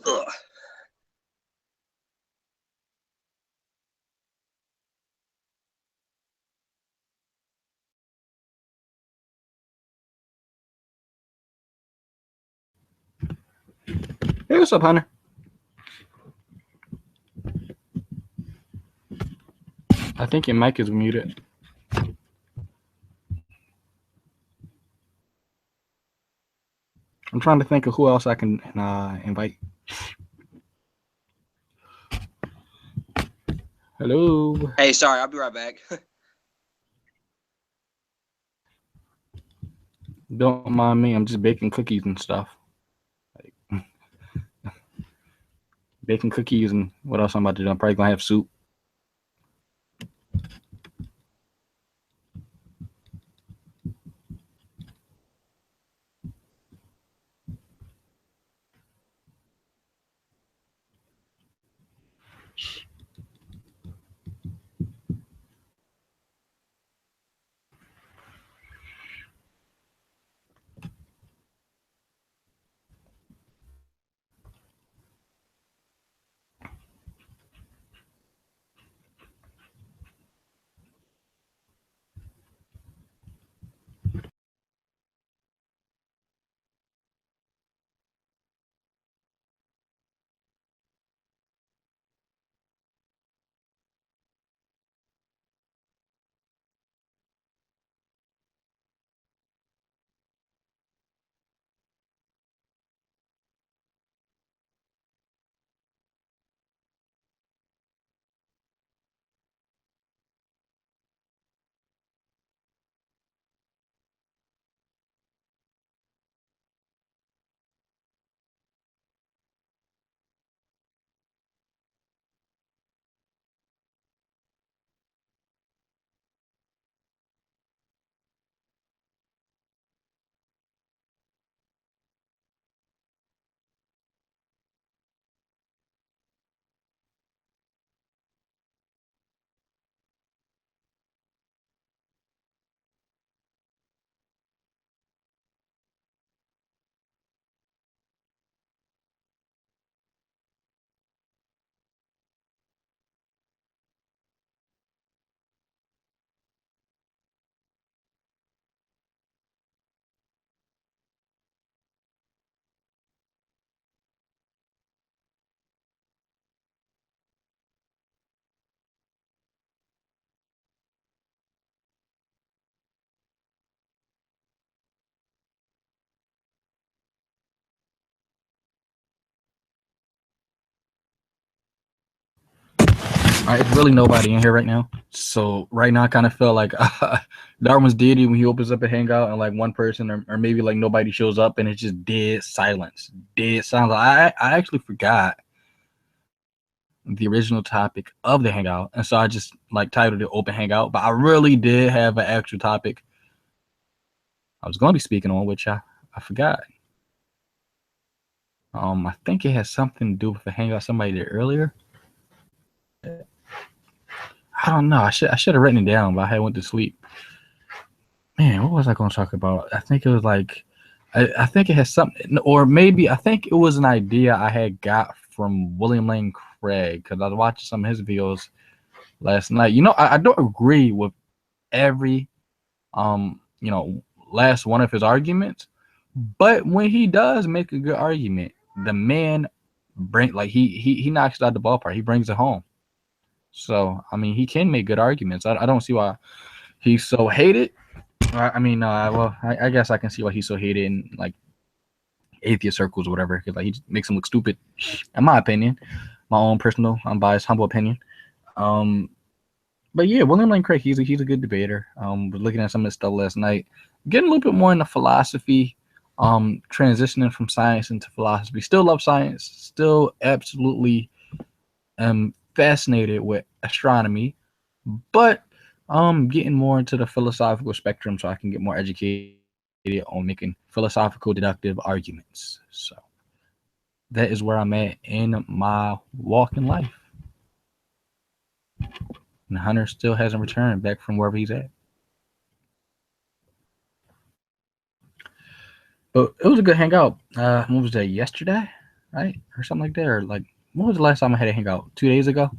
Ugh. Hey, what's up, Hunter? I think your mic is muted. I'm trying to think of who else I can invite. Hello. Hey, sorry, I'll be right back. Don't mind me. I'm just baking cookies and stuff. Like, baking cookies and what else I'm about to do? I'm probably gonna have soup. All right, it's really nobody in here right now. So right now, I kind of feel like Darwin's deity when he opens up a hangout and like one person or maybe like nobody shows up and it's just dead silence. Dead silence. I actually forgot the original topic of the hangout, and so I just like titled it "Open Hangout." But I really did have an actual topic I was going to be speaking on, which I forgot. I think it has something to do with the hangout somebody did earlier. I don't know. I should have written it down, but I had went to sleep. Man, what was I going to talk about? I think it was like, I think it has something, or maybe I think it was an idea I had got from William Lane Craig because I was watching some of his videos last night. I don't agree with every, last one of his arguments, but when he does make a good argument, the man he knocks it out the ballpark. He brings it home. So I mean, he can make good arguments. I don't see why he's so hated. I guess I can see why he's so hated in like atheist circles or whatever. Because like he just makes him look stupid, in my opinion, my own personal, unbiased, humble opinion. Um, but yeah, William Lane Craig, he's a good debater. Was looking at some of his stuff last night, getting a little bit more into philosophy. Transitioning from science into philosophy. Still love science. Still absolutely am fascinated with astronomy, but getting more into the philosophical spectrum so I can get more educated on making philosophical deductive arguments. So that is where I'm at in my walk in life. And Hunter still hasn't returned back from wherever he's at. But it was a good hangout. What was that, yesterday? right? Or something like that. Or like, when was the last time I had a hangout? 2 days ago?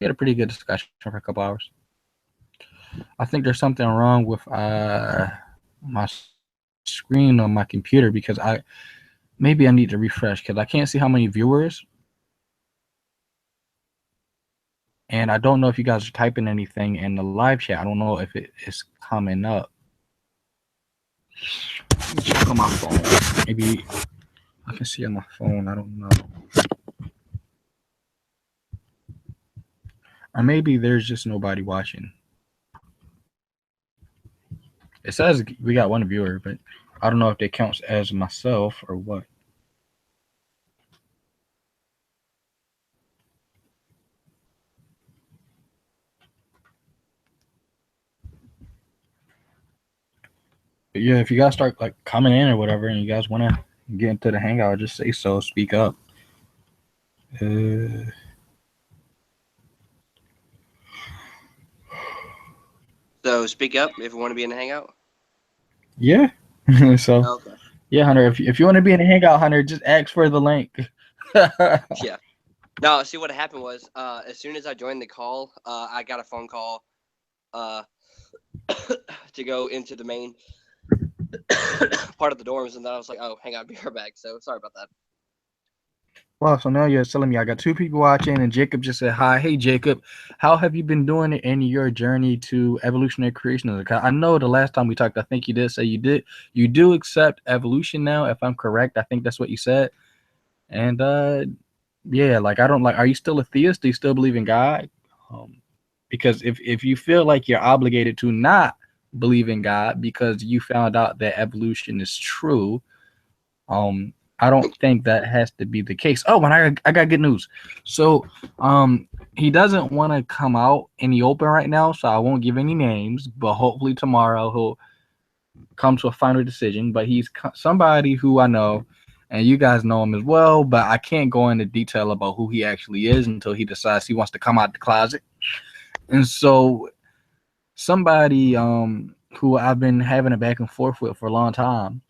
We had a pretty good discussion for a couple hours. I think there's something wrong with my screen on my computer because I maybe I need to refresh because I can't see how many viewers, and I don't know if you guys are typing anything in the live chat. I don't know if it is coming up. Let me check on my phone. Maybe I can see on my phone. I don't know. Or maybe there's just nobody watching. It says we got one viewer, but I don't know if that counts as myself or what. But yeah, if you guys start like coming in or whatever, and you guys want to get into the hangout, just say so. Speak up. Uh, So speak up if you want to be in the hangout. yeah. So Okay. yeah, Hunter. If you want to be in the hangout, Hunter, just ask for the link. Yeah. No, see what happened was, as soon as I joined the call, I got a phone call, uh, to go into the main part of the dorms, and then I was like, oh, hang on, be right back. So sorry about that. Wow, so now you're telling me I got two people watching, and Jacob just said hi. Hey, Jacob, how have you been doing in your journey to evolutionary creationism? 'Cause I know the last time we talked, I think you did say you do accept evolution now, if I'm correct. I think that's what you said. And yeah, like I don't like. Are you still a theist? Do you still believe in God? Um, because if you feel like you're obligated to not believe in God because you found out that evolution is true, um, I don't think that has to be the case. Oh, and I got good news. So, he doesn't want to come out in the open right now, so I won't give any names. But hopefully tomorrow he'll come to a final decision. But he's somebody who I know, and you guys know him as well. But I can't go into detail about who he actually is until he decides he wants to come out the closet. And so, somebody who I've been having a back and forth with for a long time,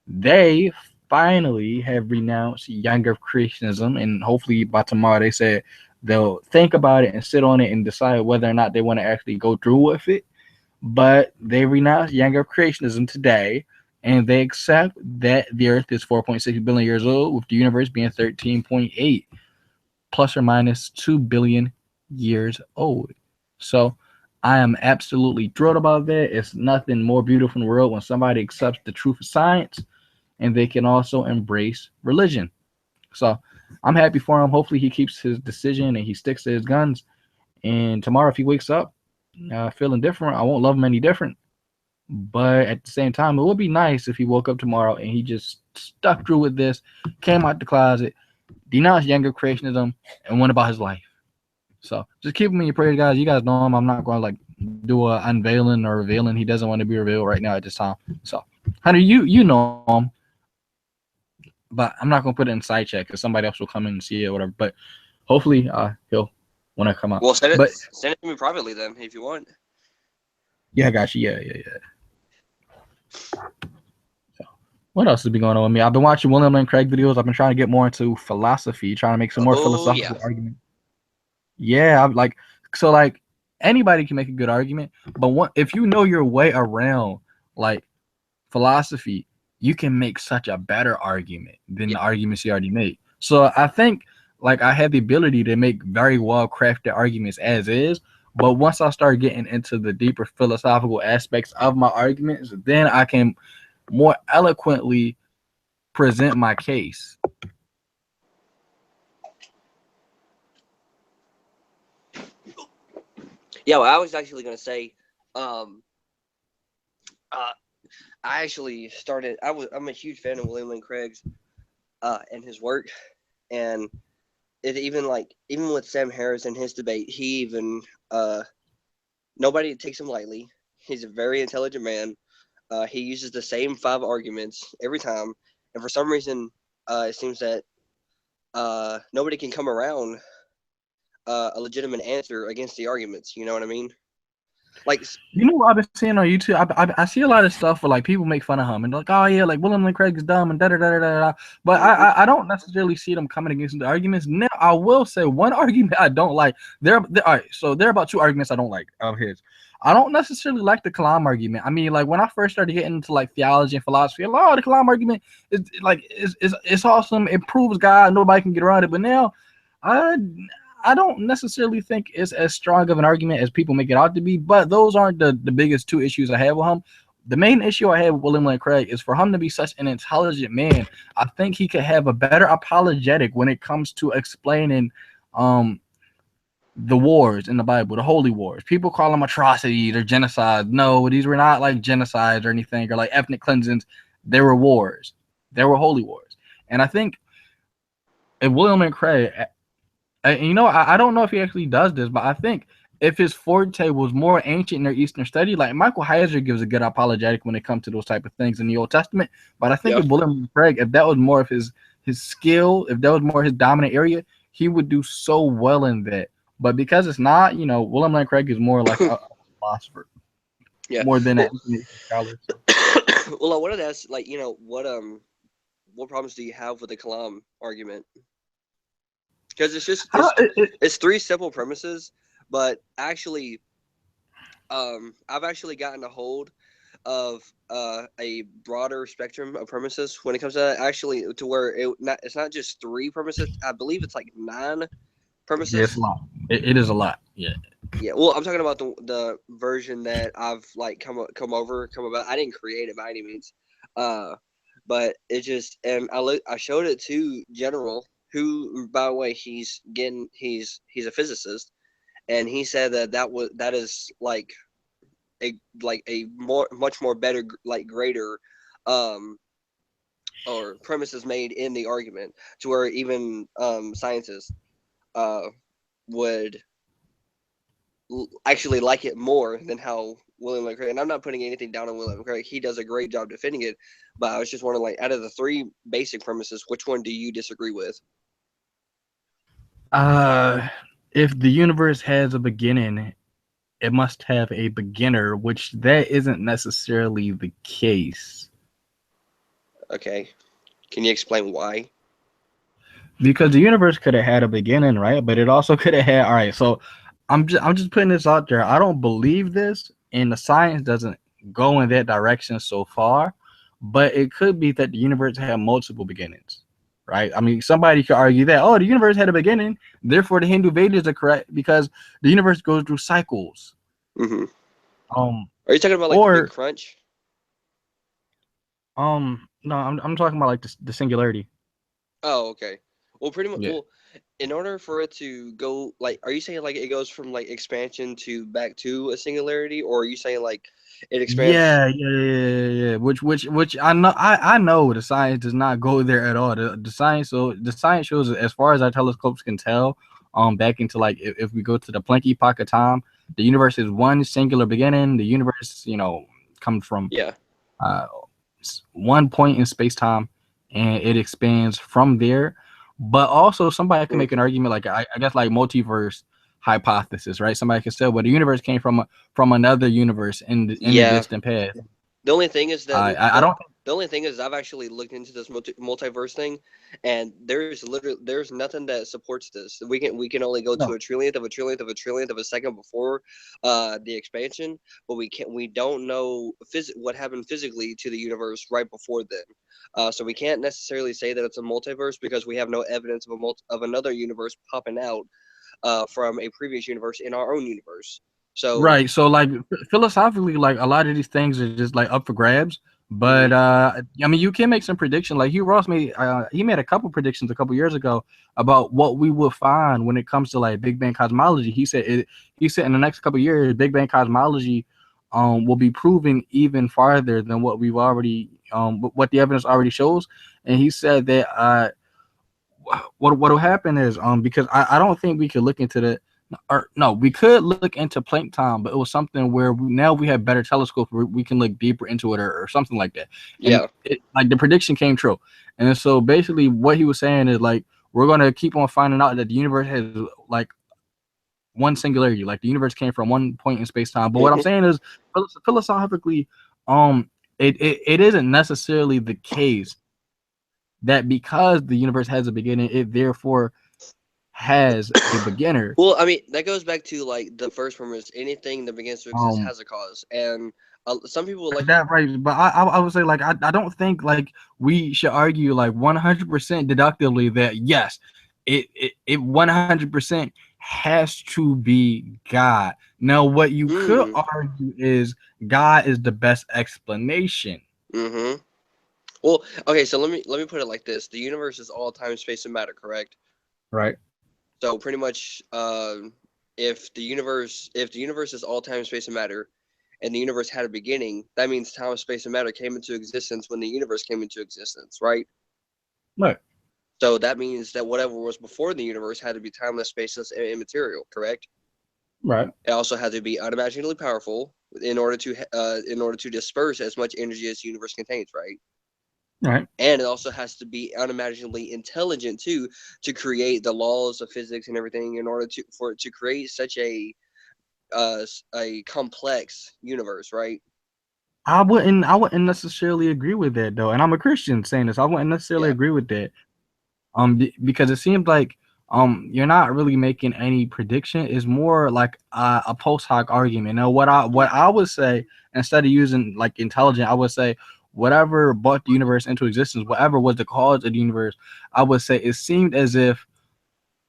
they finally have renounced younger creationism, and hopefully by tomorrow they said they'll think about it and sit on it and decide whether or not they want to actually go through with it. But they renounced younger creationism today, and they accept that the Earth is 4.6 billion years old, with the universe being 13.8 plus or minus 2 billion years old. So I am absolutely thrilled about that. It's nothing more beautiful in the world when somebody accepts the truth of science and they can also embrace religion. So I'm happy for him. Hopefully he keeps his decision and he sticks to his guns. And tomorrow, if he wakes up feeling different, I won't love him any different. But at the same time, it would be nice if he woke up tomorrow and he just stuck through with this, came out the closet, denounced younger creationism, and went about his life. So just keep him in your prayers, guys. You guys know him. I'm not going to like do a unveiling or revealing. He doesn't want to be revealed right now at this time. So, Hunter, you know him, but I'm not gonna put it in side chat because somebody else will come in and see it or whatever. But hopefully, he'll want to come up. Well, But send it to me privately then if you want. yeah, I got you. Yeah. So, what else has been going on with me? I've been watching William Lane Craig videos. I've been trying to get more into philosophy, trying to make some more Oh yeah. philosophical arguments. Yeah, I'm like, so like anybody can make a good argument, but if you know your way around like philosophy, you can make such a better argument than Yeah. the arguments you already made. So I think like I have the ability to make very well crafted arguments as is, but once I start getting into the deeper philosophical aspects of my arguments, then I can more eloquently present my case. Yeah. Well, I was actually gonna say, um, uh, I actually started. I'm a huge fan of William Lane Craig's, and his work, and it even with Sam Harris and his debate, he even nobody takes him lightly. He's a very intelligent man. He uses the same five arguments every time, and for some reason, it seems that nobody can come around a legitimate answer against the arguments. You know what I mean? Like, You know what I've been seeing on YouTube? I see a lot of stuff where like people make fun of him and they're like, oh yeah, like William Lane Craig is dumb and da da da da da. But mhm. I don't necessarily see them coming against the arguments. Now I will say one argument I don't like. All right, so there are about two arguments I don't like of his. I don't necessarily like the Kalam argument. I mean, like when I first started getting into like theology and philosophy, oh, the Kalam argument is it's awesome. It proves God. Nobody can get around it. But now, I I don't necessarily think it's as strong of an argument as people make it out to be, but those aren't the biggest two issues I have with him. The main issue I have with William Lane Craig is for him to be such an intelligent man. I think he could have a better apologetic when it comes to explaining um the wars in the Bible, the holy wars. People call them atrocities or genocide. No, these were not like genocides or anything or like ethnic cleansings. They were wars. They were holy wars. And I think if William Lane Craig and you know, I don't know if he actually does this, but I think if his forte was more ancient Near Eastern study, like Michael Heiser gives a good apologetic when it comes to those type of things in the Old Testament. But I think Yeah. if William Craig, if that was more of his skill, if that was more his dominant area, he would do so well in that. But because it's not, you know, William Lane Craig is more like a philosopher Yeah. more than an Well, ancient Eastern scholar. So. well, I wanted to ask, like, what problems do you have with the Kalam argument? Because I don't, it's three simple premises, but actually, I've actually gotten a hold of a broader spectrum of premises when it comes to that, actually, to where it's not just three premises. I believe it's like nine yeah, it's premises. a lot. It is a lot. Yeah. Yeah, well, I'm talking about the version that I've like come about. I didn't create it by any means, uh, but it just, and I showed it to General, who, by the way, he's a physicist, and he said that is like a much more better, like, greater, um or premises made in the argument, to where even scientists uh would actually like it more than how William Lane Craig. And I'm not putting anything down on William Craig. He does a great job defending it. But I was just wondering, like, out of the three basic premises, which one do you disagree with? Uh, if the universe has a beginning, it must have a beginner, which that isn't necessarily the case. Okay, can you explain why? Because the universe could have had a beginning, right? But it also could have had all right, so I'm just putting this out there. I don't believe this, and the science doesn't go in that direction so far, but it could be that the universe had multiple beginnings. Right? I mean, somebody could argue that, oh, the universe had a beginning, therefore the Hindu Vedas are correct because the universe goes through cycles. Hmm. Um, Are you talking about like the Big or Crunch? No, I'm talking about like the singularity. Oh, okay. Well, pretty much. Yeah. Well, in order for it to go, like, are you saying like it goes from like expansion to back to a singularity, or are you saying like it expands? Yeah. Which I know the science does not go there at all. The science shows as far as our telescopes can tell, back into like if we go to the Planck epoch of time, the universe is one singular beginning. The universe, you know, comes from Yeah. uh one point in space time, and it expands from there. But also, somebody can Mm. make an argument like I guess like multiverse hypothesis, right? Somebody can say, well, the universe came from another universe in the Yeah. distant past. The only thing is that I don't. the only thing is I've actually looked into this multiverse thing, and there's nothing that supports this. We can only go to No. a trillionth of a trillionth of a trillionth of a second before the expansion, but we don't know what happened physically to the universe right before then. So we can't necessarily say that it's a multiverse because we have no evidence of of another universe popping out from a previous universe in our own universe. So Right. So like philosophically, like a lot of these things are just like up for grabs. mhm, But I mean, you can make some prediction. Like Hugh Ross made, he made a couple predictions a couple years ago about what we will find when it comes to like Big Bang cosmology. He said in the next couple years, Big Bang cosmology, will be proven even farther than what we've already, what the evidence already shows. And he said that what will happen is because I don't think we could look into the or no, we could look into plankton, but it was something where now we have better telescopes where we can look deeper into it or something like that. And yeah, like the prediction came true. And so basically what he was saying is like we're gonna keep on finding out that the universe has like one singularity, like the universe came from one point in space time. But what I'm Hmm. saying is, philosophically, um, it isn't necessarily the case that because the universe has a beginning, it therefore has a beginner. Well, I mean, that goes back to like the first premise: anything that begins to exist Um, has a cause, and some people would like like. that, right? But I would say like I don't think like we should argue like 100% deductively that yes, it 100% has to be God. Now, what you could Hmm. argue is God is the best explanation, Hmm. Well, okay, so let me put it like this: the universe is all time, space, and matter, correct? right? So pretty much, if the universe is all time, space, and matter, and the universe had a beginning, that means time, space, and matter came into existence when the universe came into existence, right? Right, So that means that whatever was before the universe had to be timeless, spaceless, and immaterial, correct? right, It also had to be unimaginably powerful in order to disperse as much energy as the universe contains, right? right. And it also has to be unimaginably intelligent too, to create the laws of physics and everything in order to for it to create such a complex universe, right? I wouldn't necessarily agree with that though, and I'm a Christian saying this. I wouldn't necessarily Yeah. agree with that. Because it seems like you're not really making any prediction. It's more like a post hoc argument. Now, what I would say, instead of using like intelligent, I would say whatever brought the universe into existence, whatever was the cause of the universe, I would say it seemed as if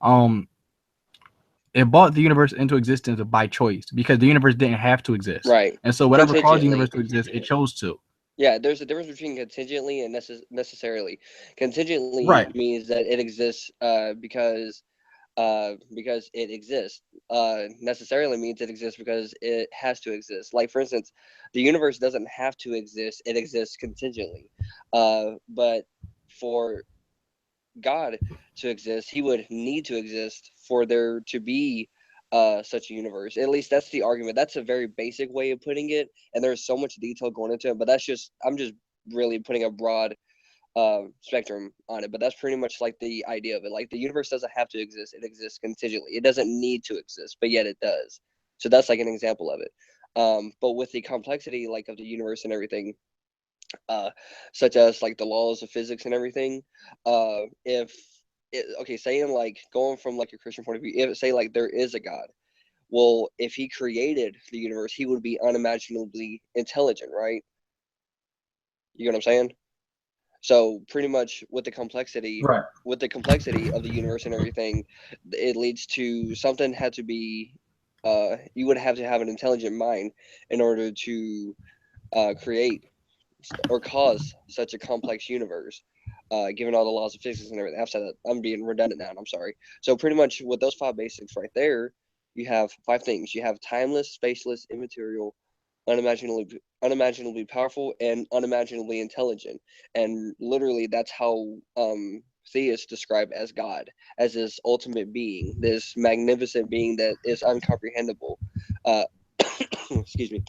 um it brought the universe into existence by choice because the universe didn't have to exist, Right. and so whatever caused the universe Contingently. to exist, it chose to. Yeah, there's a difference between contingently and necessarily. Contingently Right. means that it exists because it exists. Necessarily means it exists because it has to exist. Like for instance, the universe doesn't have to exist; it exists contingently. But for God to exist, He would need to exist for there to be such a universe. At least that's the argument. That's a very basic way of putting it, and there's so much detail going into it. But I'm just really putting a broad spectrum on it, but that's pretty much like the idea of it. Like the universe doesn't have to exist; it exists contingently. It doesn't need to exist, but yet it does. So that's like an example of it. But with the complexity like of the universe and everything, uh, such as like the laws of physics and everything, if okay, saying like going from like a Christian point of view, if say like there is a God, well, if He created the universe, He would be unimaginably intelligent, right? You know what I'm saying? So pretty much Right. with the complexity of the universe and everything, it leads to something had to be you would have to have an intelligent mind in order to create or cause such a complex universe, given all the laws of physics and everything. I've said that I'm being redundant now, and I'm sorry. So pretty much with those five basics right there, you have five things. You have timeless, spaceless, immaterial, unimaginably powerful, and unimaginably intelligent. And literally, that's how theists describe as God, as this ultimate being, this magnificent being that is uncomprehendable. Uh, excuse me.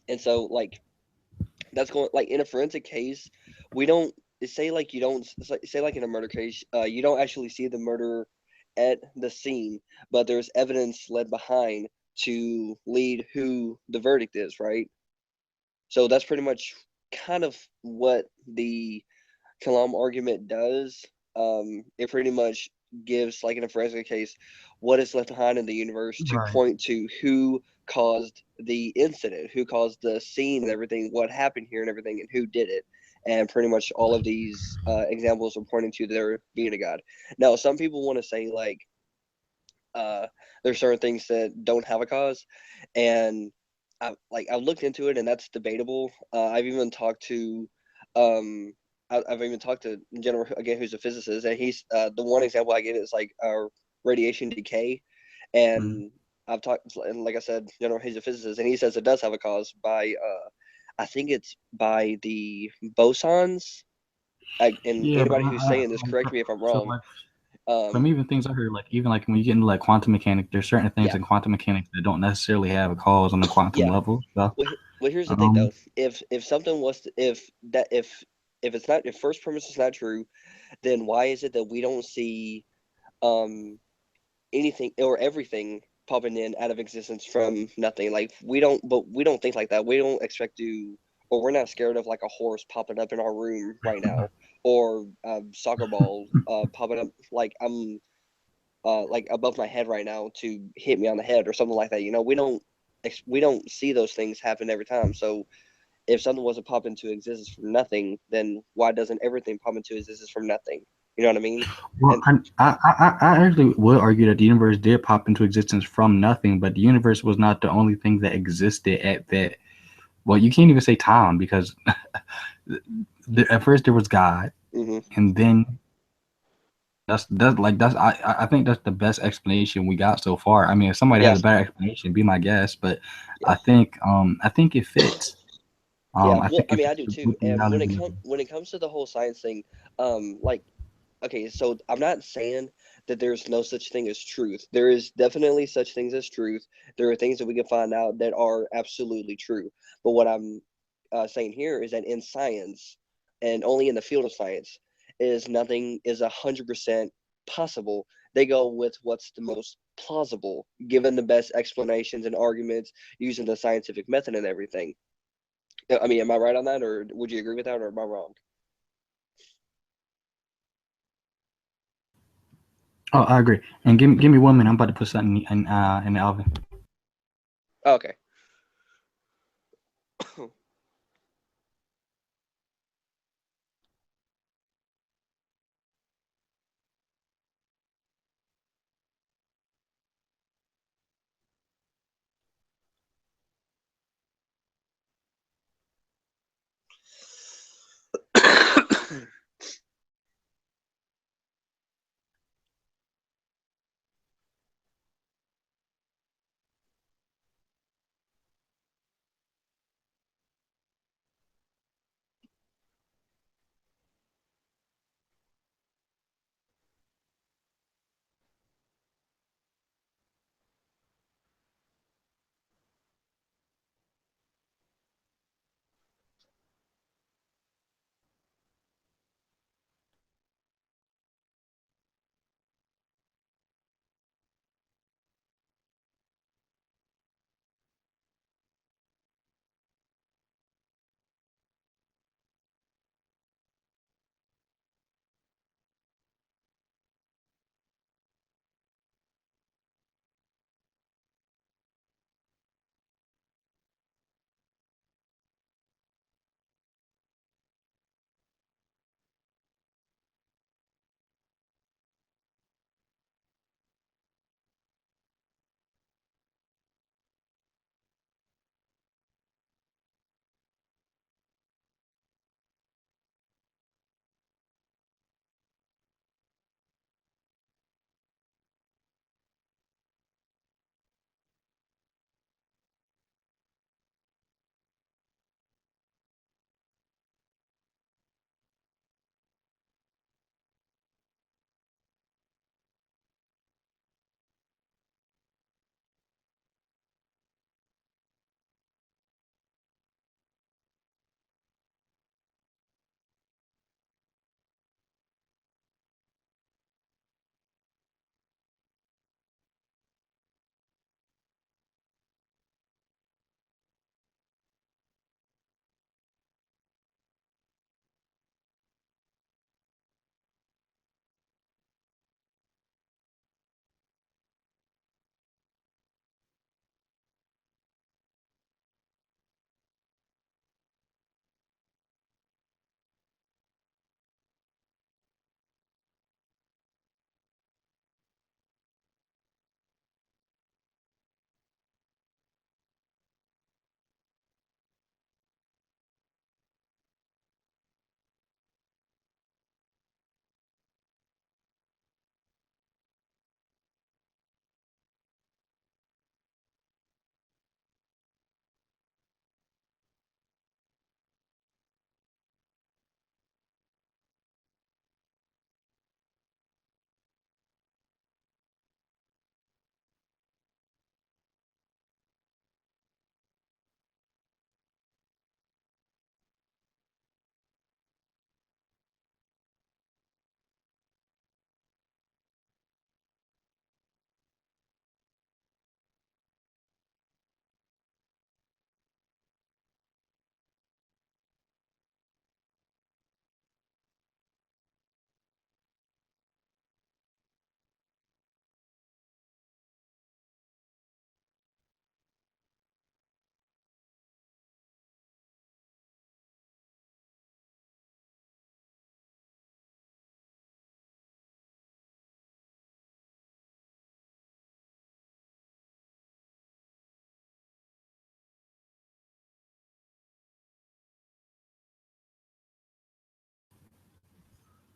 And so, like, that's going like in a forensic case, we don't say like you don't say like in a murder case, you don't actually see the murderer at the scene, but there's evidence led behind to lead who the verdict is, right? So that's pretty much kind of what the Kalam argument does. It pretty much gives, like in a forensic case, what is left behind in the universe to Right. point to who caused the incident, who caused the scene and everything, what happened here and everything, and who did it. And pretty much all of these examples are pointing to there being a God. Now, some people want to say like uh, there's certain things that don't have a cause, and I've looked into it, and that's debatable. I've even talked to, I've even talked to General again, who's a physicist, and he's the one example I get is like radiation decay, Mhm. and I've talked, and like I said, General, he's a physicist, and he says it does have a cause by, I think it's by the bosons. And Yeah, but anybody who's saying this, correct me if I'm so wrong. like Um, from even things I heard, like even like when you get into like quantum mechanics, there's certain things yeah, in quantum mechanics that don't necessarily have a cause on the quantum yeah. level. So, Well, here's the thing um, though. If something was to, if that if it's not if first premise is not true, then why is it that we don't see um anything or everything popping in out of existence from nothing. Like we don't think like that. We don't expect to, or we're not scared of like a horse popping up in our room right now, or a soccer ball popping up like above my head right now to hit me on the head or something like that. You know, we don't see those things happen every time. So if something wasn't pop into existence from nothing, then why doesn't everything pop into existence from nothing? You know what I mean? Well, And I actually would argue that the universe did pop into existence from nothing, but the universe was not the only thing that existed at that. Well, you can't even say time because at first there was God, hmm and then I think that's the best explanation we got so far. I mean, if somebody has yeah, a better explanation, be my guest, but yeah, I think it fits. yeah. I Well, think I it mean, I fits do too. with the And reality. when it comes to the whole science thing, like okay, so I'm not saying that there's no such thing as truth. There is definitely such things as truth. There are things that we can find out that are absolutely true. But what I'm saying here is that in science, and only in the field of science, is nothing is 100% possible. They go with what's the most plausible, given the best explanations and arguments using the scientific method and everything. I mean, am I right on that, or would you agree with that, or am I wrong? Oh, I agree. And give me 1 minute. I'm about to put something in the oven. Okay.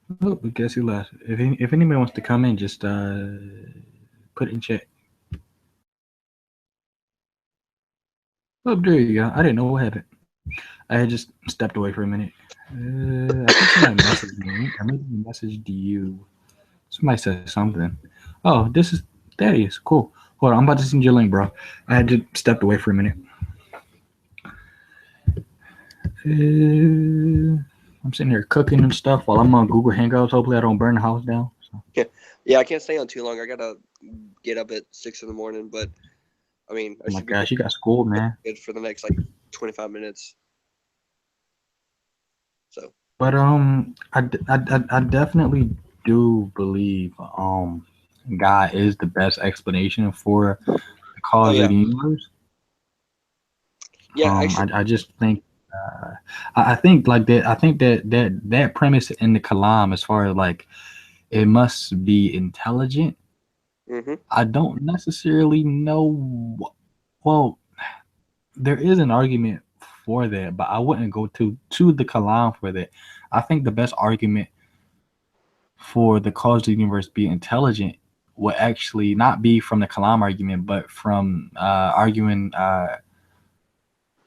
Oh, but guess who left? If anybody wants to come in, just put it in chat. Oh, there you go. I didn't know what happened. I had just stepped away for a minute. I think somebody messaged me. I maybe messaged you. Somebody said something. Oh, this is Thaddeus. Cool. Hold on, I'm about to send you a link, bro. I had just stepped away for a minute. I'm sitting here cooking and stuff while I'm on Google Hangouts. Hopefully, I don't burn the house down. So. Yeah, I can't stay on too long. I gotta get up at 6 in the morning, but I mean, I Oh my should be gosh, you got school, man. good for the next like 25 minutes. So But I definitely do believe God is the best explanation for the oh cause of yeah, the universe. yeah, actually, I just think I think like that. I think that premise in the Kalam, as far as like it must be intelligent. hmm I don't necessarily know. Well, there is an argument for that, but I wouldn't go to the Kalam for that. I think the best argument for the cause of the universe being intelligent would actually not be from the Kalam argument, but from arguing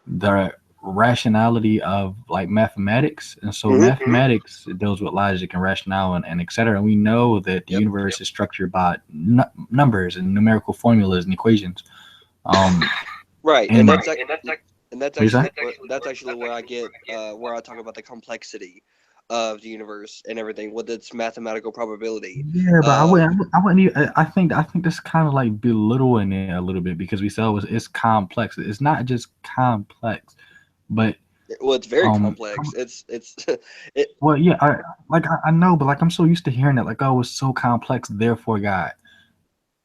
the rationality of like mathematics. And so hmm mathematics deals with logic and rationale and et cetera. And we know that the yep, universe is structured by numbers and numerical formulas and equations. Um, right, and what and that's you say? actually where I get where I talk about the complexity of the universe and everything with its mathematical probability. Yeah, but Uh, I wouldn't even, I think this kind of like belittling it a little bit because we said it's complex. It's not just complex, but well, it's very um, complex. It's it. well, yeah, I know, but like I'm so used to hearing that, like, oh, it's so complex, therefore God.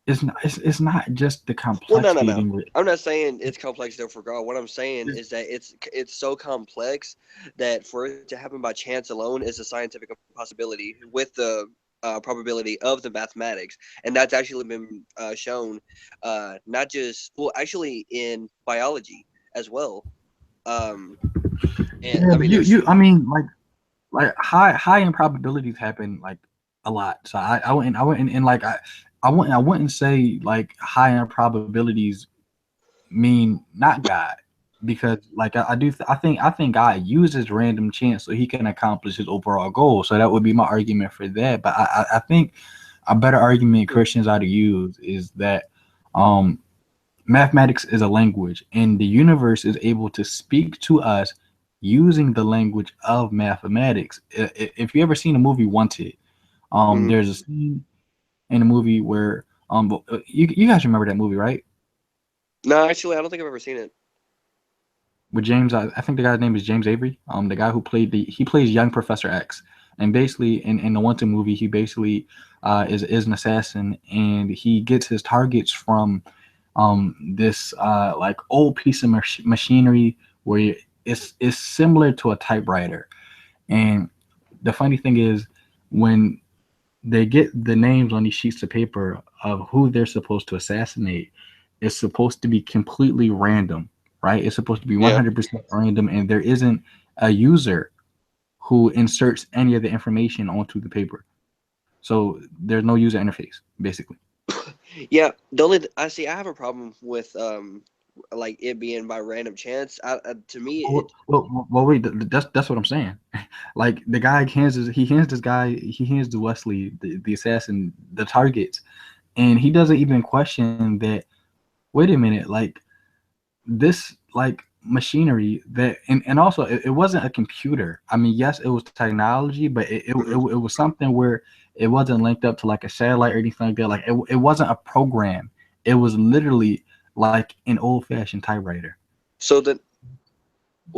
It's not just the Well, no, no, complexity of no. English. I'm not saying it's complex though for God. What I'm saying is that it's so complex that for it to happen by chance alone is a scientific impossibility with the probability of the mathematics, and that's actually been shown, not just well, actually in biology as well. Um, and Yeah, I but mean, there's I mean, like high improbabilities happen like a lot. So I wouldn't and like I wouldn't say like high improbabilities mean not God because like I think God uses random chance so he can accomplish his overall goal. So that would be my argument for that. But I think a better argument Christians ought to use is that um mathematics is a language and the universe is able to speak to us using the language of mathematics. If you ever seen a movie Wanted, mhm. there's a scene in a movie where you guys remember that movie, right? No, actually, I don't think I've ever seen it. With James, I think the guy's name is James Avery. The guy who played he plays young Professor X, and basically in the Wanted movie, he basically is an assassin, and he gets his targets from this like old piece of machinery where it's similar to a typewriter. And the funny thing is when they get the names on these sheets of paper of who they're supposed to assassinate, it's supposed to be completely random, right? It's supposed to be Yeah. 100% random, and there isn't a user who inserts any of the information onto the paper. So there's no user interface, basically. Yeah, the only I see, I have a problem with like it being by random chance. To me, Wait. That's what I'm saying. Like the guy hands this guy, he hands to Wesley, the assassin, the targets, and he doesn't even question that. Wait a minute, like this like machinery that and also it wasn't a computer. I mean, yes, it was technology, but Mhm. it was something where it wasn't linked up to like a satellite or anything like that. Like it wasn't a program. It was literally like an old fashioned typewriter. So then,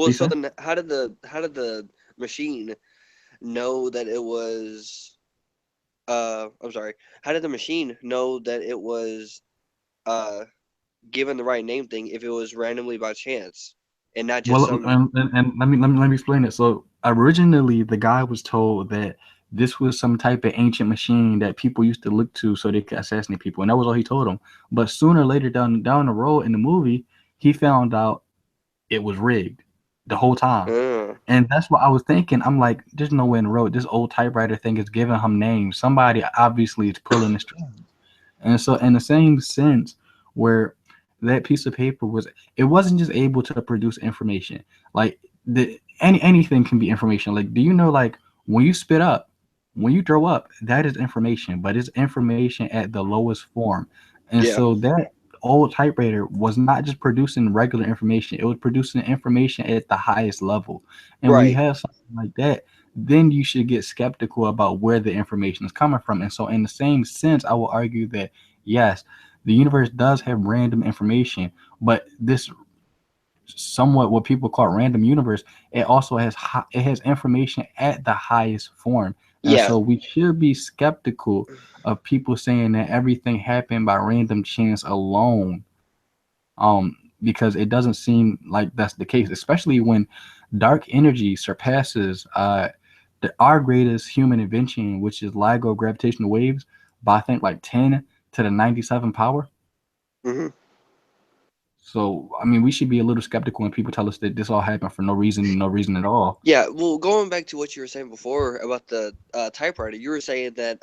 What well, you so say? then, how did the machine know that it was? I'm sorry. How did the machine know that it was uh given the right name thing if it was randomly by chance and not just Well, some? and let me explain it. So originally, the guy was told that this was some type of ancient machine that people used to look to so they could assassinate people, and that was all he told him. But sooner or later down the road in the movie, he found out it was rigged. the whole time. Mm. And that's what I was thinking. I'm like, there's no way in the road. This old typewriter thing is giving him names. Somebody obviously is pulling the strings. And so, in the same sense, where that piece of paper was, it wasn't just able to produce information. Like anything can be information. Like, do you know, like when you spit up, when you throw up, that is information, but it's information at the lowest form. And Yeah. so that old typewriter was not just producing regular information; it was producing information at the highest level. And when you Right. have something like that, then you should get skeptical about where the information is coming from. And so, in the same sense, I will argue that yes, the universe does have random information, but this somewhat what people call random universe, it also has it has information at the highest form. And Yeah. so we should be skeptical of people saying that everything happened by random chance alone, because it doesn't seem like that's the case, especially when dark energy surpasses our greatest human invention, which is LIGO gravitational waves, by I think like 10 to the 97 power. Hmm. So, I mean, we should be a little skeptical when people tell us that this all happened for no reason at all. Yeah. Well, going back to what you were saying before about the typewriter, you were saying that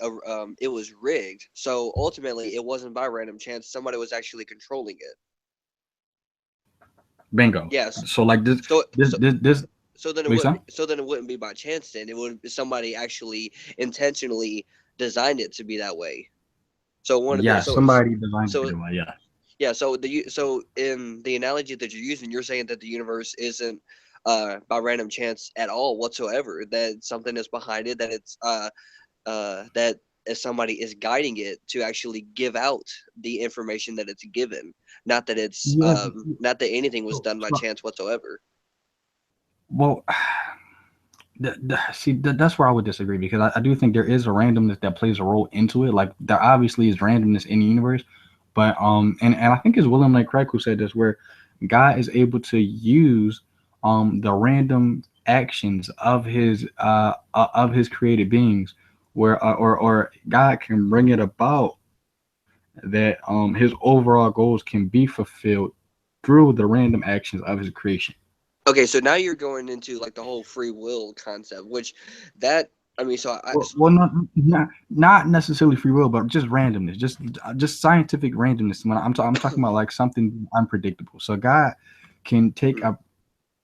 it was rigged. So ultimately, it wasn't by random chance. Somebody was actually controlling it. Bingo. Yes. So, like So so this. so then it Wait, wouldn't son? be, so then it wouldn't be by chance. Then it would somebody actually intentionally designed it to be that way. So one of the Yeah, somebody designed it so anyway. Yeah. yeah, so in the analogy that you're using, you're saying that the universe isn't by random chance at all whatsoever. That something is behind it. That it's that somebody is guiding it to actually give out the information that it's given. Not that it's Yeah. not that anything was So, done by chance whatsoever. well, see, that's where I would disagree because I do think there is a randomness that plays a role into it. Like there obviously is randomness in the universe, but and I think it's William Lane Craig who said this, where God is able to use the random actions of his created beings, where or God can bring it about that his overall goals can be fulfilled through the random actions of his creation. Okay, so now you're going into like the whole free will concept, which that I mean, so I Well, not necessarily free will, but just randomness, just scientific randomness. When I'm talking about like something unpredictable. So God can take mhm, a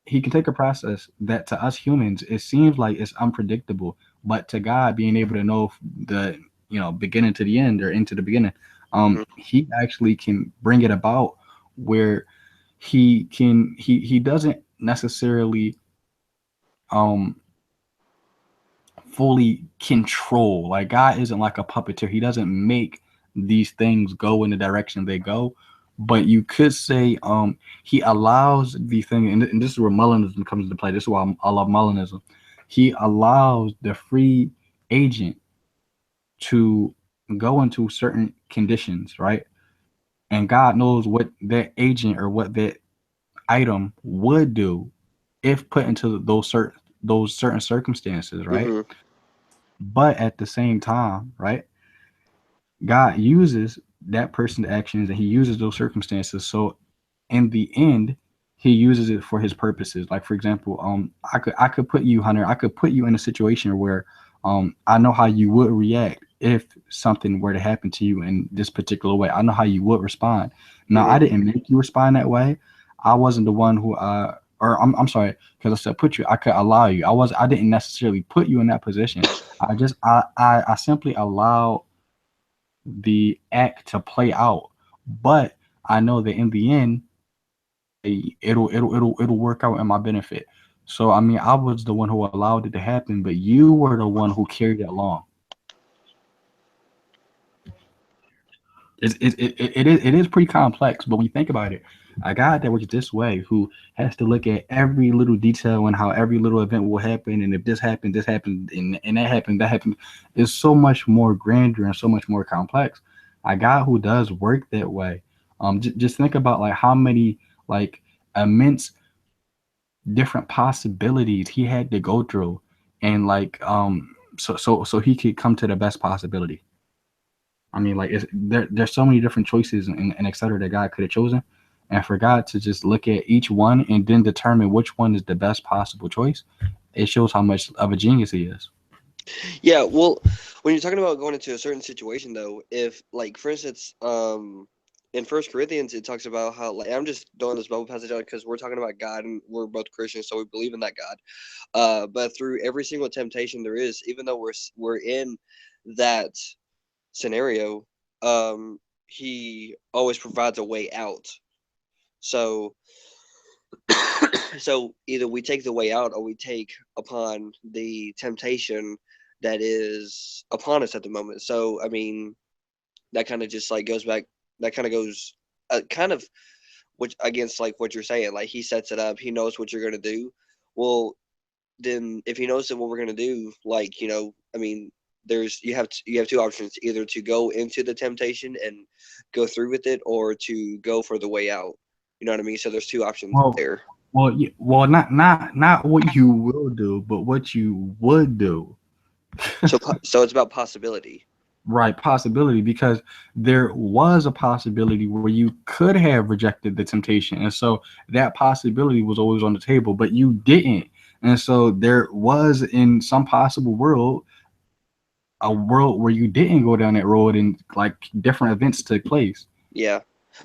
he can take a process that to us humans it seems like it's unpredictable, but to God being able to know the beginning to the end or into the beginning, mhm. he actually can bring it about where he doesn't necessarily um fully control. Like God isn't like a puppeteer. He doesn't make these things go in the direction they go. But you could say he allows the thing, and this is where Molinism comes into play. This is why I love Molinism. He allows the free agent to go into certain conditions, right? And God knows what that agent or what that item would do if put into those certain circumstances, right? Mhm. But at the same time, right, God uses that person's actions and he uses those circumstances. So in the end, he uses it for his purposes. Like for example, I could put you, Hunter, I could put you in a situation where I know how you would react if something were to happen to you in this particular way. I know how you would respond. Now I Mhm. didn't make you respond that way. I wasn't the one who or I'm sorry, because I said put you, I could allow you. I didn't necessarily put you in that position. I simply allow the act to play out. But I know that in the end, it'll work out in my benefit. So I mean, I was the one who allowed it to happen, but you were the one who carried it along. It is pretty complex, but when you think about it, a guy that works this way, who has to look at every little detail and how every little event will happen, and if this happened, and that happened, is so much more grander and so much more complex. A guy who does work that way, just think about like how many like immense different possibilities he had to go through, and like so he could come to the best possibility. I mean, like there's so many different choices and et cetera that God could have chosen, and for God to just look at each one and then determine which one is the best possible choice, it shows how much of a genius he is. Yeah, well, when you're talking about going into a certain situation, though, if like for instance, in First Corinthians, it talks about how like I'm just throwing this Bible passage out because we're talking about God and we're both Christians, so we believe in that God. But through every single temptation there is, even though we're in that scenario, He always provides a way out. So so either we take the way out or we take upon the temptation that is upon us at the moment. So I mean, that kind of just like goes back. That kind of goes, kind of, which against like what you're saying. Like he sets it up. He knows what you're gonna do. Well, then if he knows that what we're gonna do, like I mean, you have two options: either to go into the temptation and go through with it, or to go for the way out. You know what I mean? So there's two options Well, there. well, not what you will do, but what you would do. So it's about possibility. Right, possibility, because there was a possibility where you could have rejected the temptation, and so that possibility was always on the table, but you didn't, and so there was in some possible world a world where you didn't go down that road and like different events took place. Yeah.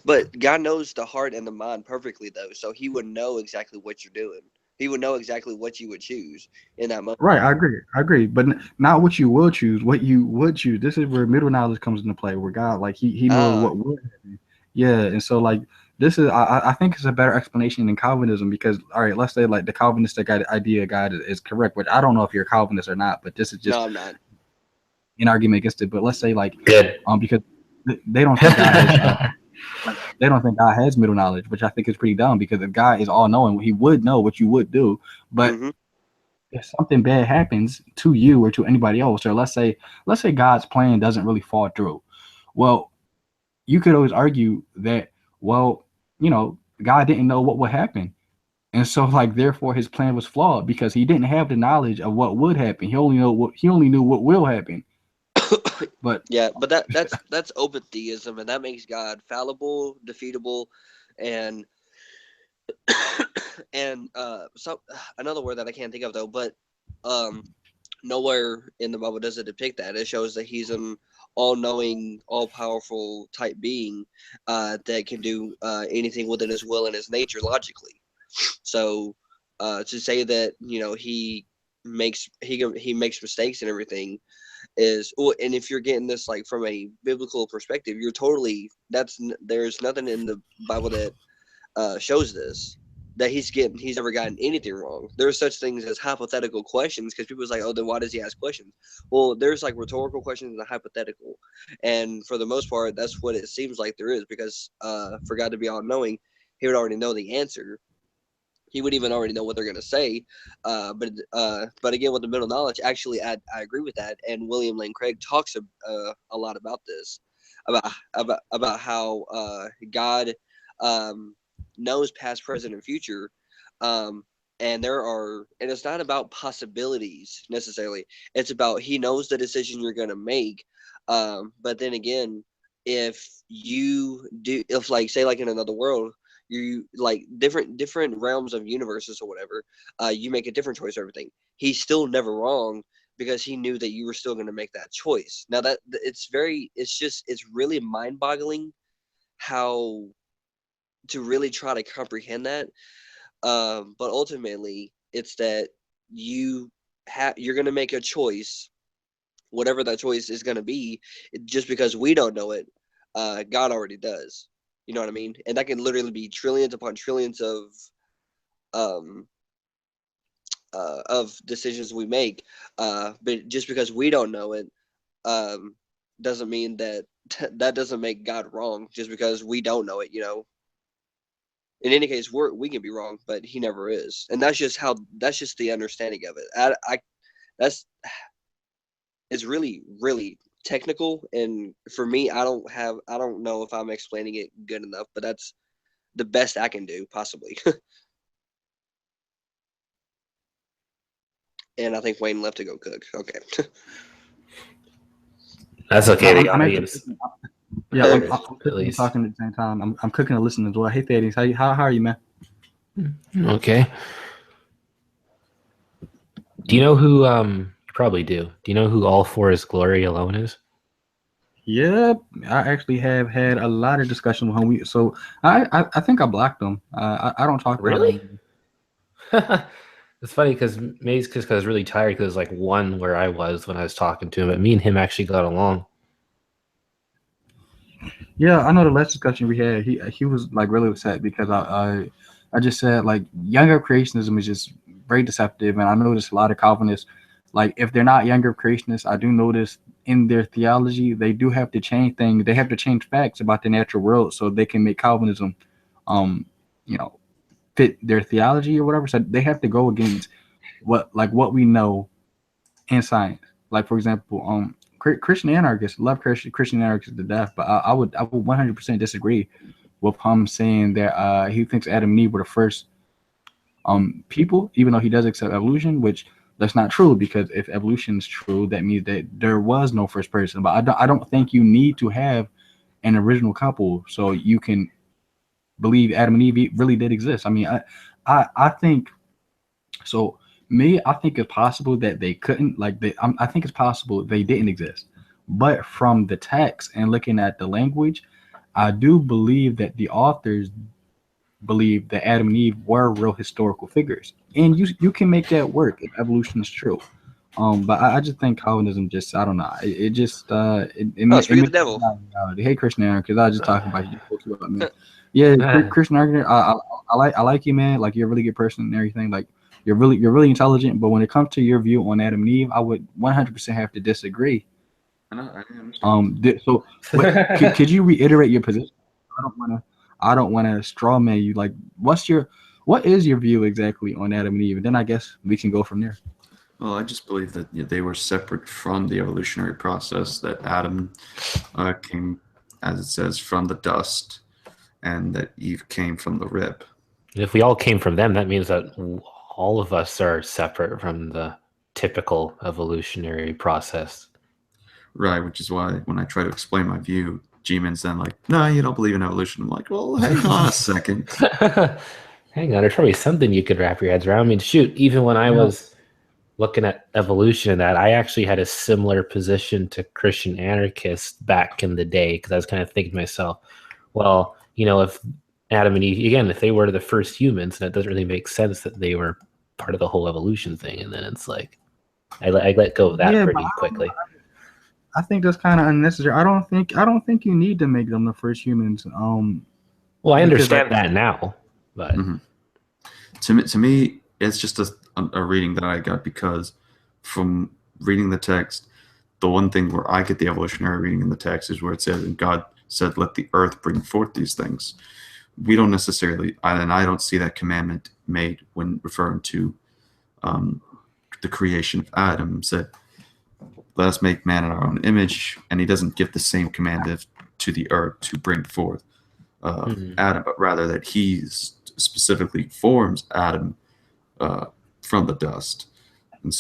But God knows the heart and the mind perfectly, though. So He would know exactly what you're doing. He would know exactly what you would choose in that moment. Right, I agree. I agree, but not what you will choose. What you would choose. This is where middle knowledge comes into play. Where God, like he knows Ah, what would happen. Yeah, and so like this is, I think it's a better explanation than Calvinism because all right, let's say like the Calvinistic idea of God is correct, which I don't know if you're a Calvinist or not, but this is no, just I'm not. an argument against it. But let's say like Good. because they don't think God has like they don't think God has middle knowledge, which I think is pretty dumb because if God is all knowing, He would know what you would do, but Hmm. if something bad happens to you or to anybody else, or let's say God's plan doesn't really fall through, well, you could always argue that, well, God didn't know what would happen. And so like therefore his plan was flawed because he didn't have the knowledge of what would happen. He only knew what will happen. But Yeah, but that's open theism, and that makes God fallible, defeatable, and and so another word that I can't think of though, but um, nowhere in the Bible does it depict that. It shows that He's an all-knowing, all-powerful type being that can do anything within His will and His nature logically. So to say that he makes mistakes and everything is well, and if you're getting this like from a biblical perspective, you're totally there's nothing in the Bible that shows this that he's never gotten anything wrong. There's such things as hypothetical questions because people's like, oh, then why does he ask questions? Well, there's like rhetorical questions and hypothetical, and for the most part, that's what it seems like there is because for God to be all knowing, He would already know the answer. He would even already know what they're going to say. But again, with the middle knowledge, actually, I agree with that. And William Lane Craig talks a lot about this, about how God um, knows past, present, and future. Um, and it's not about possibilities necessarily. It's about He knows the decision you're going to make. But then again, if like say like in another world you like different realms of universes or whatever, you make a different choice or everything. He's still never wrong because he knew that you were still going to make that choice. Now that it's really mind-boggling how to really try to comprehend that. But ultimately, it's that you're going to make a choice, whatever that choice is going to be, just because we don't know it. God already does. You know what I mean? And that can literally be trillions upon trillions um, of decisions we make. But just because we don't know it, um, doesn't mean that that doesn't make God wrong. Just because we don't know it, In any case, we can be wrong, but He never is, and that's just the understanding of it. That's it's really really technical, and for me, I don't know if I'm explaining it good enough, but that's the best I can do possibly. And I think Wayne left to go cook. Okay. That's okay, I'm, the I'm actually audience. Yeah, I'm at cooking and least. talking at the same time. I'm cooking and listening as well. Hey, Thaddeus, how are you, man? Okay. Do you know who? You probably do. Do you know who All For His Glory Alone is? Yep, I actually have had a lot of discussion with him. So I think I blocked him. I don't talk to him Really? anymore. It's funny because maybe it's because I was really tired because like one where I was when I was talking to him, but me and him actually got along. Yeah, I know the last discussion we had. He was like really upset because I just said like younger creationism is just very deceptive, and I noticed a lot of Calvinists, like if they're not younger creationists, I do notice in their theology they do have to change things. They have to change facts about the natural world so they can make Calvinism, um, you know, fit their theology or whatever. So they have to go against what we know in science. Like for example, Christian anarchists love Christian anarchists to death, but I would 100% disagree with him saying that he thinks Adam and Eve were the first people, even though he does accept evolution, which that's not true because if evolution is true, that means that there was no first person. But I don't think you need to have an original couple so you can believe Adam and Eve really did exist. I mean, I think so. Me, I think it's possible that they couldn't I think it's possible they didn't exist, but from the text and looking at the language, I do believe that the authors believe that Adam and Eve were real historical figures, and you can make that work if evolution is true. But I just think Calvinism just I don't know it just Oh, it speak of the makes devil. reality. Hey, Christian, because I was just talking about you, just about me. Yeah, Christian argument. I like you, man. Like you're a really good person and everything. Like you're really intelligent. But when it comes to your view on Adam and Eve, I would 100% have to disagree. I understand. So could you reiterate your position? I don't want to. I don't want to straw man you. Like, what is your view exactly on Adam and Eve? And then I guess we can go from there. Well, I just believe that they were separate from the evolutionary process. That Adam came, as it says, from the dust, and that Eve came from the rib. If we all came from them, that means that all of us are separate from the typical evolutionary process. Right, which is why when I try to explain my view, G-Man's then like, no, you don't believe in evolution. I'm like, well, hang on a second. Hang on, there's probably something you could wrap your heads around. I mean, shoot, even when I Yeah. was looking at evolution and that, I actually had a similar position to Christian anarchists back in the day because I was kind of thinking to myself, well, if Adam and Eve, again, if they were the first humans, and it doesn't really make sense that they were part of the whole evolution thing. And then it's like, I let go of that Yeah, but pretty quickly. I think that's kind of unnecessary. I don't think you need to make them the first humans. Well, I because, understand that now, but Mhm. To me, it's just a reading that I got because from reading the text, the one thing where I get the evolutionary reading in the text is where it says, and God said, let the earth bring forth these things. We don't necessarily, and I don't see that commandment made when referring to the creation of Adam. Said, let us make man in our own image, and he doesn't give the same command to the earth to bring forth Adam, but rather that he specifically forms Adam from the dust. And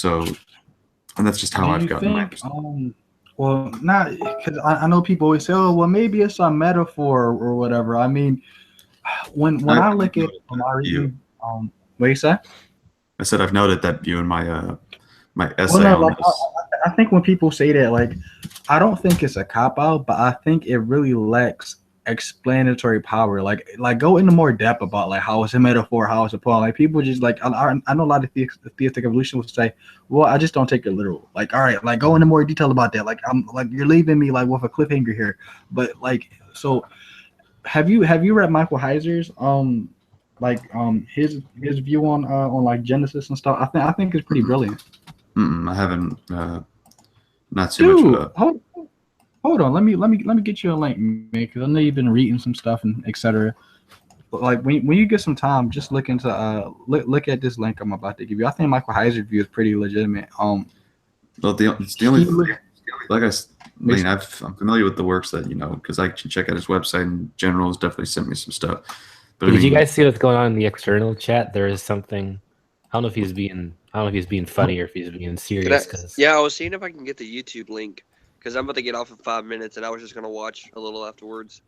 that's just how do I've you gotten my think? Well, not because I know people always say, "Oh, well, maybe it's a metaphor or whatever." I mean, when I look at from our view. reading, what do you say? I said I've noted that view in my my Well, essay no, on like this. I think when people say that, like, I don't think it's a cop out, but I think it really lacks explanatory power. Like go into more depth about like how it's a metaphor, how it's a poem. Like people just like I know a lot of theistic evolution would say, well, I just don't take it literal. Like, all right, like go into more detail about that. Like I'm like you're leaving me like with a cliffhanger here. But like so, have you read Michael Heiser's his view on like Genesis and stuff? I think it's pretty brilliant. I haven't not too much. Dude, hold on. Let me get you a link, man, because I know you've been reading some stuff and etc. But like when you get some time, just look into look at this link I'm about to give you. I think Michael Heiser's view is pretty legitimate. Well, it's the only He would, like I'm familiar with the works that because I can check out his website in general. Has definitely sent me some stuff. But did you guys see what's going on in the external chat? There is something. I don't know if he's being funny or if he's being serious. I was seeing if I can get the YouTube link because I'm about to get off in 5 minutes, and I was just gonna watch a little afterwards.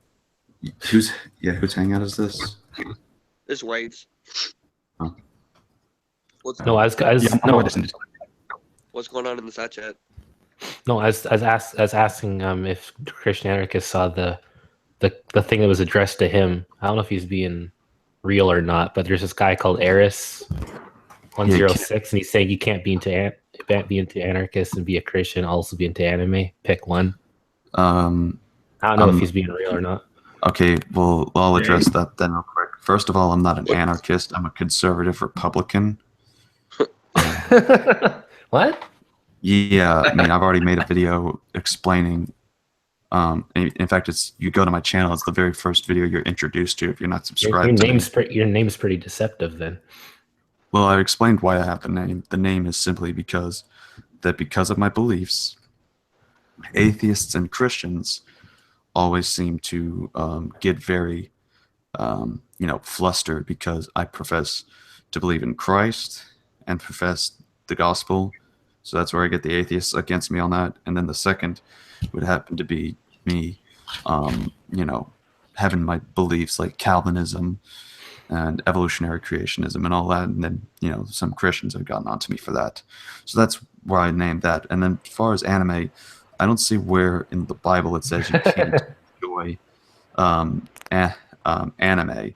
Whose Hangout is this? This waves. Oh. What's No, Yeah, I'm no, listening. what's going on in the side chat? no, I was asking if Christian Anarchist saw the thing that was addressed to him. I don't know if he's being real or not, but there's this guy called Eris 106, and he's saying you can't be into anarchist and be a Christian, also be into anime. Pick one. I don't know if he's being real or not. Okay, well, I'll address that then real quick. First of all, I'm not an anarchist. I'm a conservative Republican. What? Yeah, I mean, I've already made a video explaining. In fact, you go to my channel. It's the very first video you're introduced to if you're not subscribed. Your name's pretty deceptive then. Well, I explained why I have the name. The name is simply because of my beliefs, atheists and Christians always seem to get very, flustered because I profess to believe in Christ and profess the gospel. So that's where I get the atheists against me on that. And then the second would happen to be me, having my beliefs like Calvinism and evolutionary creationism and all that. And then, some Christians have gotten onto me for that. So that's where I named that. And then as far as anime, I don't see where in the Bible it says you can't enjoy anime.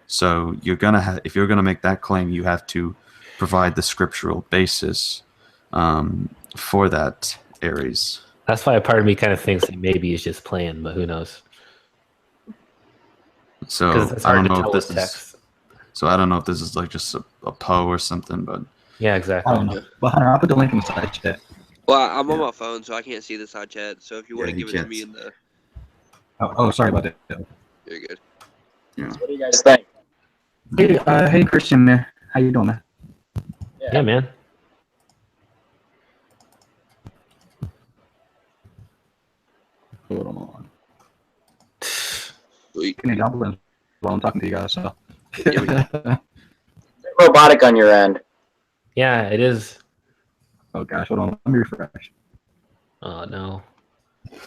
So if you're gonna make that claim, you have to provide the scriptural basis for that, Aries. That's why a part of me kind of thinks that maybe he's just playing, but who knows? So I don't know if this is. So I don't know if this is like just a Poe or something, but yeah, exactly. I don't know. But Hunter, I'll put the link in the side chat. Well, I'm on my phone, so I can't see the side chat. So if you want to give it to me in the, Oh, sorry about that. you're good. yeah. What do you guys think? Hey, Christian, man. How you doing, man? Yeah, man. Hold on. Sweet. Give me a double while I'm talking to you guys. So. Robotic on your end. Yeah, it is. Oh gosh, hold on. Let me refresh. Oh no!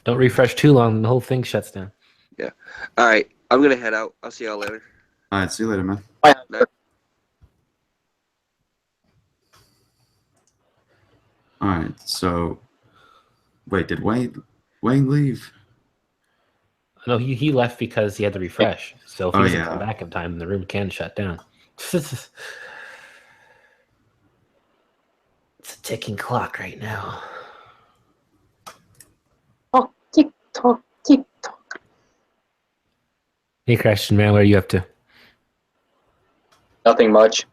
Don't refresh too long; the whole thing shuts down. All right, I'm gonna head out. I'll see y'all later. All right, see you later, man. Bye. All right, so wait, did Wayne leave? No, he left because he had to refresh. So if he doesn't yeah. come back in time, the room can shut down. It's a ticking clock right now. Oh, tick tock, tick tock. Hey, Christian, man, what are you up to? Nothing much.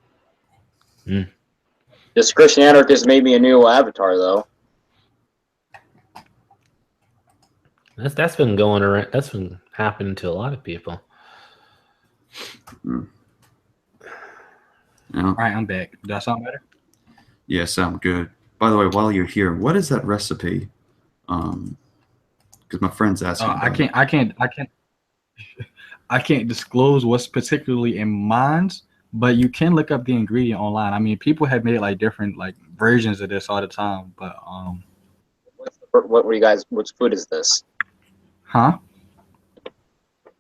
Hmm. This Christian Anarchist made me a new avatar, though. That's been going around. That's been happening to a lot of people. Yeah. All right, I'm back. Does that sound better? Yeah, sound good. By the way, while you're here, what is that recipe? Because my friend's asking. I can't disclose what's particularly in mine, but you can look up the ingredient online. I mean, people have made like different like versions of this all the time, but What were you guys? Which food is this? huh?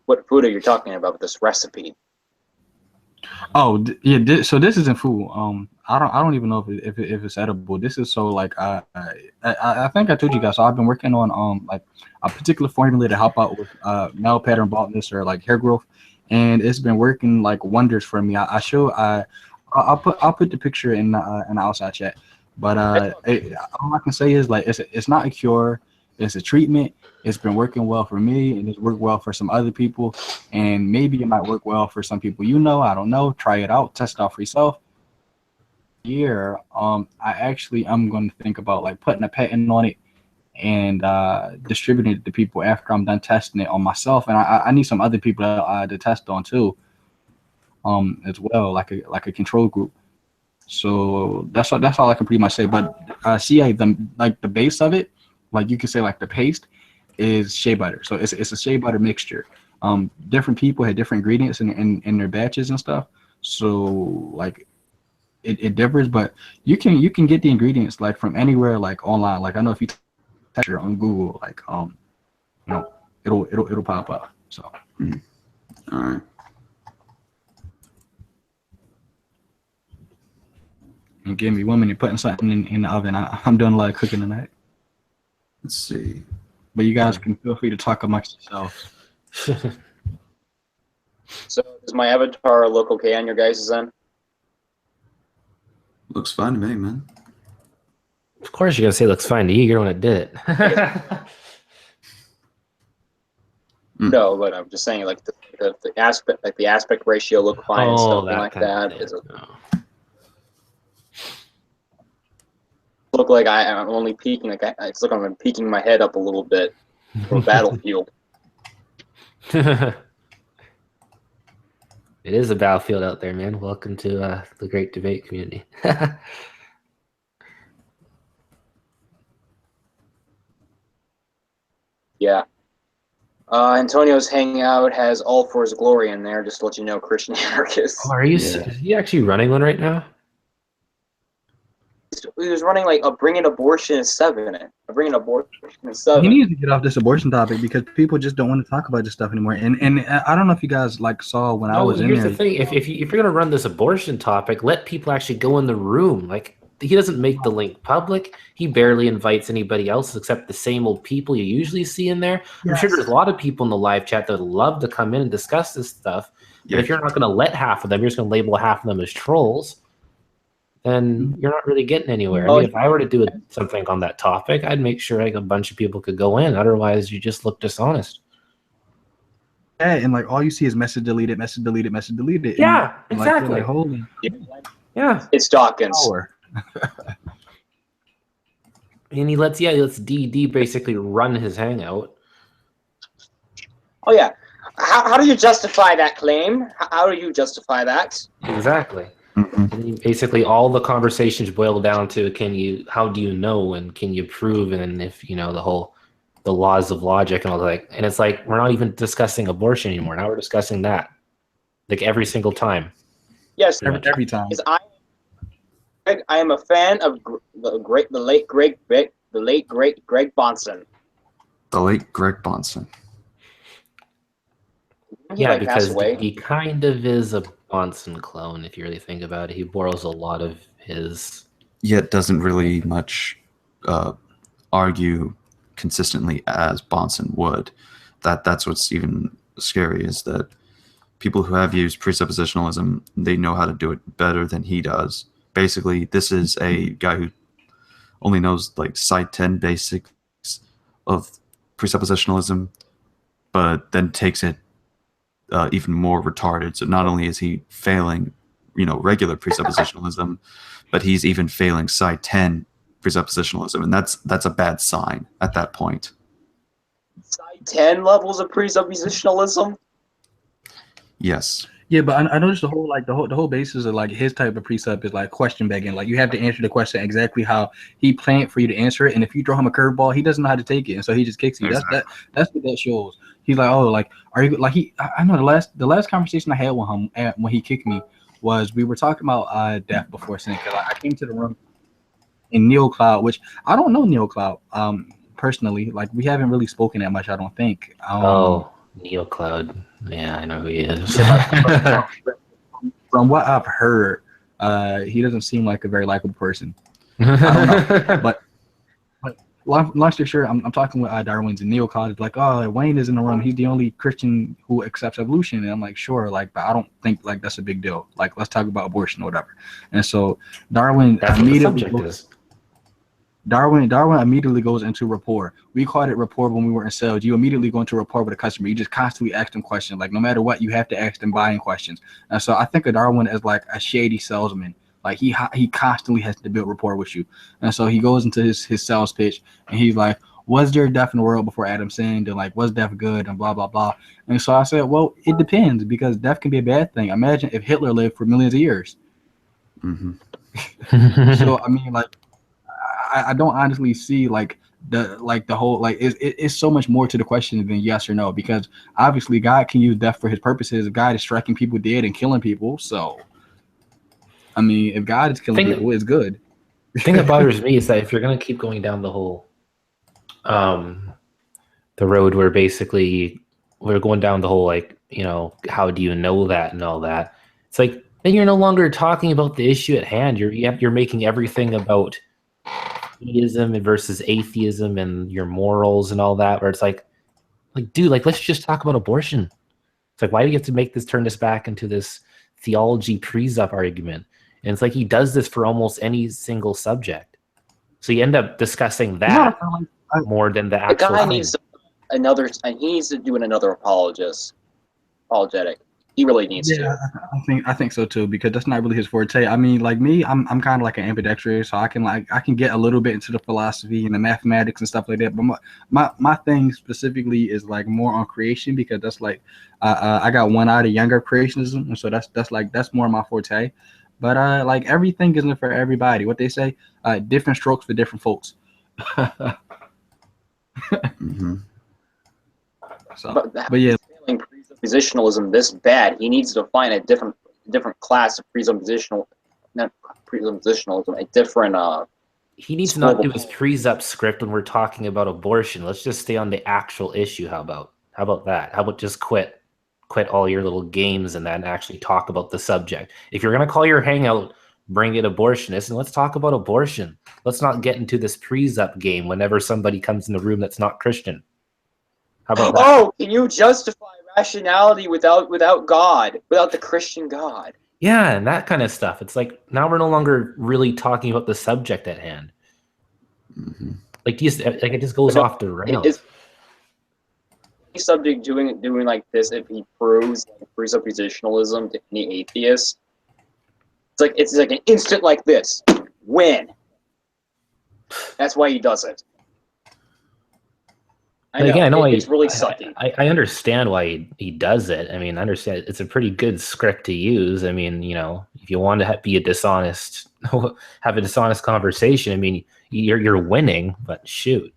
What food are you talking about with this recipe? Oh, yeah. So this isn't food. I don't even know if it's edible. This is so like I think I told you guys. So I've been working on like a particular formula to help out with male pattern baldness or like hair growth, and it's been working like wonders for me. I'll put the picture in the outside chat. But all I can say is like it's not a cure. It's a treatment. It's been working well for me, and it's worked well for some other people, and maybe it might work well for some people. I don't know. Try it out. Test it out for yourself. Here, I'm going to think about like putting a patent on it and distributing it to people after I'm done testing it on myself, and I need some other people to test on too, as well, like a control group. So that's all I can pretty much say. But the base of it, like you could say like the paste is shea butter. So it's a shea butter mixture. Different people had different ingredients in their batches and stuff. So like it differs, but you can get the ingredients like from anywhere, like online. Like I know if you texture on Google, like it'll pop up. So. All right. And give me 1 minute putting something in the oven. I'm doing a lot of cooking tonight. Let's see. But you guys can feel free to talk amongst yourselves. So is my avatar look okay on your guys' end? Looks fine to me, man. Of course, you're gonna say it looks fine to you. You're the one that did it. No, but I'm just saying, like the aspect ratio look fine and stuff like that. Does it look like I'm only peeking? Like it's like I'm peeking my head up a little bit for Battlefield. It is a battlefield out there, man. Welcome to the great debate community. Yeah. Antonio's Hangout has All for His Glory in there, just to let you know, Christian anarchist. Oh, are you? Is he actually running one right now? He was running like a bringing abortion is 7. A bringing abortion is 7. He needs to get off this abortion topic because people just don't want to talk about this stuff anymore. And I don't know if you guys like saw when I was in there. Here's the thing: if you're gonna run this abortion topic, let people actually go in the room. Like, he doesn't make the link public. He barely invites anybody else except the same old people you usually see in there. Yes. I'm sure there's a lot of people in the live chat that would love to come in and discuss this stuff. But if you're not going to let half of them, you're just going to label half of them as trolls, then you're not really getting anywhere. I mean, if I were to do something on that topic, I'd make sure like a bunch of people could go in. Otherwise, you just look dishonest. Yeah, and like all you see is message deleted, message deleted, message deleted. Yeah, and, exactly. Like, holy. Yeah, it's Dawkins. And he lets DD basically run his Hangout. Oh yeah, how do you justify that claim? How do you justify that? Exactly. And basically, all the conversations boil down to how do you know, and can you prove, and if the laws of logic and all that. And it's like we're not even discussing abortion anymore. Now we're discussing that, like every single time. Yes, every time. I am a fan of the late great Greg Bonson. The late Greg Bonson. Yeah, because he kind of is a Bonson clone, if you really think about it. He borrows a lot of his. Yet doesn't really much argue consistently as Bonson would. That's what's even scary, is that people who have used presuppositionalism, they know how to do it better than he does. Basically, this is a guy who only knows like Side 10 basics of presuppositionalism, but then takes it even more retarded. So not only is he failing, regular presuppositionalism, but he's even failing Side 10 presuppositionalism, and that's a bad sign at that point. Side 10 levels of presuppositionalism. Yes. Yeah, but I noticed the whole basis of like his type of precept is like question begging. Like you have to answer the question exactly how he planned for you to answer it, and if you throw him a curveball, he doesn't know how to take it, and so he just kicks you. Exactly. That's what that shows. He's like, oh, like are you like he? I know the last conversation I had with him when he kicked me was we were talking about death before sin, because I came to the room in NeoCloud, which I don't know NeoCloud personally. Like we haven't really spoken that much, I don't think. NeoCloud. Yeah, I know who he is. From what I've heard, he doesn't seem like a very likable person. I don't know. But long story short, I'm talking with Darwin's and NeoCloud is like, oh, Wayne is in the room. He's the only Christian who accepts evolution. And I'm like, sure, like, but I don't think like that's a big deal. Like, let's talk about abortion or whatever. And so Darwin immediately goes into rapport. We called it rapport when we were in sales. You immediately go into rapport with a customer. You just constantly ask them questions. Like no matter what, you have to ask them buying questions. And so I think of Darwin as like a shady salesman. Like he constantly has to build rapport with you. And so he goes into his sales pitch and he's like, was there death in the world before Adam sinned? And like, was death good? And blah, blah, blah. And so I said, well, it depends, because death can be a bad thing. Imagine if Hitler lived for millions of years. Mm-hmm. So, I mean, like, I don't honestly see like the whole like it's so much more to the question than yes or no, because obviously God can use death for his purposes. God is striking people dead and killing people. So I mean, if God is killing people, it's good. The thing that bothers me is that if you're gonna keep going down the whole the road where basically we're going down the whole like, how do you know that and all that. It's like then you're no longer talking about the issue at hand. You're making everything about theism versus atheism and your morals and all that. Where it's like dude, like let's just talk about abortion. It's like why do you have to turn this back into this theology presup argument? And it's like he does this for almost any single subject. So you end up discussing that more than the The actual guy thing. needs he needs to do another apologetic. He really needs to. I think so too, because that's not really his forte. I mean, like me, I'm kind of like an ambidextrous, so I can get a little bit into the philosophy and the mathematics and stuff like that. But my thing specifically is like more on creation, because that's like I got one eye to younger creationism, and so that's more my forte. But like everything isn't for everybody. What they say, different strokes for different folks. Mm-hmm. So, but yeah. Presuppositionalism this bad, he needs to find a different class of presuppositionalism, a different he needs to not do his presup script when we're talking about abortion. Let's just stay on the actual issue. How about that? How about just quit all your little games and then actually talk about the subject? If you're gonna call your hangout bring it abortionist, and let's talk about abortion. Let's not get into this presup game whenever somebody comes in the room that's not Christian. How about that? Oh, can you justify rationality without God, without the Christian God? Yeah, and that kind of stuff. It's like now we're no longer really talking about the subject at hand. Mm-hmm. Like it just goes off the rails. Is any subject doing like this if he proves presuppositionalism to any atheist? It's like an instant like this. Win. That's why he does it. I know it's really sucky. I understand why he does it. I mean, I understand it's a pretty good script to use. I mean, if you want to be have a dishonest conversation, I mean, you're winning, but shoot,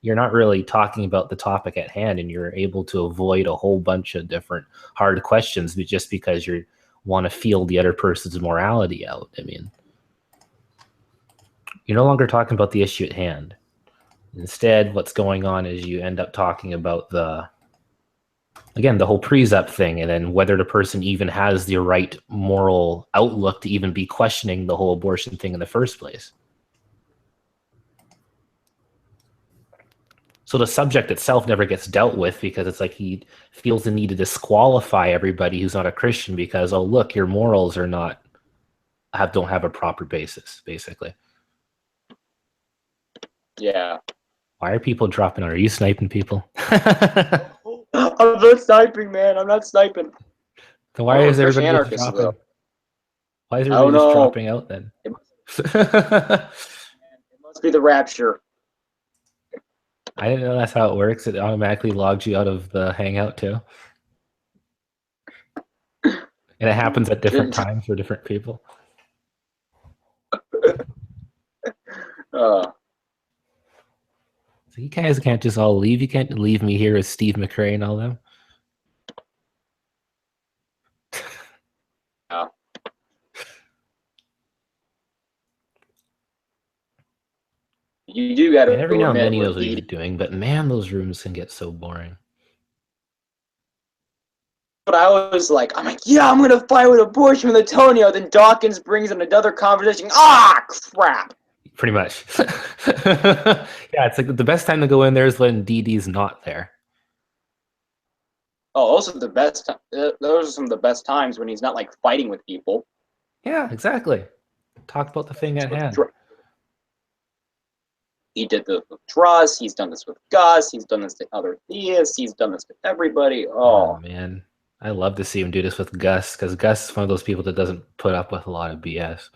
you're not really talking about the topic at hand, and you're able to avoid a whole bunch of different hard questions just because you want to feel the other person's morality out. I mean, you're no longer talking about the issue at hand. Instead, what's going on is you end up talking about the whole presup thing, and then whether the person even has the right moral outlook to even be questioning the whole abortion thing in the first place. So the subject itself never gets dealt with because it's like he feels the need to disqualify everybody who's not a Christian because, oh, look, your morals are don't have a proper basis, basically. Yeah. Why are people dropping out? Are you sniping people? I'm not sniping, man. I'm not sniping. So why is everybody just dropping? Why is everybody just dropping out then? It must be the rapture. I didn't know that's how it works. It automatically logs you out of the Hangout too. And it happens at different times for different people. So you guys can't just all leave. You can't leave me here with Steve McRae and all them. Yeah. You do got to every now and then he knows what he's doing, but man, those rooms can get so boring. But I was like, yeah, I'm going to fight with abortion with Antonio. Then Dawkins brings in another conversation. Ah, crap. Pretty much. Yeah, it's like the best time to go in there is when DD's not there. Oh, those are the best. Those are some of the best times when he's not like fighting with people. Yeah, exactly. Talk about the thing at hand. He did this with Truss. He's done this with Gus. He's done this to other theists. He's done this to everybody. Oh man, I love to see him do this with Gus because Gus is one of those people that doesn't put up with a lot of BS.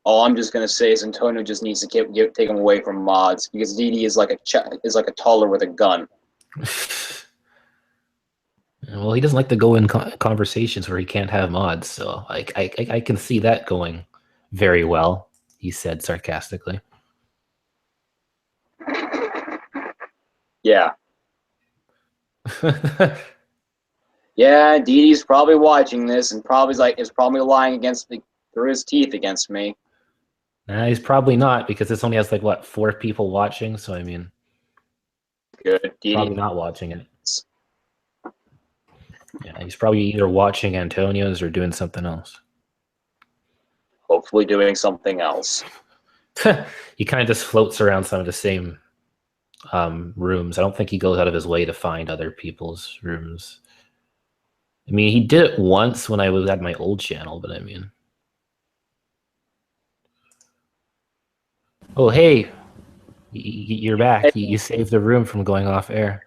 All I'm just gonna say is Antonio just needs to take him away from mods because DD is like a toddler with a gun. Well, he doesn't like to go in conversations where he can't have mods, so I can see that going very well. He said sarcastically. Yeah. Yeah, DD's probably watching this and is probably lying against through his teeth against me. Nah, he's probably not because this only has like what 4 people watching. So I mean, Good. probably not watching it. Yeah, he's probably either watching Antonio's or doing something else. Hopefully doing something else. He kind of just floats around some of the same rooms. I don't think he goes out of his way to find other people's rooms. I mean, he did it once when I was at my old channel, but I mean... Oh, hey! You're back. You saved the room from going off air.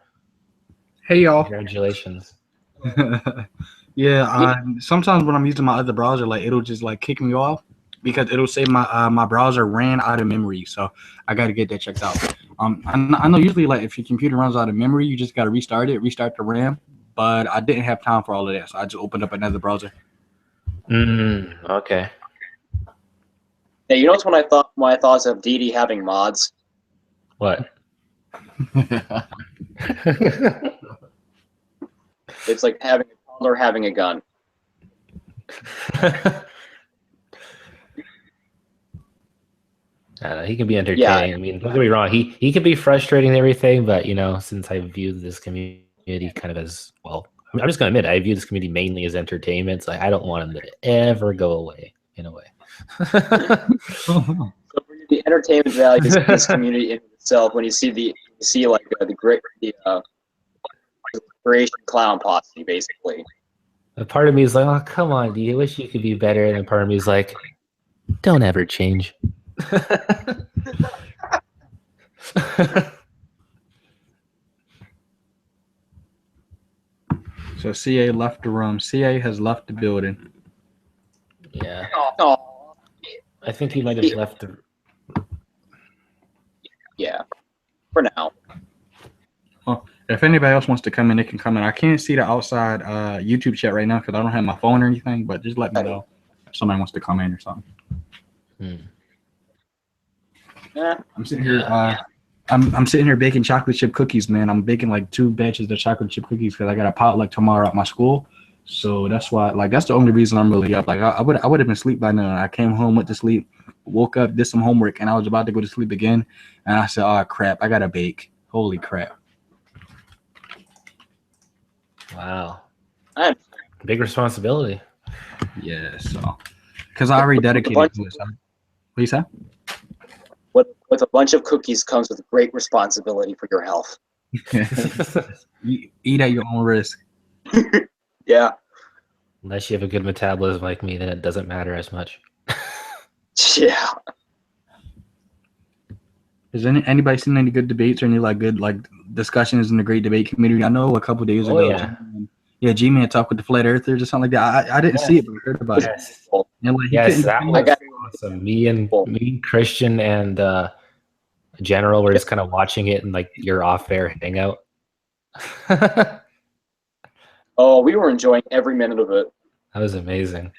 Hey y'all. Congratulations. Yeah, sometimes when I'm using my other browser, like it'll just like kick me off because it'll say my browser ran out of memory, so I got to get that checked out. I know usually like if your computer runs out of memory, you just got to restart the RAM, but I didn't have time for all of that, so I just opened up another browser. Okay. Hey, you know what's my thoughts of DD having mods? What? It's like having a toddler having a gun. He can be entertaining. Yeah. I mean, don't get me wrong. He can be frustrating and everything, but you know, since I view this community kind of as well, I'm just gonna admit I view this community mainly as entertainment. So I don't want him to ever go away. In a way. So for you, the entertainment values of this community in itself, when you see the creation clown posse, basically. A part of me is like, oh, come on, dude. I wish you could be better. And a part of me is like, don't ever change. So CA left the room. CA has left the building. Yeah. Oh, I think he might have left the... yeah. For now. Well, if anybody else wants to come in, they can come in. I can't see the outside YouTube chat right now because I don't have my phone or anything, but just let me know if somebody wants to come in or something. I'm sitting here. I'm sitting here baking chocolate chip cookies, man. I'm baking like 2 batches of chocolate chip cookies because I got a potluck tomorrow at my school. So that's why, like, that's the only reason I'm really up. Like, I would have been asleep by now. I came home, went to sleep, woke up, did some homework, and I was about to go to sleep again. And I said, "Oh crap, I gotta bake! Holy crap!" Wow. Big responsibility. Yeah. So, because I already dedicated to it. So. What you say? With a bunch of cookies comes with great responsibility for your health. You eat at your own risk. Yeah. Unless you have a good metabolism like me, then it doesn't matter as much. Yeah. Has anybody seen any good debates or any like good like discussions in the great debate community? I know a couple of days ago, G-Man talked with the flat earthers or something like that. I didn't see it, but I heard about it. And like, That was awesome. Me and Christian and General were just kind of watching it and like your off-air hangout. Oh, we were enjoying every minute of it. That was amazing.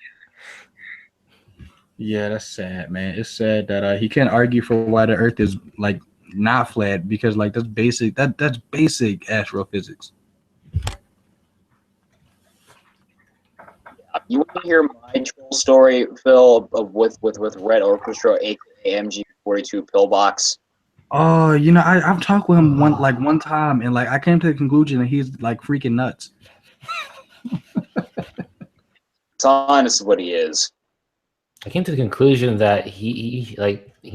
Yeah, that's sad, man. It's sad that he can't argue for why the Earth is like not flat because like that's basic. That's basic astrophysics. You want to hear my troll story, Phil, with Red Orchestra, aka MG42 Pillbox? Oh, you know, I've talked with him one time, and like I came to the conclusion that he's like freaking nuts. It's honest what he is. I came to the conclusion that he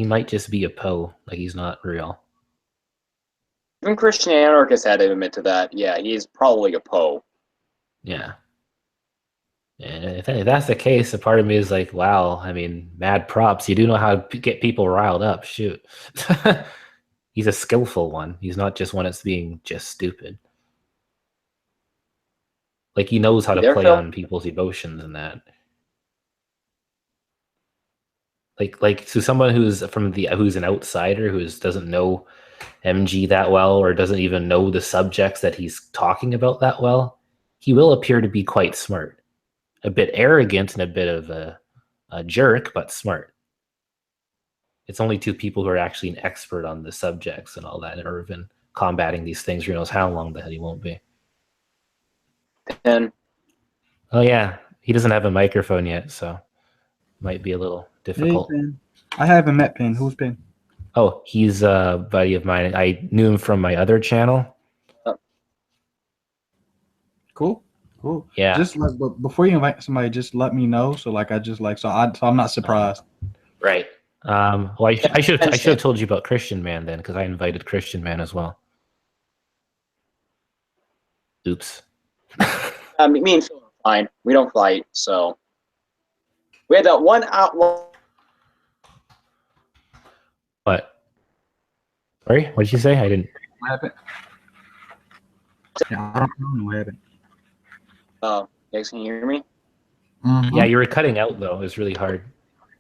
might just be a Poe, like he's not real. Even Christian anarchists had to admit to that. Yeah, he's probably a Poe. Yeah. And if that's the case, a part of me is like, wow, I mean, mad props. You do know how to get people riled up. Shoot. He's a skillful one. He's not just one that's being just stupid. Like, he knows how to play on people's emotions and that. Like to someone who's who's an outsider, who doesn't know MG that well or doesn't even know the subjects that he's talking about that well, he will appear to be quite smart. A bit arrogant and a bit of a jerk, but smart. It's only 2 people who are actually an expert on the subjects and all that, and are been combating these things. Who knows how long the hell he won't be. And oh yeah, he doesn't have a microphone yet, so might be a little Hey, difficult. Pin. I haven't met Pin. Who's Pin? Oh, he's a buddy of mine. I knew him from my other channel. Cool. Cool. Yeah. Just like, but before you invite somebody, just let me know. So like, I just like, so I'm not surprised. Right. Well, I should have told you about Christian Man then, because I invited Christian Man as well. Oops. Me and Phil are fine. We don't fight, so we had that one outlaw. What? Sorry, what did you say? I didn't. What happened? Yeah, I don't know what happened. Guys, can you hear me? Mhm. Yeah, you were cutting out though. It was really hard.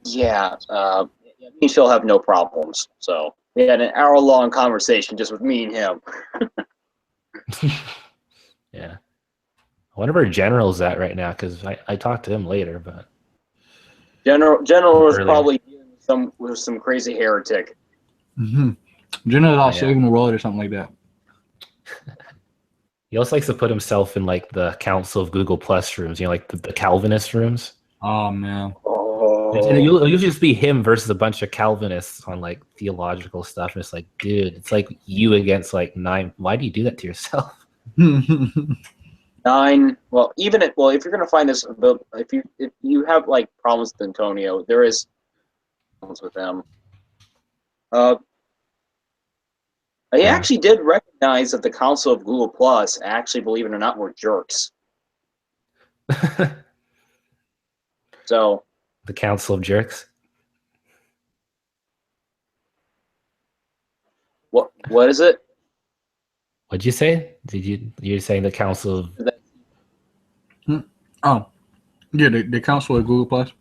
Yeah. Me and Phil have no problems. So we had an hour-long conversation just with me and him. Yeah. I wonder where General's at right now, because I talked to him later, but General was Earlier. probably dealing with some crazy heretic. Jenna's all Yeah. saving the world or something like that. he also likes to put himself in like the Council of Google Plus rooms, like the Calvinist rooms. Oh man. Oh, It'll usually just be him versus a bunch of Calvinists on like theological stuff. And it's like, dude, it's like you against like 9. Why do you do that to yourself? 9. Well, if you're gonna find this, if you have like problems with Antonio, there is problems with them. He actually did recognize that the Council of Google Plus, actually, believe it or not, were jerks. So The Council of Jerks. what is it? What'd you say? You're saying the Council of Oh, yeah. The council of Google Plus.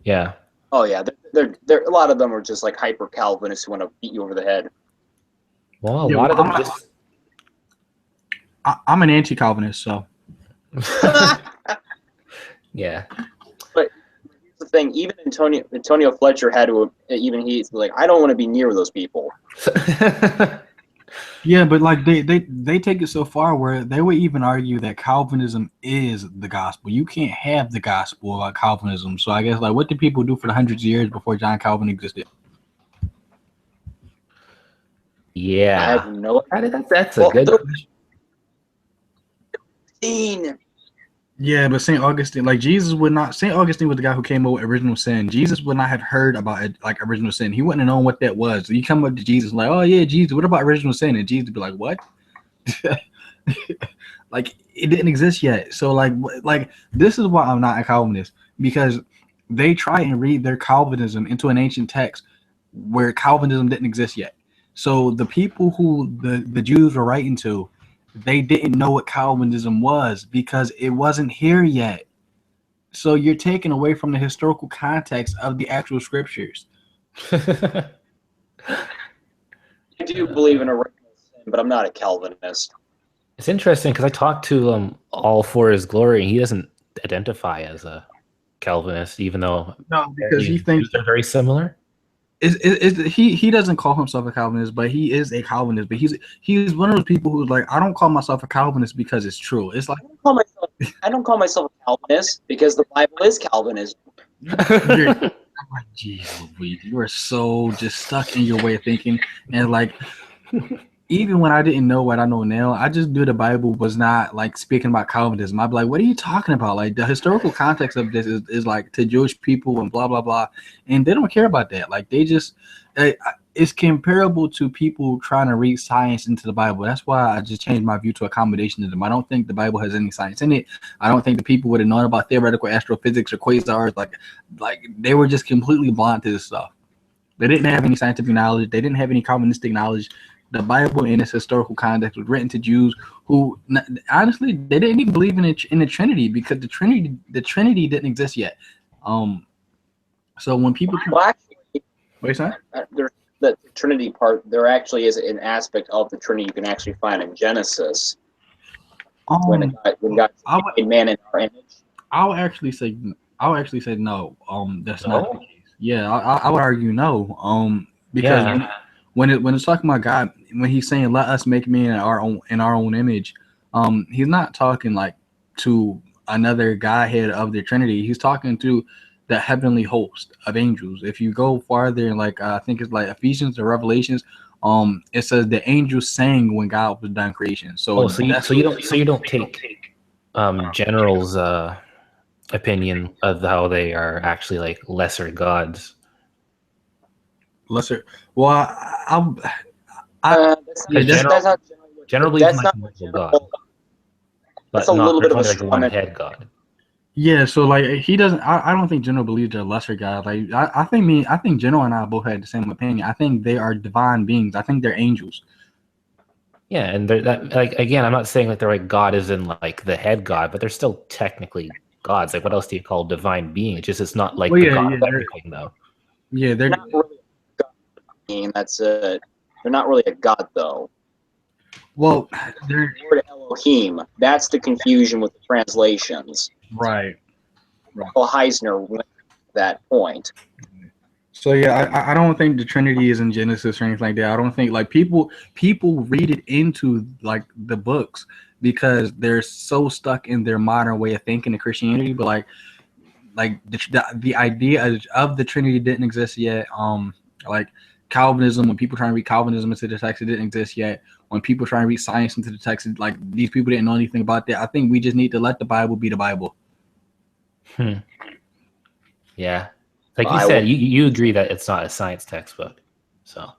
Yeah. Oh yeah, they're a lot of them are just like hyper Calvinists who want to beat you over the head. Well, a Yeah, lot of well, them just I'm an anti-Calvinist, so yeah. But here's the thing: even Antonio Fletcher had to. Even he's like, I don't want to be near those people. yeah. But like they take it so far where they would even argue that Calvinism is the gospel. You can't have the gospel without Calvinism. So I guess like, what did people do for the hundreds of years before John Calvin existed? Yeah. I have no. That's a good question. Yeah, but St. Augustine, like Jesus would not. St. Augustine was the guy who came up with original sin. Jesus would not have heard about it, like original sin. He wouldn't have known what that was. So you come up to Jesus like, oh yeah, Jesus, what about original sin? And Jesus would be like, what? Like it didn't exist yet. So like this is why I'm not a Calvinist, because they try and read their Calvinism into an ancient text where Calvinism didn't exist yet. So the people who the Jews were writing to, they didn't know what Calvinism was because it wasn't here yet. So you're taken away from the historical context of the actual scriptures. I do believe in original sin, but I'm not a Calvinist. It's interesting because I talked to All for His Glory, and he doesn't identify as a Calvinist, even though No, because he thinks they're very similar. He doesn't call himself a Calvinist, but he is a Calvinist. But he's one of those people who's like, I don't call myself a Calvinist because it's true. It's like I don't call myself a Calvinist because the Bible is Calvinism. I'm like, geez, Louise, you are so just stuck in your way of thinking. And like, even when I didn't know what I know now, I just knew the Bible was not like speaking about Calvinism. I'd be like, what are you talking about? Like the historical context of this is like to Jewish people and blah, blah, blah. And they don't care about that. Like they just, it's comparable to people trying to read science into the Bible. That's why I just changed my view to accommodation to them. I don't think the Bible has any science in it. I don't think the people would have known about theoretical astrophysics or quasars. Like they were just completely blind to this stuff. They didn't have any scientific knowledge. They didn't have any Calvinistic knowledge. The Bible in its historical context was written to Jews who, honestly, they didn't even believe in the Trinity because the Trinity didn't exist yet. So when people, Well, actually, wait a second. there's the Trinity part. There actually is an aspect of the Trinity you can actually find in Genesis when God made man in our image. I'll actually say no. That's No? not the case. Yeah, I would argue no. Because when it's talking about God, when he's saying let us make man in our own image, he's not talking like to another Godhead of the Trinity. He's talking to the heavenly host of angels. If you go farther, in like I think it's like Ephesians or Revelations, it says the angels sang when God was done creation. So you don't take generals opinion of how they are actually like lesser gods. lesser. Well, That's not General believes in like multiple God, but that's a not little bit of a there's only like straw one man. head God. yeah. So like he doesn't. I don't think General believes they're lesser God. Like I think General and I both had the same opinion. I think they are divine beings. I think they're angels. Yeah, and they're that like again, I'm not saying that they're like God is in like the head God, but they're still technically gods. Like what else do you call divine being? It's not like Well, the yeah, God yeah, of everything though. Yeah, They're not really a god being. That's it. They're not really a god though. well, they're The word Elohim. That's the confusion with the translations. right. Well, Heisner went to that point. So yeah, I don't think the Trinity is in Genesis or anything like that. I don't think like people read it into like the books because they're so stuck in their modern way of thinking of Christianity. But like the idea of the Trinity didn't exist yet. Like Calvinism, when people try to read Calvinism into the text, it didn't exist yet. When people try to read science into the text, like these people didn't know anything about that. I think we just need to let the Bible be the Bible. Yeah. Like you said, you agree that it's not a science textbook. So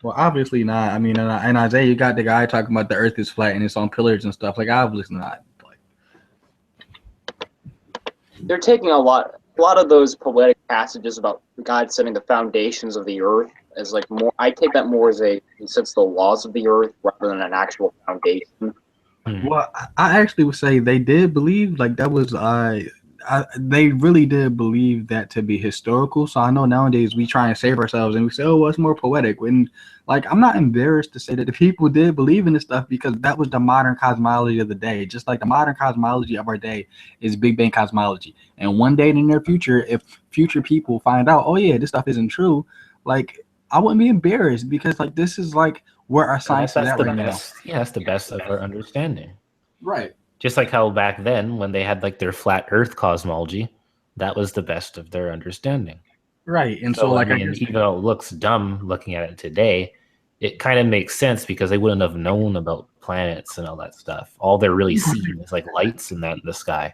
Well, obviously not. I mean, in Isaiah, you got the guy talking about the earth is flat and it's on pillars and stuff. Like, obviously not. They're taking a lot of those poetic passages about God setting the foundations of the earth as like more. I take that more as he sets the laws of the earth rather than an actual foundation. Well, I actually would say they did believe like that was they really did believe that to be historical. So I know nowadays we try and save ourselves and we say, oh, well, it's more poetic. When like I'm not embarrassed to say that the people did believe in this stuff because that was the modern cosmology of the day. Just like the modern cosmology of our day is Big Bang cosmology. And one day in the near future, if future people find out, oh yeah, this stuff isn't true, like I wouldn't be embarrassed because like this is like where our science is at right now. Yeah, that's the best of our understanding. Right. Just like how back then, when they had like their flat Earth cosmology, that was the best of their understanding. Right. And so like I mean, even though it looks dumb looking at it today, it kind of makes sense because they wouldn't have known about planets and all that stuff. All they're really seeing is like lights in the sky.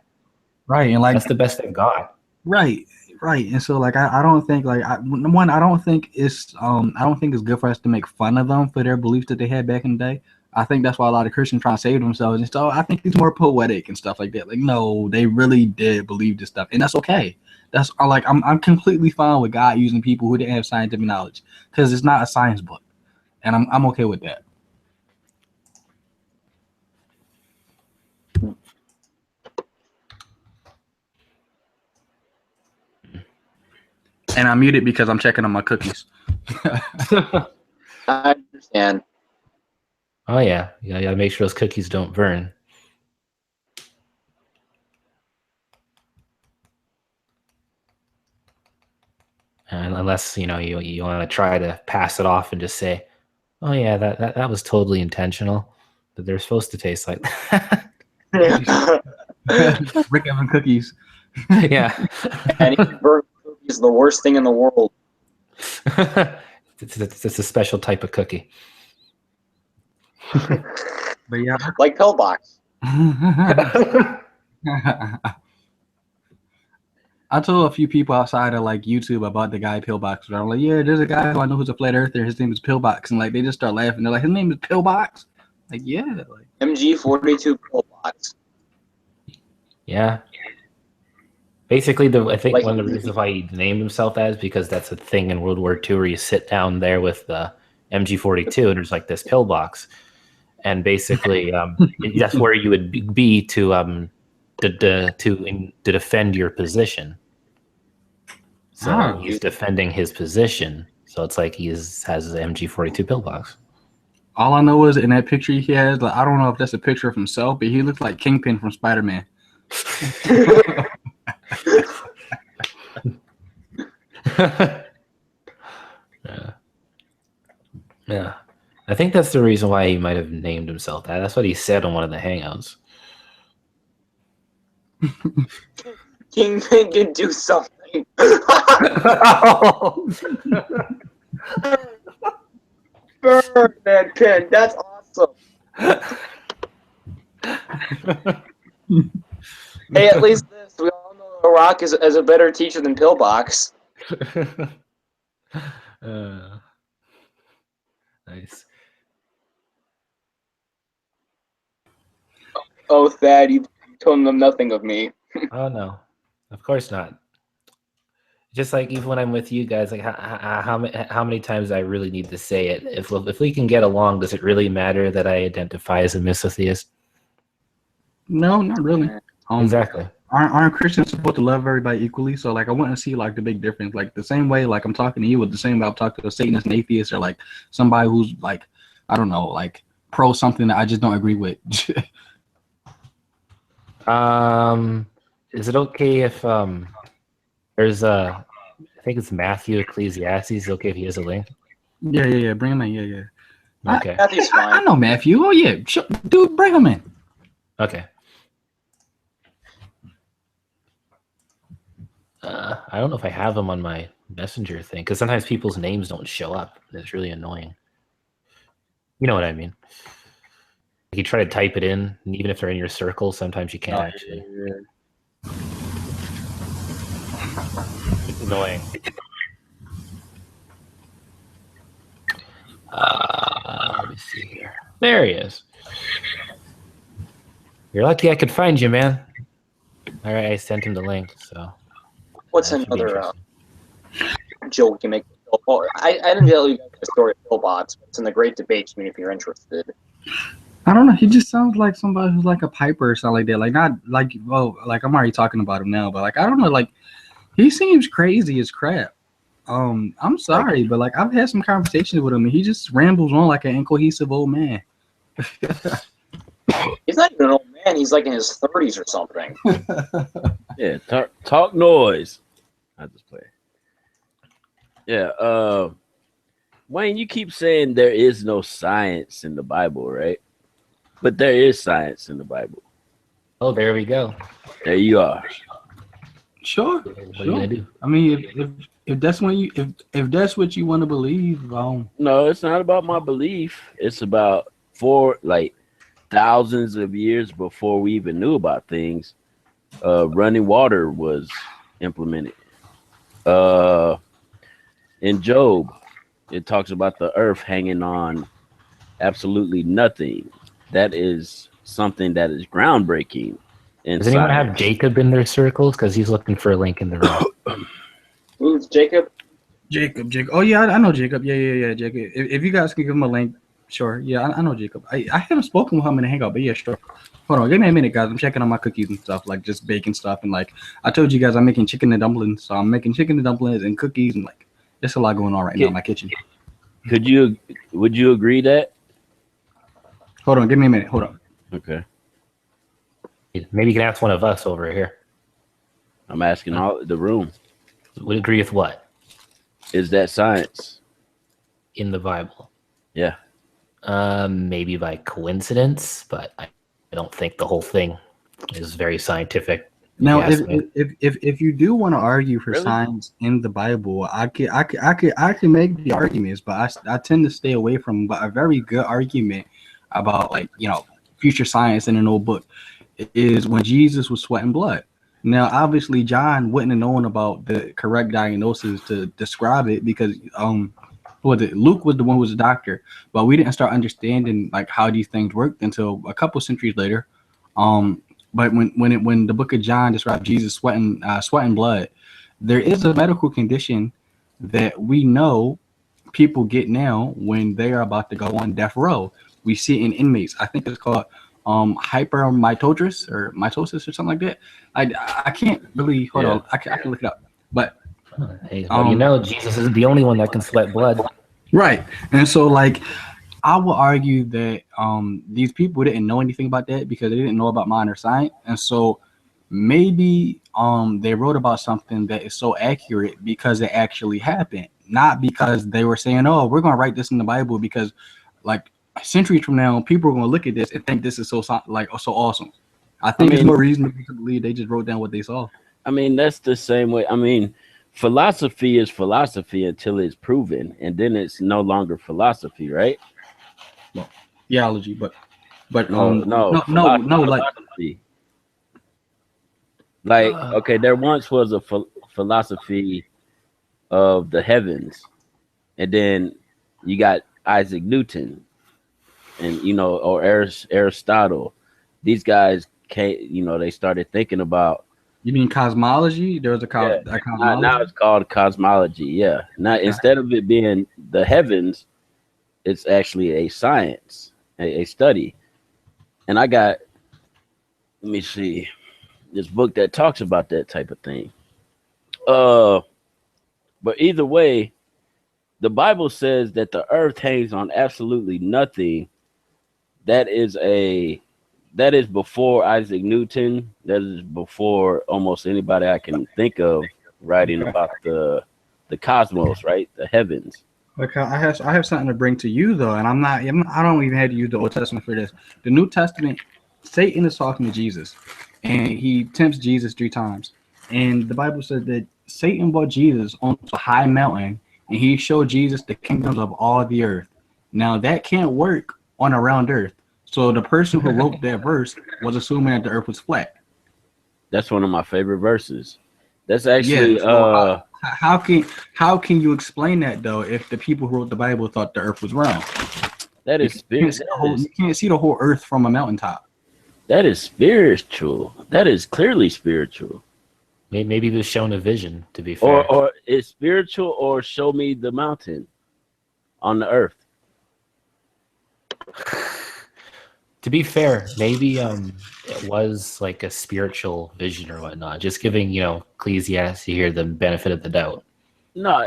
Right. And like that's the best they've got. Right. And so like I don't think like I don't think it's good for us to make fun of them for their beliefs that they had back in the day. I think that's why a lot of Christians try to save themselves and so I think it's more poetic and stuff like that. Like no, they really did believe this stuff, and that's okay. That's like I'm completely fine with God using people who didn't have scientific knowledge because it's not a science book, and I'm okay with that. And I'm muted because I'm checking on my cookies. I understand. Oh yeah, you gotta make sure those cookies don't burn. And unless you want to try to pass it off and just say, "Oh yeah, that was totally intentional," that they're supposed to taste like that. Rick Evan cookies. Yeah. And burnt cookie is the worst thing in the world. It's a special type of cookie. But yeah, like pillbox. I told a few people outside of like YouTube about the guy Pillbox. And I'm like, yeah, there's a guy who I know who's a flat earther. His name is Pillbox, and like they just start laughing. They're like, his name is Pillbox. Like, yeah, like MG42 pillbox. Yeah. Basically, I think like, one of the reasons why he named himself that is because that's a thing in World War II where you sit down there with the MG42 and there's like this pillbox, and basically that's where you would be to defend your position. So he's defending his position. So it's like he has his MG42 pillbox. All I know is in that picture he has, like I don't know if that's a picture of himself, but he looks like Kingpin from Spider-Man. Yeah. I think that's the reason why he might have named himself that. That's what he said on one of the Hangouts. Kingpin can do something. Burn, man, Ken. That's awesome. Hey, at least this. We all know The Rock is a better teacher than Pillbox. Nice. Oh, Thad, you told them nothing of me. Oh no, of course not. Just like even when I'm with you guys, like how many times I really need to say it? If we can get along, does it really matter that I identify as a misotheist? No, not really. Exactly. Aren't Christians supposed to love everybody equally? So like I wouldn't see like the big difference. Like the same way like I'm talking to you with the same way I'll talk to a Satanist and atheist or like somebody who's like I don't know like pro something that I just don't agree with. Is it okay if there's I think it's Matthew Ecclesiastes. Okay if he has a link. Yeah. Bring him in. Yeah. Okay. Matthew's fine. I know Matthew. Oh yeah, dude, bring him in. Okay. I don't know if I have him on my messenger thing because sometimes people's names don't show up. It's really annoying. You know what I mean? Like you try to type it in, and even if they're in your circle, sometimes you can't actually. It's annoying. Let me see here. There he is. You're lucky I could find you, man. All right, I sent him the link, so. What's that should be another interesting. joke we can make? Oh, I didn't tell you guys the story of Pillbox, but it's in the Great Debate Community if you're interested. I don't know. He just sounds like somebody who's like a piper or something like that. Like not like like I'm already talking about him now, but like I don't know. Like he seems crazy as crap. I'm sorry, but like I've had some conversations with him, and he just rambles on like an incohesive old man. He's not even an old man. He's like in his 30s or something. Yeah, talk noise. I just play. Yeah, Wayne, you keep saying there is no science in the Bible, right? But there is science in the Bible. Oh, there we go. There you are. Sure. What are you gonna do? I mean, if that's what you if that's what you want to believe, No, it's not about my belief. It's about thousands of years before we even knew about things. Running water was implemented. In Job, it talks about the earth hanging on absolutely nothing. That is something that is groundbreaking. Does anyone have Jacob in their circles? Because he's looking for a link in the room. Who's Jacob? Jacob. Oh yeah, I know Jacob. Yeah, Jacob. If you guys can give him a link, sure. Yeah, I know Jacob. I haven't spoken with him in a hangout, but yeah, sure. Hold on, give me a minute, guys. I'm checking on my cookies and stuff, like just baking stuff, and like I told you guys, I'm making chicken and dumplings. So I'm making chicken and dumplings and cookies, and like there's a lot going on right now in my kitchen. Would you agree that? Hold on, give me a minute. Hold on. Okay. Maybe you can ask one of us over here. I'm asking all the room. Would agree with what? Is that science? In the Bible? Yeah. Maybe by coincidence, but I don't think the whole thing is very scientific. Now, if you do want to argue for Really? science in the Bible, I can make the arguments, but I tend to stay away from. But a very good argument about future science in an old book is when Jesus was sweating blood. Now, obviously, John wouldn't have known about the correct diagnosis to describe it because Luke was the one who was a doctor, but we didn't start understanding like how these things worked until a couple centuries later. But when the book of John described Jesus sweating blood, there is a medical condition that we know people get now when they are about to go on death row. We see it in inmates. I think it's called hypermitosis or mitosis or something like that. I can't really hold on. I can look it up. But hey, Jesus isn't the only one that can sweat blood. Right. And so like I will argue that these people didn't know anything about that because they didn't know about modern science. And so maybe they wrote about something that is so accurate because it actually happened, not because they were saying, oh, we're going to write this in the Bible because like centuries from now, people are going to look at this and think this is so awesome. I think it's more reasonable to believe they just wrote down what they saw. I mean, that's the same way. I mean, philosophy is philosophy until it's proven, and then it's no longer philosophy, right? Theology, but No, no, no, like philosophy. Like, Uh, okay, there once was a philosophy of the heavens, and then you got Isaac Newton, and or Aristotle. These guys came, they started thinking about. you mean cosmology? There was a, Yeah, a now cosmology. it's called cosmology. Yeah, now Okay. instead of it being the heavens, it's actually a science, a study. And I got, let me see, this book that talks about that type of thing. But either way, the Bible says that the earth hangs on absolutely nothing. That is before Isaac Newton. That is before almost anybody I can think of writing about the cosmos, right? The heavens. Okay, I have something to bring to you though, and I don't even have to use the Old Testament for this. The New Testament, Satan is talking to Jesus, and he tempts Jesus 3 times. And the Bible says that Satan brought Jesus onto a high mountain, and he showed Jesus the kingdoms of all the earth. Now that can't work on a round earth. So the person who wrote that verse was assuming that the earth was flat. That's one of my favorite verses. That's actually Yeah. So how can you explain that though if the people who wrote the Bible thought the earth was round? that is spirit. You can't see the whole earth from a mountaintop. That is spiritual. That is clearly spiritual. maybe he was shown a vision. To be fair, Or it's spiritual, or show me the mountain on the earth. to be fair, maybe it was like a spiritual vision or whatnot. Just giving Ecclesiastes here the benefit of the doubt. No,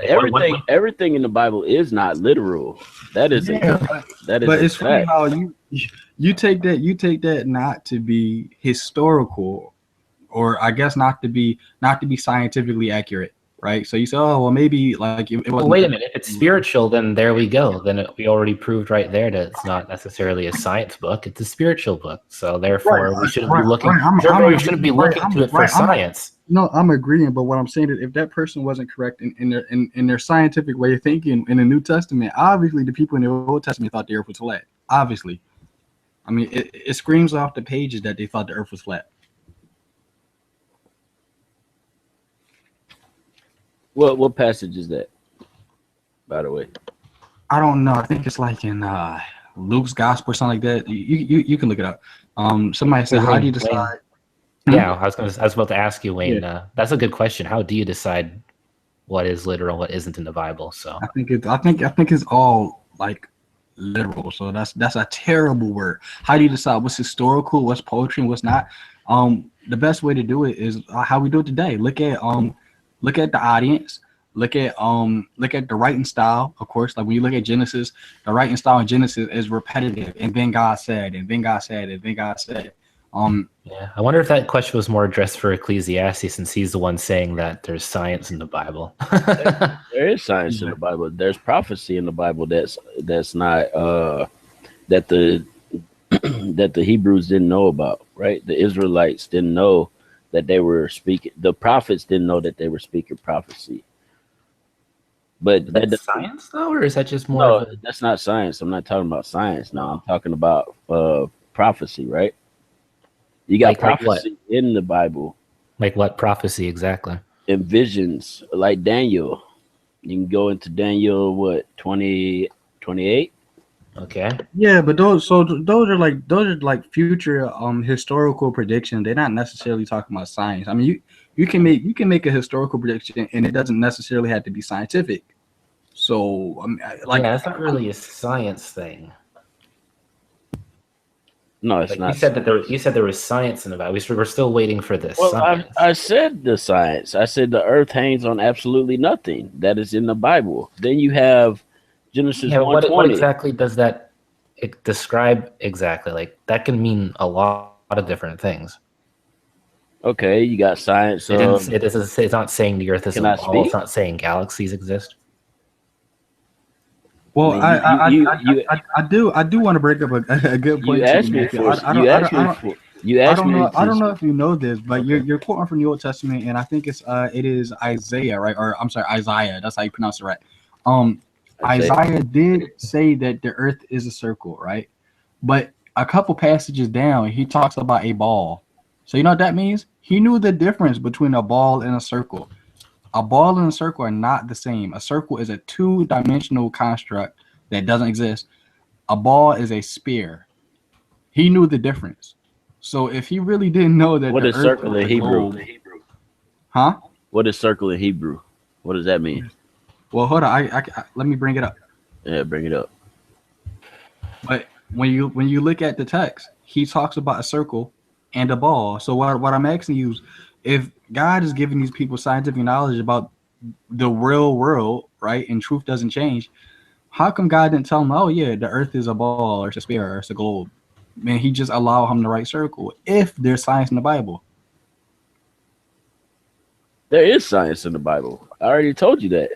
everything in the Bible is not literal. That is that is. But a it's funny fact. how you take that not to be historical, or I guess not to be scientifically accurate, right? So you say, oh well, maybe like it Well, wasn't. wait a minute. If it's spiritual, then there we go. Then we already proved right there that it's not necessarily a science book; it's a spiritual book. So therefore, we shouldn't be looking. We shouldn't be looking to it for science. No, I'm agreeing, but what I'm saying is, if that person wasn't correct in their scientific way of thinking in the New Testament, obviously the people in the Old Testament thought the Earth was flat. Obviously, I mean, it screams off the pages that they thought the Earth was flat. What passage is that? By the way, I don't know. I think it's like in Luke's Gospel or something like that. You can look it up. Somebody said, "How do you decide?" Yeah, I was about to ask you, Wayne. That's a good question. How do you decide what is literal, what isn't in the Bible? So I think it's all like literal. So that's a terrible word. How do you decide what's historical, what's poetry, and what's not? The best way to do it is how we do it today. Look at the audience. Look at the writing style. Of course, like when you look at Genesis, the writing style in Genesis is repetitive. And then God said, and then God said, and then God said. yeah, I wonder if that question was more addressed for Ecclesiastes, since he's the one saying that there's science in the Bible. there is science in the Bible. There's prophecy in the Bible that's not that the that the Hebrews didn't know about, right? The Israelites didn't know that they were speaking. The prophets didn't know that they were speaking prophecy. But That's science, though, or is that just more? No, that's not science. I'm not talking about science. No, I'm talking about prophecy, right? You got prophecy in the Bible. Like what prophecy exactly? In visions, like Daniel. You can go into Daniel, 28? Okay. Yeah, but those are like future historical predictions. They're not necessarily talking about science. I mean, you can make a historical prediction, and it doesn't necessarily have to be scientific. So yeah, it's not really a science thing. No, it's not. You said there was science in the Bible. We're still waiting for this. Well, I said the science. I said the earth hangs on absolutely nothing. That is in the Bible. Then you have Genesis 1:20. What exactly does that describe exactly? Like that can mean a lot of different things. Okay, you got science. It's not saying the earth is a ball. It's not saying galaxies exist. Well, I do want to bring up a good point. You asked me You I asked don't me. know. I don't to- know if you know this, but Okay. you're quoting from the Old Testament, and I think it is Isaiah, right? Or I'm sorry, Isaiah. That's how you pronounce it, right? Um, I say Isaiah did say that the earth is a circle, right? But a couple passages down, he talks about a ball. So you know what that means? He knew the difference between a ball and a circle. A ball and a circle are not the same. A circle is a two-dimensional construct that doesn't exist. A ball is a sphere. He knew the difference. So if he really didn't know that what the is earth circle is in a Hebrew? globe, huh? What is circle in Hebrew? What does that mean? Well, hold on. Let me bring it up. Yeah, bring it up. But when you look at the text, he talks about a circle and a ball. So what I'm asking you is, if God is giving these people scientific knowledge about the real world, right, and truth doesn't change, how come God didn't tell them, oh yeah, the earth is a ball or it's a sphere or it's a globe? Man, he just allowed him to write circle if there's science in the Bible. There is science in the Bible. I already told you that.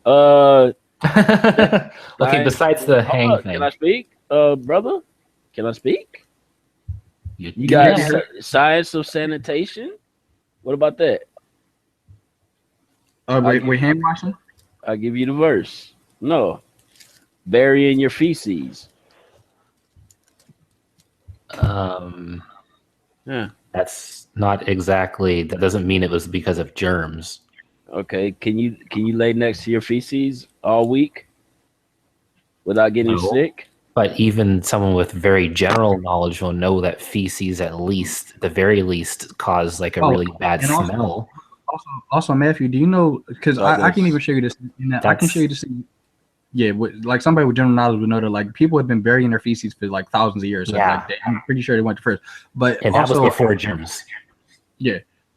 Uh, Okay, science- besides the Hold hang up, thing. Can I speak, brother? Can I speak? You You got can. science of sanitation. What about that? We're hand washing. I'll give you the verse. No, burying your feces. Yeah. That's not exactly. That doesn't mean it was because of germs. Okay. Can you lay next to your feces all week without getting No. sick? But even someone with very general knowledge will know that feces, at the very least, cause like a Oh, really bad and also- smell. Also, Matthew, do you know? Because So I can there's- even show you this. I can show you That's- this. Yeah, like somebody with general knowledge would know that like people have been burying their feces for like thousands of years. So Yeah. like I'm pretty sure they went to first. But And that was also before germs.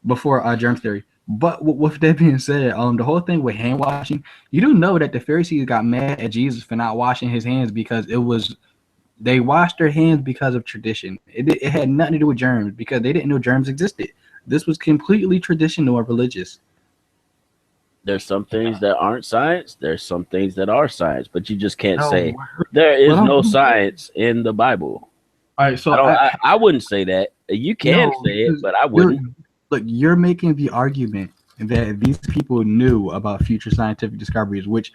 before germ theory. But with that being said, the whole thing with hand washing, you do know that the Pharisees got mad at Jesus for not washing his hands because they washed their hands because of tradition. It had nothing to do with germs because they didn't know germs existed. This was completely traditional or religious. There's some things that aren't science. There's some things that are science, but you just can't No, say there is well, no science in the Bible. All right, so I wouldn't say that. You can No, say it, because but I wouldn't. Look, you're making the argument that these people knew about future scientific discoveries, which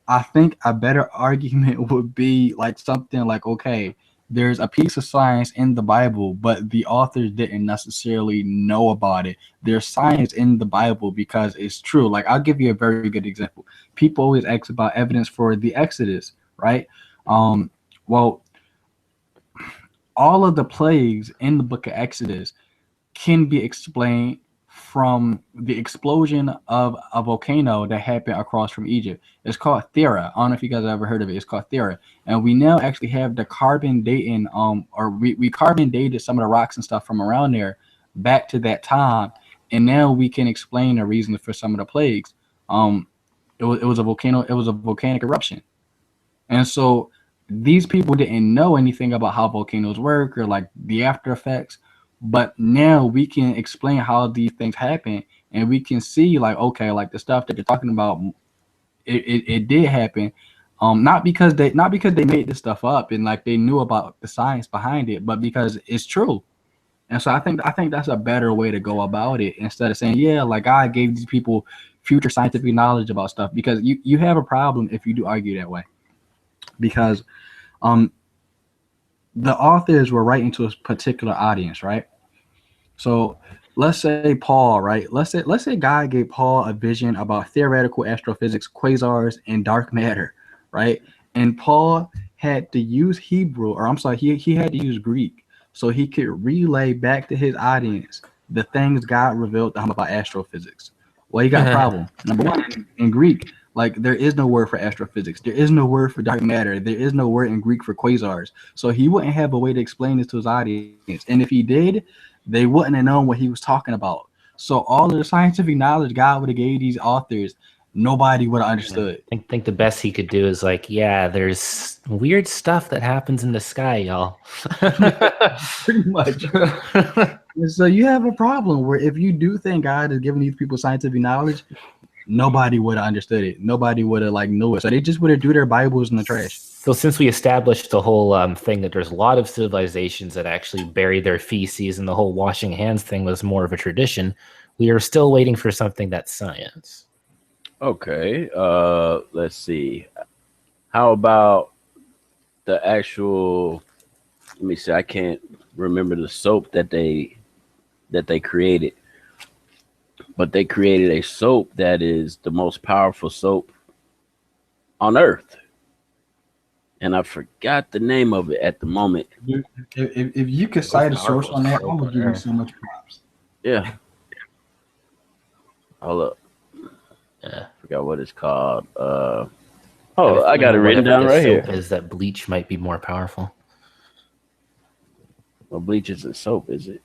I think a better argument would be like something like, okay, there's a piece of science in the Bible, but the authors didn't necessarily know about it. There's science in the Bible because it's true. Like, I'll give you a very good example. People always ask about evidence for the Exodus, right? Well, all of the plagues in the book of Exodus can be explained from the explosion of a volcano that happened across from Egypt. It's called Thera. I don't know if you guys have ever heard of it. It's called Thera. And we now actually have the carbon dating, or we carbon dated some of the rocks and stuff from around there back to that time. And now we can explain the reason for some of the plagues. It was a volcano, it was a volcanic eruption. And so these people didn't know anything about how volcanoes work or like the after effects. But now we can explain how these things happen and we can see like, okay, like the stuff that you're talking about, it did happen. Not because they made this stuff up and like they knew about the science behind it, but because it's true. And so I think that's a better way to go about it instead of saying, yeah, like God gave these people future scientific knowledge about stuff, because you have a problem if you do argue that way. Because the authors were writing to a particular audience, right? So let's say Paul, right? Let's say God gave Paul a vision about theoretical astrophysics, quasars, and dark matter, right? And Paul had to use Hebrew, or I'm sorry, he had to use Greek so he could relay back to his audience the things God revealed to him about astrophysics. Well, he got a problem. Number one, in Greek, like there is no word for astrophysics. There is no word for dark matter. There is no word in Greek for quasars. So he wouldn't have a way to explain this to his audience. And if he did, they wouldn't have known what he was talking about. So all of the scientific knowledge God would have gave these authors, nobody would have understood. I think the best he could do is like, yeah, there's weird stuff that happens in the sky, y'all. Pretty much. And so you have a problem where if you do think God is giving these people scientific knowledge, nobody would have understood it. Nobody would have like knew it. So they just would have threw their Bibles in the trash. So since we established the whole thing that there's a lot of civilizations that actually bury their feces and the whole washing hands thing was more of a tradition, we are still waiting for something that's science. Okay. Let's see. How about the actual? Let me see. I can't remember the soap that they created, but they created a soap that is the most powerful soap on Earth, and I forgot the name of it at the moment. If you could cite a source on that, I would give you so much props. Yeah. Hold up. Yeah. Forgot what it's called. I got it written down right here. Is that bleach might be more powerful? Well, bleach isn't soap, is it?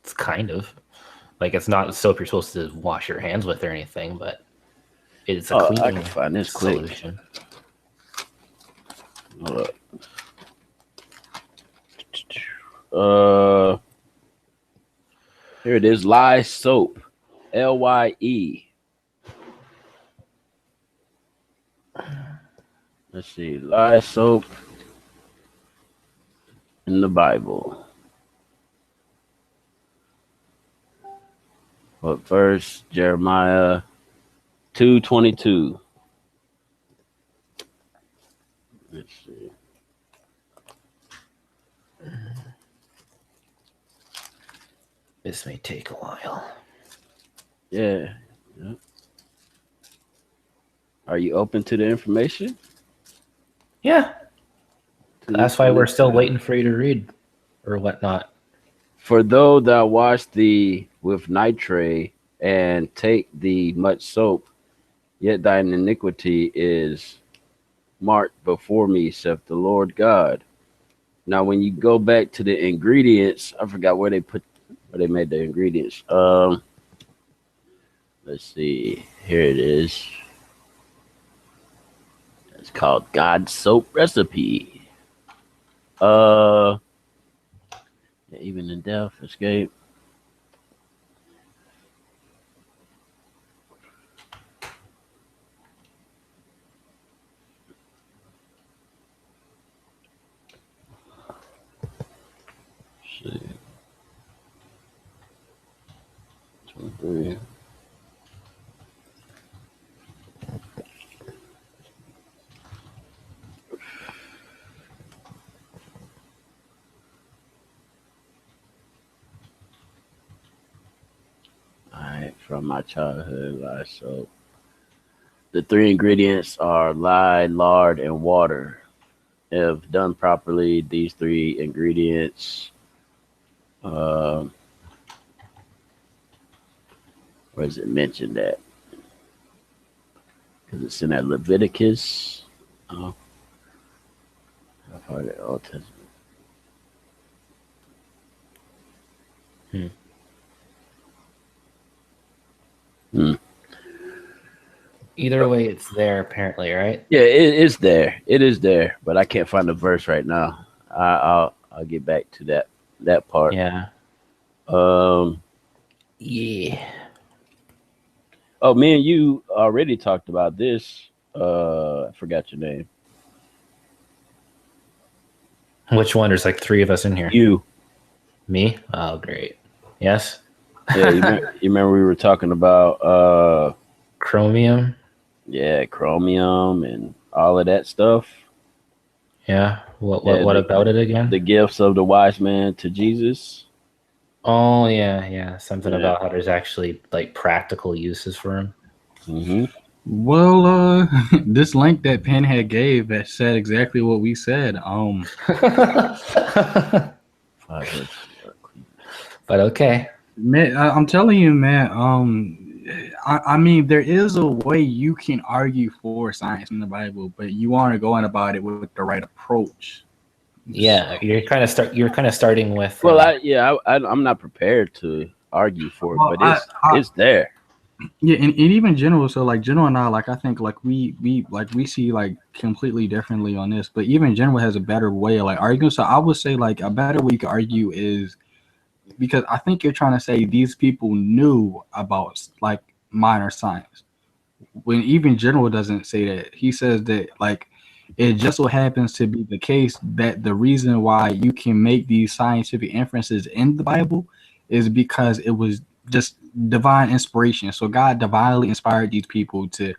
It's kind of like it's not soap you're supposed to wash your hands with or anything, but it's a cleaning I can find this solution. Hold up. Here it is. Lye soap. LYE. Let's see. Lye soap in the Bible. What verse? Jeremiah 2:22. Let's see. This may take a while. Yeah. Are you open to the information? Yeah. That's why we're still waiting for you to read or whatnot. For though thou wash thee with nitrate and take thee much soap, yet thine iniquity is marked before me, saith the Lord God. Now, when you go back to the ingredients, I forgot where they made the ingredients. Let's see. Here it is. It's called God's Soap Recipe. Even in death, escape. Let's see. 23. From my childhood lye soap. The three ingredients are lye, lard, and water. If done properly, these three ingredients, where is it mentioned at? Because it's in that Leviticus. Oh, part of the Old Testament. Either way, it's there apparently, right? Yeah, it is there. It is there, but I can't find the verse right now. I'll get back to that part. Yeah. Yeah. Oh, me and you already talked about this. I forgot your name. Which one? There's like three of us in here. You. Me? Oh, great. Yes. Yeah, you remember we were talking about chromium? Yeah, chromium and all of that stuff. Yeah. What about it again? The gifts of the wise man to Jesus. Oh yeah. Something about how there's actually like practical uses for him. Mm-hmm. Well, this link that Pinhead gave that said exactly what we said. But okay. Man, I'm telling you, man. I mean, there is a way you can argue for science in the Bible, but you aren't going about it with the right approach. Yeah, you're kind of starting with. Well, I'm not prepared to argue for it, but it's there. Yeah, and even general. So like general and I, like I think like we see like completely differently on this, but even general has a better way of like arguing. So I would say like a better way you can argue is because I think you're trying to say these people knew about like minor science when even general doesn't say that. He says that like It just so happens to be the case that the reason why you can make these scientific inferences in the Bible is because it was just divine inspiration. So God divinely inspired these people to,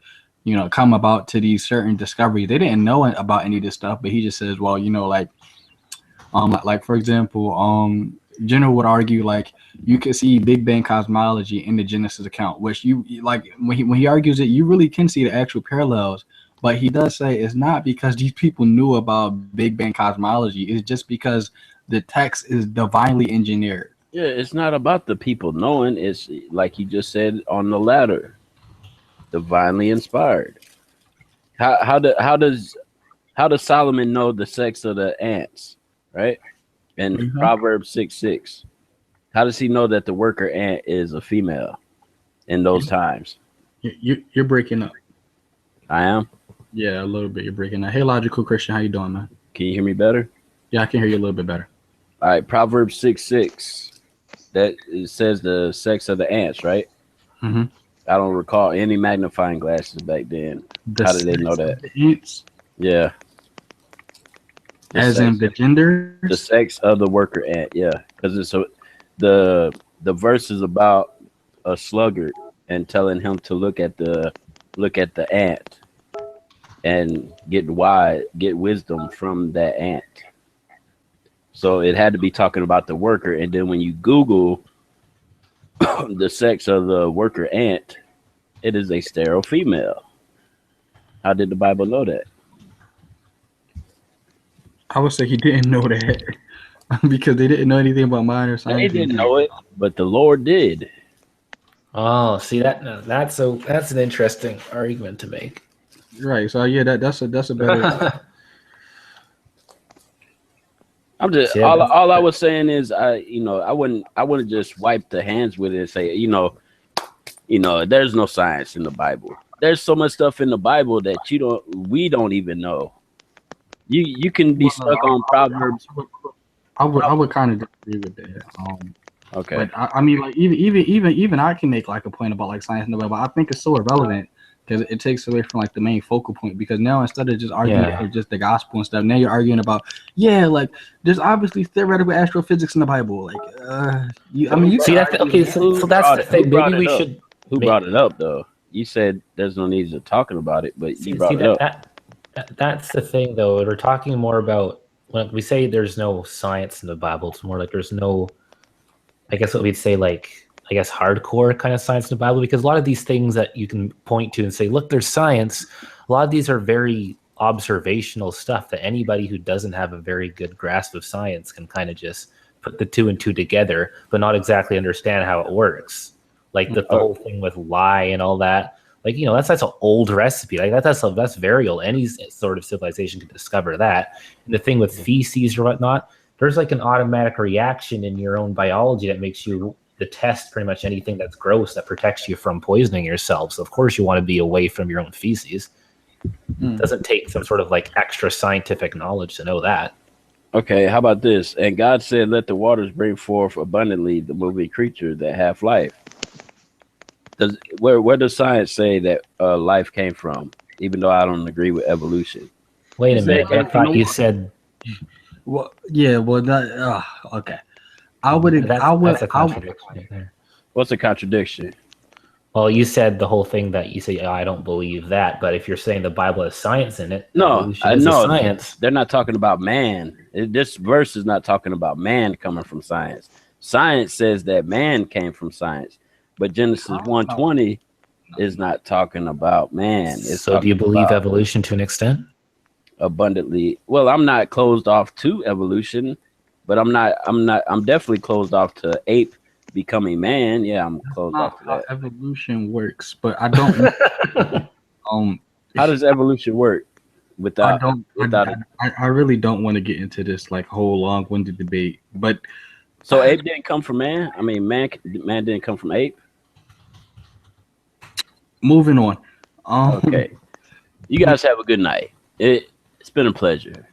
come about to these certain discoveries. They didn't know about any of this stuff, but he just says, well, like for example, General would argue like you could see Big Bang cosmology in the Genesis account, which you like when he argues it, you really can see the actual parallels. But he does say it's not because these people knew about Big Bang cosmology. It's just because the text is divinely engineered. Yeah, it's not about the people knowing. It's like you just said on the ladder, divinely inspired. How does Solomon know the sex of the ants, right? In Mhm. Proverbs 6:6. How does he know that the worker ant is a female in those times? You're breaking up. I am. Yeah, a little bit. You're breaking up. Hey, logical Christian, how you doing, man? Can you hear me better? Yeah, I can hear you a little bit better. All right, Proverbs 6:6. That it says the sex of the ants, right? Mhm. I don't recall any magnifying glasses back then. How did they know that? The ants, Yeah. The as sex, in the genders. the sex of the worker ant, yeah. Because the verse is about a sluggard and telling him to look at the ant and get wisdom from that ant. So it had to be talking about the worker. And then when you Google the sex of the worker ant, it is a sterile female. How did the Bible know that? I would say he didn't know that because they didn't know anything about modern They science. didn't know it, but the Lord did. Oh, see that's an interesting argument to make. Right. So yeah, that's a better. I'm just Yeah, all I was saying is I wouldn't just wipe the hands with it and say, there's no science in the Bible. There's so much stuff in the Bible that we don't even know. You can be stuck on Proverbs. I would kind of disagree with that. Okay. But I mean, like even I can make like a point about like science in the Bible. I think it's so irrelevant because it takes away from like the main focal point. Because now instead of just arguing for just the gospel and stuff, now you're arguing about like there's obviously theoretical astrophysics in the Bible. Like, you see that. Okay, so that's the thing. Maybe we should. Who brought it up though? You said there's no need to talking about it, but you brought it up. That's the thing, though. We're talking more about when we say there's no science in the Bible. It's more like there's no, I guess what we'd say, like, I guess hardcore kind of science in the Bible, because a lot of these things that you can point to and say, look, there's science. A lot of these are very observational stuff that anybody who doesn't have a very good grasp of science can kind of just put the two and two together, but not exactly understand how it works. Like the whole thing with lie and all that. Like, that's an old recipe. Like that's very old. Any sort of civilization could discover that. And the thing with feces or whatnot, there's like an automatic reaction in your own biology that makes you detest pretty much anything that's gross that protects you from poisoning yourself. So of course you want to be away from your own feces. It doesn't take some sort of like extra scientific knowledge to know that. Okay, how about this? And God said, let the waters bring forth abundantly the moving creature that have life. Where does science say that life came from? Even though I don't agree with evolution. Wait a minute. I thought you said. Well, yeah. Well, that. Okay. That's a contradiction right there. What's a contradiction? Well, you said the whole thing that you say, I don't believe that. But if you're saying the Bible has science in it, no, science. They're not talking about man. This verse is not talking about man coming from science. Science says that man came from science. But Genesis 1:20 is not talking about man. So do you believe evolution to an extent? Abundantly. Well, I'm not closed off to evolution, but I'm definitely closed off to ape becoming man. Yeah, I'm closed off to that. Evolution works, but I don't how does evolution work without I really don't want to get into this like whole long-winded debate. But so ape didn't come from man? I mean, man didn't come from ape? Moving on. Okay. You guys have a good night. It's been a pleasure.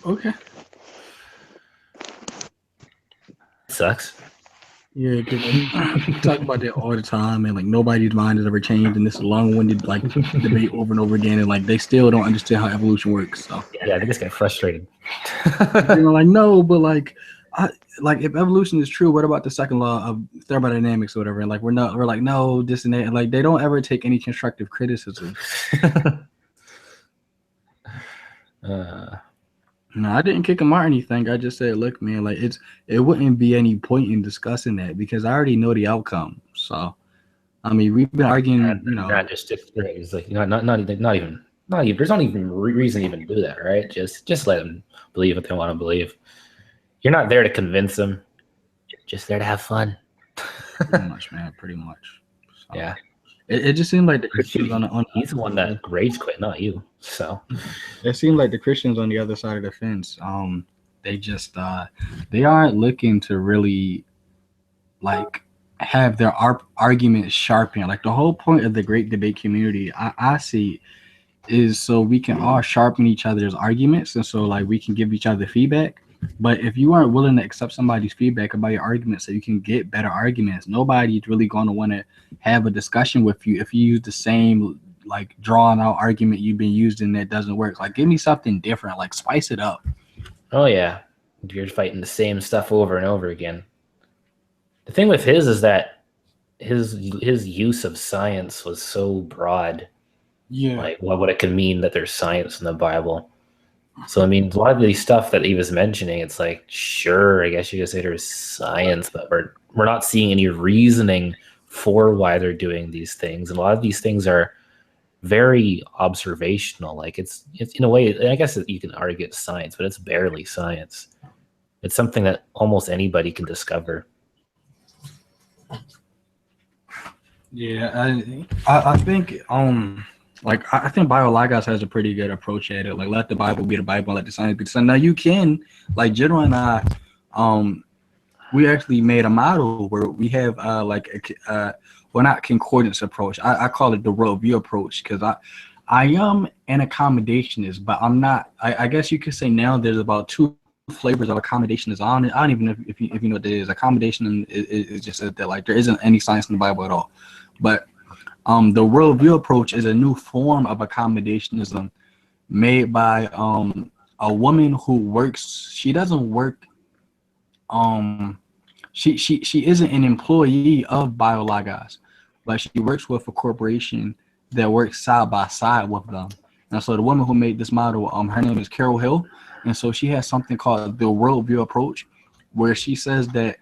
Okay. Sucks. Yeah, because we talk about that all the time, and like nobody's mind has ever changed, and this long-winded like debate over and over again, and like they still don't understand how evolution works. So Yeah, they just get frustrated. like no, but like if evolution is true, what about the second law of thermodynamics or whatever? And like we're like no, this and that, and like they don't ever take any constructive criticism. No, I didn't kick him out or anything. I just said, look, man, like it wouldn't be any point in discussing that because I already know the outcome. So, I mean, we've been arguing, not just disagree. It's like not even. There's not even reason to even do that, right? Just let them believe what they want to believe. You're not there to convince them. You're just there to have fun. pretty much, man, pretty much. So, Yeah. It just seemed like the Christians he's the one that rage quit, not you. So it seemed like the Christians on the other side of the fence. They just they aren't looking to really like have their arguments sharpened. Like the whole point of the great debate community, I see, is so we can all sharpen each other's arguments, and so like we can give each other feedback. But if you aren't willing to accept somebody's feedback about your argument so you can get better arguments, nobody's really going to want to have a discussion with you if you use the same like drawn out argument you've been using that doesn't work. Like give me something different, like spice it up. oh yeah, you're fighting the same stuff over and over again. The thing with his is that his use of science was so broad. Yeah. Like what it could mean that there's science in the Bible. So I mean, a lot of these stuff that he was mentioning, it's like, sure, I guess you could say there's science, but we're not seeing any reasoning for why they're doing these things. And a lot of these things are very observational. Like it's in a way, I guess you can argue it's science, but it's barely science. It's something that almost anybody can discover. Yeah, I think like I think BioLogos has a pretty good approach at it. Like let the Bible be the Bible, let the science be the science. Now you can, like General and I, we actually made a model where we have well, not concordance approach. I call it the worldview approach because I am an accommodationist, but I'm not. I guess you could say now there's about two flavors of accommodationism. I don't even know if you know what that is. Accommodation is just that like there isn't any science in the Bible at all. But the worldview approach is a new form of accommodationism made by a woman who works. She doesn't work. She isn't an employee of BioLogos, but she works with a corporation that works side by side with them. And so the woman who made this model, her name is Carol Hill, and so she has something called the worldview approach, where she says that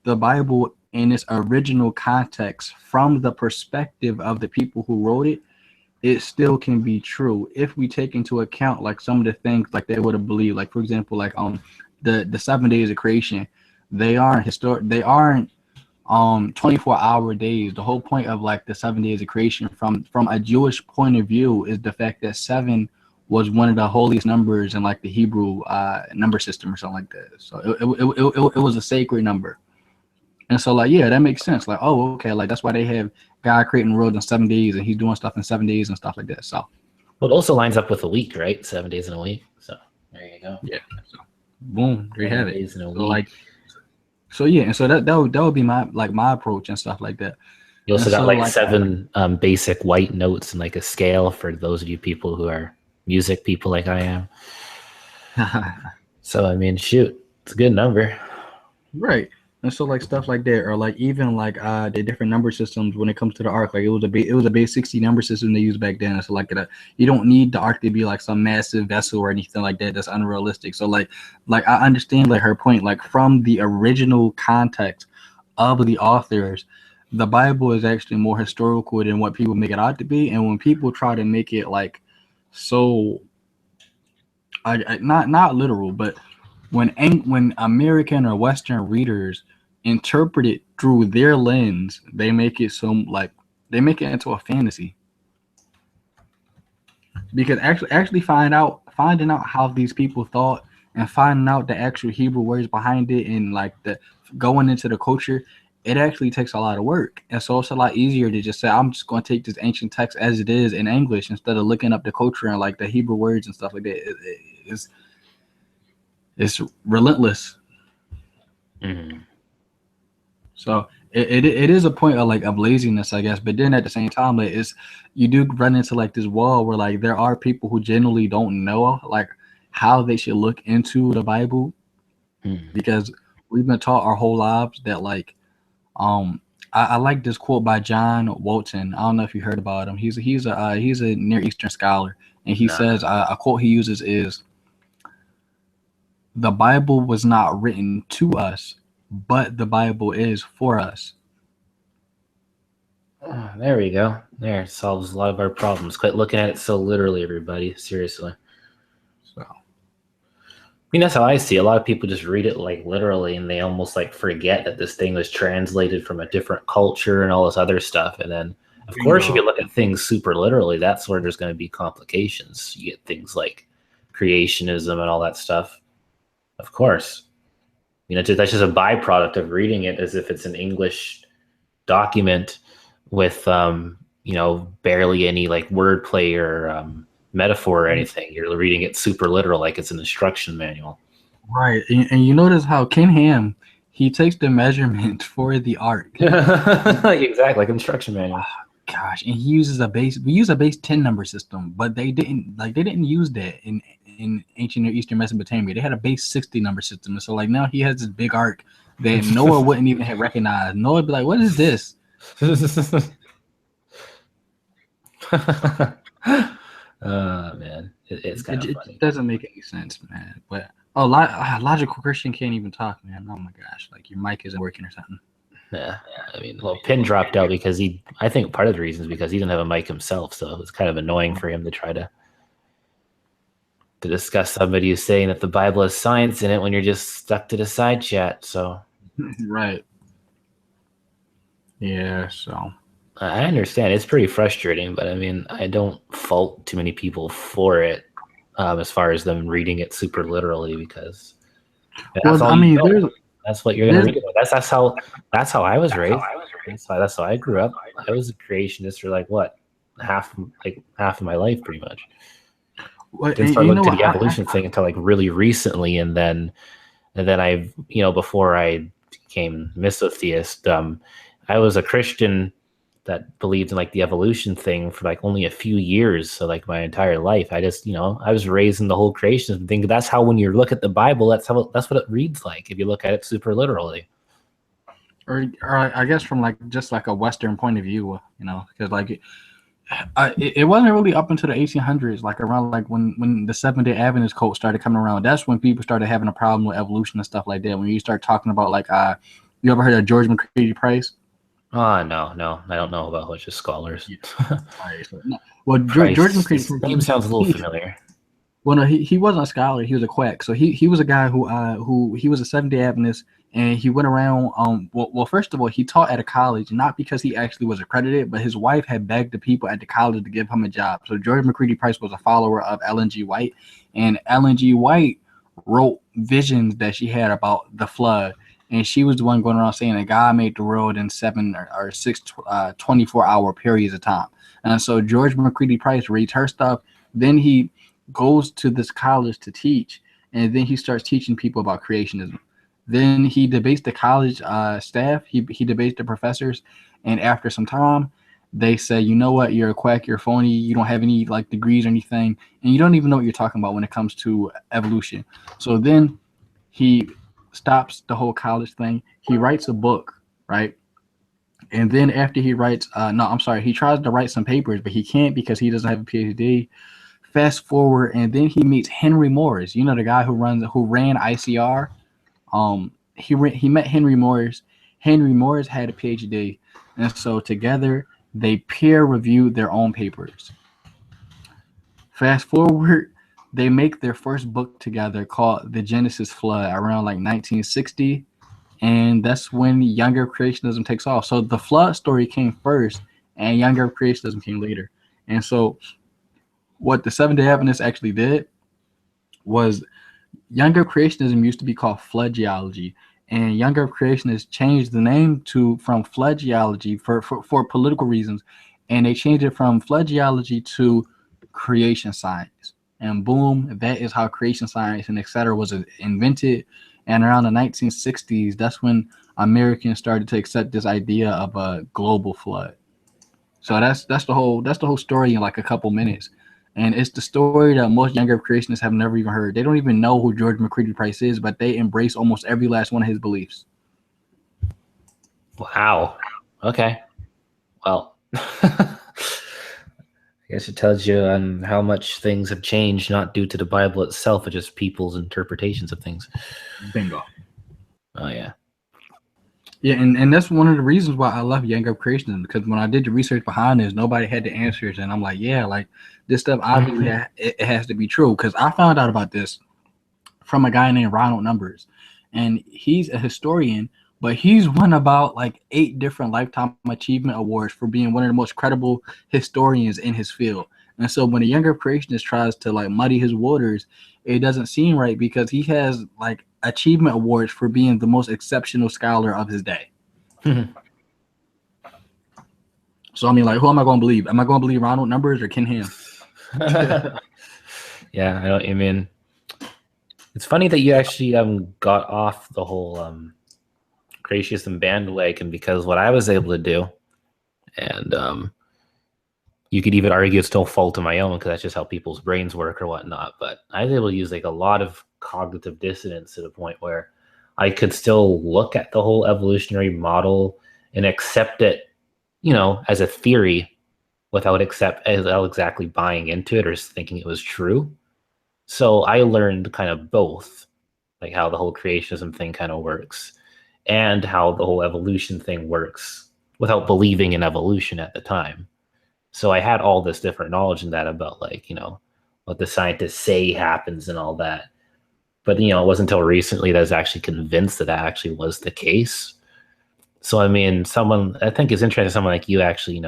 the Bible in its original context, from the perspective of the people who wrote it, it still can be true if we take into account like some of the things like they would have believed. Like for example, like the 7 days of creation, they aren't 24-hour days. The whole point of like the 7 days of creation from a Jewish point of view is the fact that 7 was one of the holiest numbers in like the Hebrew number system or something like that. So it was a sacred number. And so like, yeah, that makes sense. Like, oh, okay. Like that's why they have God creating the world in 7 days and he's doing stuff in 7 days and stuff like that. So well, it also lines up with a week, right? 7 days in a week. So there you go. Yeah. So, boom, there you have it. Days in a so week. like, so yeah, and so that would be my approach and stuff like that. You also and got so, like 7 basic white notes and like a scale for those of you people who are music people like I am. So I mean, shoot, it's a good number. Right. And so like stuff like that, or like even like the different number systems when it comes to the ark, like it was a base 60 number system they used back then. So like you don't need the ark to be like some massive vessel or anything like that. That's unrealistic. So like I understand like her point, like from the original context of the authors, the Bible is actually more historical than what people make it out to be. And when people try to make it like so, not literal, but when American or Western readers interpret it through their lens, they make it into a fantasy. Because actually finding out how these people thought and finding out the actual Hebrew words behind it and like the going into the culture, it actually takes a lot of work. And so it's a lot easier to just say, I'm just going to take this ancient text as it is in English instead of looking up the culture and like the Hebrew words and stuff like that. It's relentless. Mm-hmm. So it is a point of like of laziness, I guess. But then at the same time, like it's you do run into like this wall where like there are people who generally don't know like how they should look into the Bible because we've been taught our whole lives that like um I like this quote by John Walton. I don't know if you heard about him. He's a Near Eastern scholar, and he No. says a quote he uses is the Bible was not written to us, but the Bible is for us. Oh, there we go. There, it solves a lot of our problems. Quit looking at it so literally, everybody. Seriously. So I mean, that's how I see it. A lot of people just read it like literally, and they almost like forget that this thing was translated from a different culture and all this other stuff. And then, of course, if you look at things super literally, that's where there's going to be complications. You get things like creationism and all that stuff. Of course, you know, that's just a byproduct of reading it as if it's an English document with, you know, barely any like wordplay or metaphor or anything. You're reading it super literal, like it's an instruction manual. right, and you notice how Ken Ham he takes the measurement for the ark. Like exactly like instruction manual. Gosh, and he uses a base. We use a base 10 number system, but they didn't use that in ancient Near Eastern Mesopotamia. They had a base 60 number system. And so like now he has this big ark that Noah wouldn't even have recognized. Noah would be like, "What is this?" Man, it's kind of funny. It doesn't make any sense, man. But logical Christian can't even talk, man. Oh my gosh, like your mic isn't working or something. Yeah, I mean, well, Penn dropped out because I think part of the reason is because he didn't have a mic himself, so it was kind of annoying for him to try to discuss somebody who's saying that the Bible has science in it when you're just stuck to the side chat. So, Right. Yeah. So I understand it's pretty frustrating, but I mean, I don't fault too many people for it, as far as them reading it super literally, because that's all you know. That's what you're gonna read about. That's how I was raised. That's how I grew up. I was a creationist for like what half of my life, pretty much. Didn't start looking to the evolution thing until like really recently, and then I, you know, before I became misotheist, I was a Christian that believed in like the evolution thing for like only a few years. So like my entire life, I just, you know, I was raised in the whole creation thing. That's how when you look at the Bible, that's what it reads like if you look at it super literally. Or I guess from like just like a Western point of view, you know, because like it wasn't really up until the 1800s, like around like when the Seventh-day Adventist cult started coming around. That's when people started having a problem with evolution and stuff like that. When you start talking about like, you ever heard of George McCready Price? Oh, no, I don't know about a bunch of scholars. Yeah. Well, George McCready's name sounds a little familiar. Well, no, he wasn't a scholar. He was a quack. So he was a guy who he was a Seventh-day Adventist, and he went around. Well, first of all, he taught at a college, not because he actually was accredited, but his wife had begged the people at the college to give him a job. So George McCready Price was a follower of Ellen G. White, and Ellen G. White wrote visions that she had about the flood. And she was the one going around saying that God made the world in 7 or 6 24-hour periods of time. And so George McCready Price reads her stuff. Then he goes to this college to teach. And then he starts teaching people about creationism. Then he debates the college staff. He debates the professors. And after some time, they say, you know what? You're a quack. You're phony. You don't have any like degrees or anything. And you don't even know what you're talking about when it comes to evolution. So then he stops the whole college thing. He writes a book, right? And then after he writes, he tries to write some papers, but he can't because he doesn't have a PhD. Fast forward, and then he meets Henry Morris. You know, the guy who ran ICR. He met Henry Morris. Henry Morris had a PhD, and so together they peer reviewed their own papers. Fast forward, they make their first book together called The Genesis Flood around like 1960. And that's when younger creationism takes off. So the flood story came first and younger creationism came later. And so what the Seventh-day Adventists actually did was younger creationism used to be called flood geology. And younger creationists changed the name from flood geology for political reasons. And they changed it from flood geology to creation science. And boom, that is how creation science and etc. was invented. And around the 1960s, that's when Americans started to accept this idea of a global flood. So that's the whole story in like a couple minutes. And it's the story that most younger creationists have never even heard. They don't even know who George McCready Price is, but they embrace almost every last one of his beliefs. Wow. Okay. Well, I guess it tells you how much things have changed, not due to the Bible itself, but just people's interpretations of things. Bingo. Oh, yeah. Yeah, and that's one of the reasons why I love Young Up Creationism, because when I did the research behind this, nobody had the answers, and I'm like, yeah, like this stuff obviously it has to be true, because I found out about this from a guy named Ronald Numbers, and he's a historian, but he's won about like 8 different lifetime achievement awards for being one of the most credible historians in his field. And so when a younger creationist tries to like muddy his waters, it doesn't seem right because he has like achievement awards for being the most exceptional scholar of his day. So I mean, like, who am I going to believe? Am I going to believe Ronald Numbers or Ken Ham? Yeah, I know what you mean. It's funny that you actually got off the whole creationism bandwagon, because what I was able to do, and you could even argue it's no fault of my own because that's just how people's brains work or whatnot, but I was able to use like a lot of cognitive dissonance to the point where I could still look at the whole evolutionary model and accept it, as a theory without exactly buying into it or thinking it was true. So I learned kind of both, like how the whole creationism thing kind of works and how the whole evolution thing works without believing in evolution at the time. So I had all this different knowledge in that about like, what the scientists say happens and all that. But, it wasn't until recently that I was actually convinced that actually was the case. So, I mean, I think it's interesting, someone like you actually,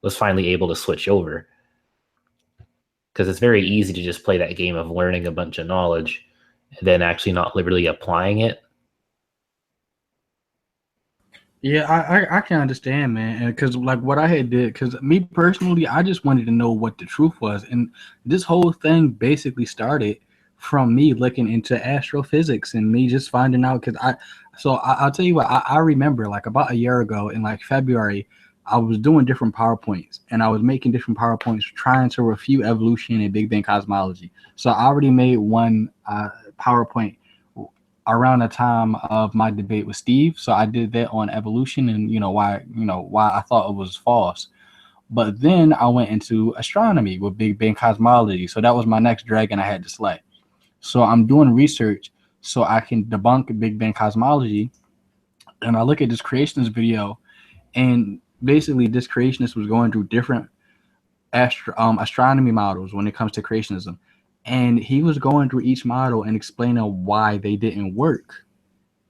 was finally able to switch over. Because it's very easy to just play that game of learning a bunch of knowledge and then actually not literally applying it. Yeah, I can understand, man, because like what I had did, because me personally, I just wanted to know what the truth was, and this whole thing basically started from me looking into astrophysics and me just finding out. I'll tell you what, I remember like about a year ago in like February, I was doing different PowerPoints and I was making different PowerPoints trying to refute evolution and Big Bang cosmology. So I already made one PowerPoint around the time of my debate with Steve. So I did that on evolution and why I thought it was false. But then I went into astronomy with Big Bang cosmology. So that was my next dragon I had to slay. So I'm doing research so I can debunk Big Bang cosmology. And I look at this creationist video, and basically this creationist was going through different astronomy models when it comes to creationism. And he was going through each model and explaining why they didn't work.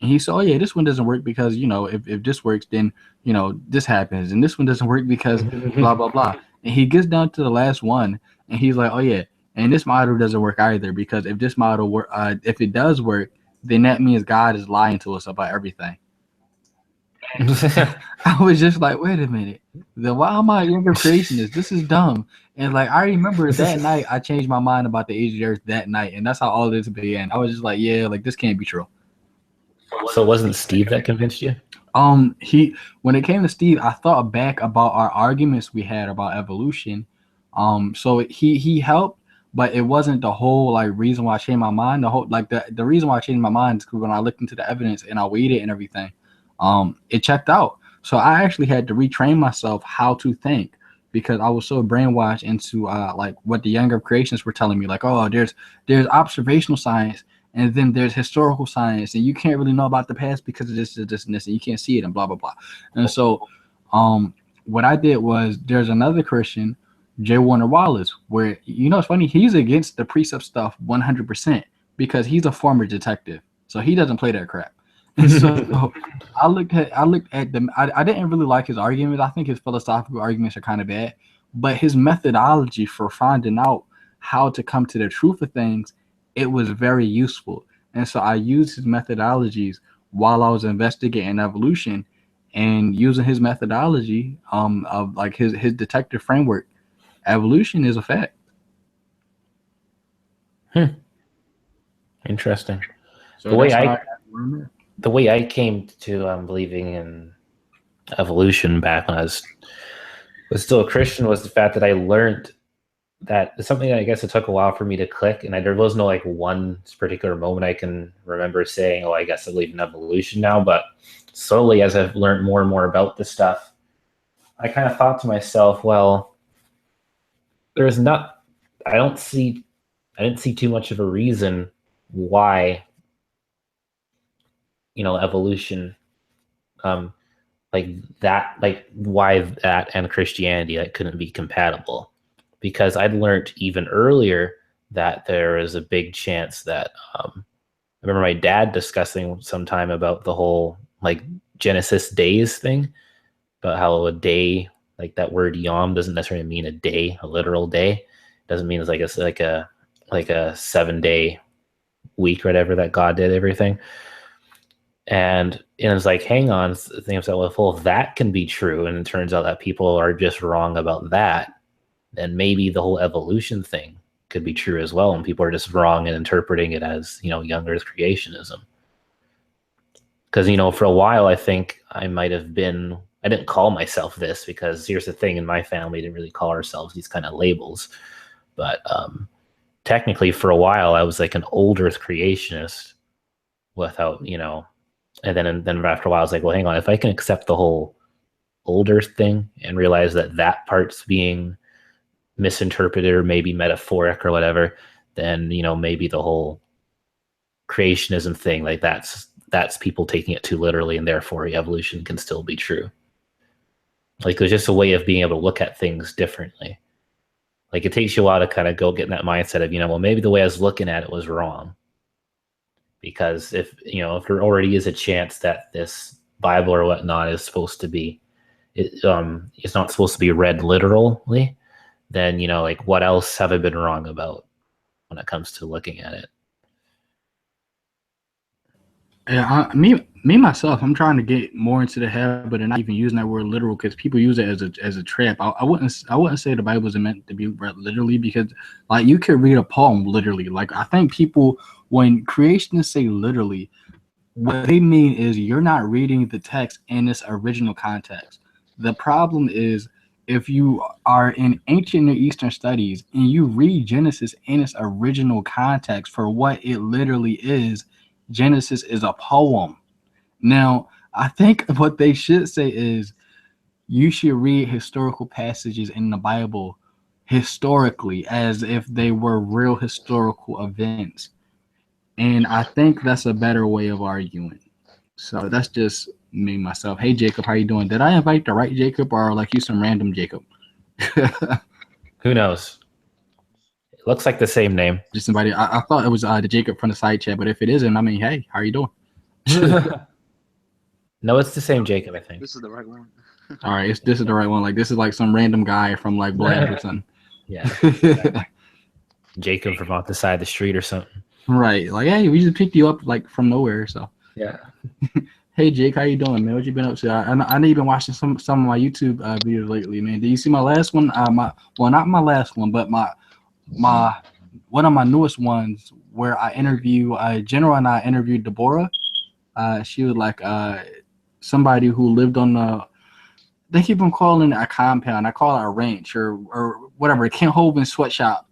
And he said, oh, yeah, this one doesn't work because, if this works, then, this happens. And this one doesn't work because blah, blah, blah. And he gets down to the last one and he's like, oh, yeah, and this model doesn't work either because if this model if it does work, then that means God is lying to us about everything. I was just like, wait a minute. Then why am I a younger creationist? This is dumb. And like I remember that night I changed my mind about the age of the earth that night, and that's how all this began. I was just like, yeah, like this can't be true. So it wasn't Steve that convinced you? When it came to Steve, I thought back about our arguments we had about evolution. So he helped, but it wasn't the whole like reason why I changed my mind. The reason why I changed my mind is because when I looked into the evidence and I weighed it and everything, it checked out. So I actually had to retrain myself how to think because I was so brainwashed into like what the younger creationists were telling me, like, oh, there's observational science and then there's historical science, and you can't really know about the past because of this, and you can't see it and blah blah blah. And so what I did was there's another Christian, J. Warner Wallace, where it's funny, he's against the precept stuff 100% because he's a former detective, so he doesn't play that crap. And so I looked at them. I didn't really like his arguments. I think his philosophical arguments are kind of bad, but his methodology for finding out how to come to the truth of things, it was very useful. And so I used his methodologies while I was investigating evolution and using his methodology of like his detective framework. Evolution is a fact. Interesting. So The way that's I- how remember. The way I came to believing in evolution back when I was still a Christian was the fact that I learned that it's something that I guess it took a while for me to click, and there was no like one particular moment I can remember saying, "Oh, I guess I believe in evolution now." But slowly, as I've learned more and more about this stuff, I kind of thought to myself, "Well, there's not. I didn't see too much of a reason why, evolution, like that, like why that and Christianity like couldn't be compatible." Because I'd learned even earlier that there is a big chance that I remember my dad discussing sometime about the whole like Genesis days thing, about how a day, like that word yom doesn't necessarily mean a day, a literal day. It doesn't mean it's like a 7-day week or whatever that God did everything. And it's like, hang on, think of well, if that can be true, and it turns out that people are just wrong about that, then maybe the whole evolution thing could be true as well, and people are just wrong in interpreting it as young Earth creationism. Because for a while, I think I might have been. I didn't call myself this because here's the thing: in my family, we didn't really call ourselves these kind of labels. But technically, for a while, I was like an old Earth creationist, without and then after a while, I was like, well, hang on, if I can accept the whole old Earth thing and realize that part's being misinterpreted or maybe metaphoric or whatever, then maybe the whole creationism thing, like that's people taking it too literally, and therefore evolution can still be true. Like there's just a way of being able to look at things differently. Like it takes you a while to kind of go get in that mindset of well, maybe the way I was looking at it was wrong. Because if there already is a chance that this Bible or whatnot is supposed to be, it's not supposed to be read literally, then like what else have I been wrong about when it comes to looking at it? Yeah, me myself, I'm trying to get more into the habit and not even using that word literal, because people use it as a trap. I wouldn't say the Bible isn't meant to be read literally, because like you could read a poem literally. Like I think people, when creationists say literally, what they mean is you're not reading the text in its original context. The problem is if you are in ancient Near Eastern studies and you read Genesis in its original context for what it literally is, Genesis is a poem. Now, I think what they should say is you should read historical passages in the Bible historically as if they were real historical events. And I think that's a better way of arguing. So that's just me, myself. Hey, Jacob, how you doing? Did I invite the right Jacob or like you some random Jacob? Who knows? It looks like the same name. Just somebody. I thought it was the Jacob from the side chat, but if it isn't, I mean, hey, how you doing? No, it's the same Jacob, I think. This is the right one. All right, this is the right one. Like this is like some random guy from like Black or something. Yeah. Jacob from off the side of the street or something. Right. Like, hey, we just picked you up like from nowhere. So Yeah. hey, Jake, how you doing, man? What you been up to? I know you've been watching some of my YouTube videos lately, man. Did you see my last one? Not my last one, but my one of my newest ones where I interview General, and I interviewed Deborah. She was like somebody who lived on the. They keep on calling it a compound. I call it a ranch or whatever. Kent Hovind sweatshop.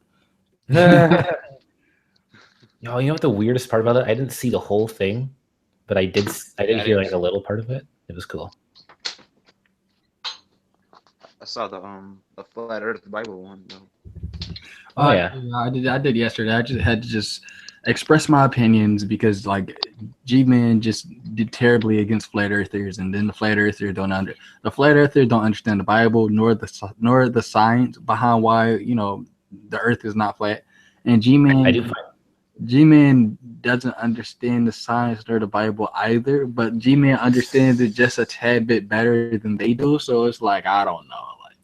No, you know what the weirdest part about it? I didn't see the whole thing, but I did hear like a little part of it. It was cool. I saw the Flat Earth Bible one though. Oh yeah. I did yesterday. I just had to express my opinions because like G-Man just did terribly against flat earthers, and then the flat earthers don't understand the Bible nor the science behind why the earth is not flat. And G-Man doesn't understand the science nor the Bible either, but G-Man understands it just a tad bit better than they do. So it's like, I don't know. Like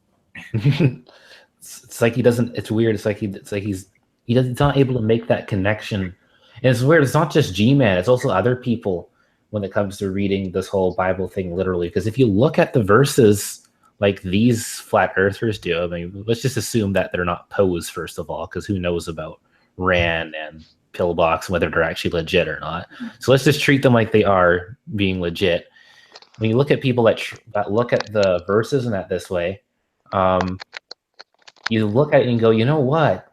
it's like he doesn't. It's weird. It's like he's not able to make that connection. And it's weird. It's not just G-Man. It's also other people when it comes to reading this whole Bible thing literally. Because if you look at the verses like these flat earthers do, I mean, let's just assume that they're not posed first of all, because who knows about Rand and pillbox, whether they're actually legit or not. So let's just treat them like they are being legit. When you look at people that look at the verses in that this way, you look at it and go, you know what?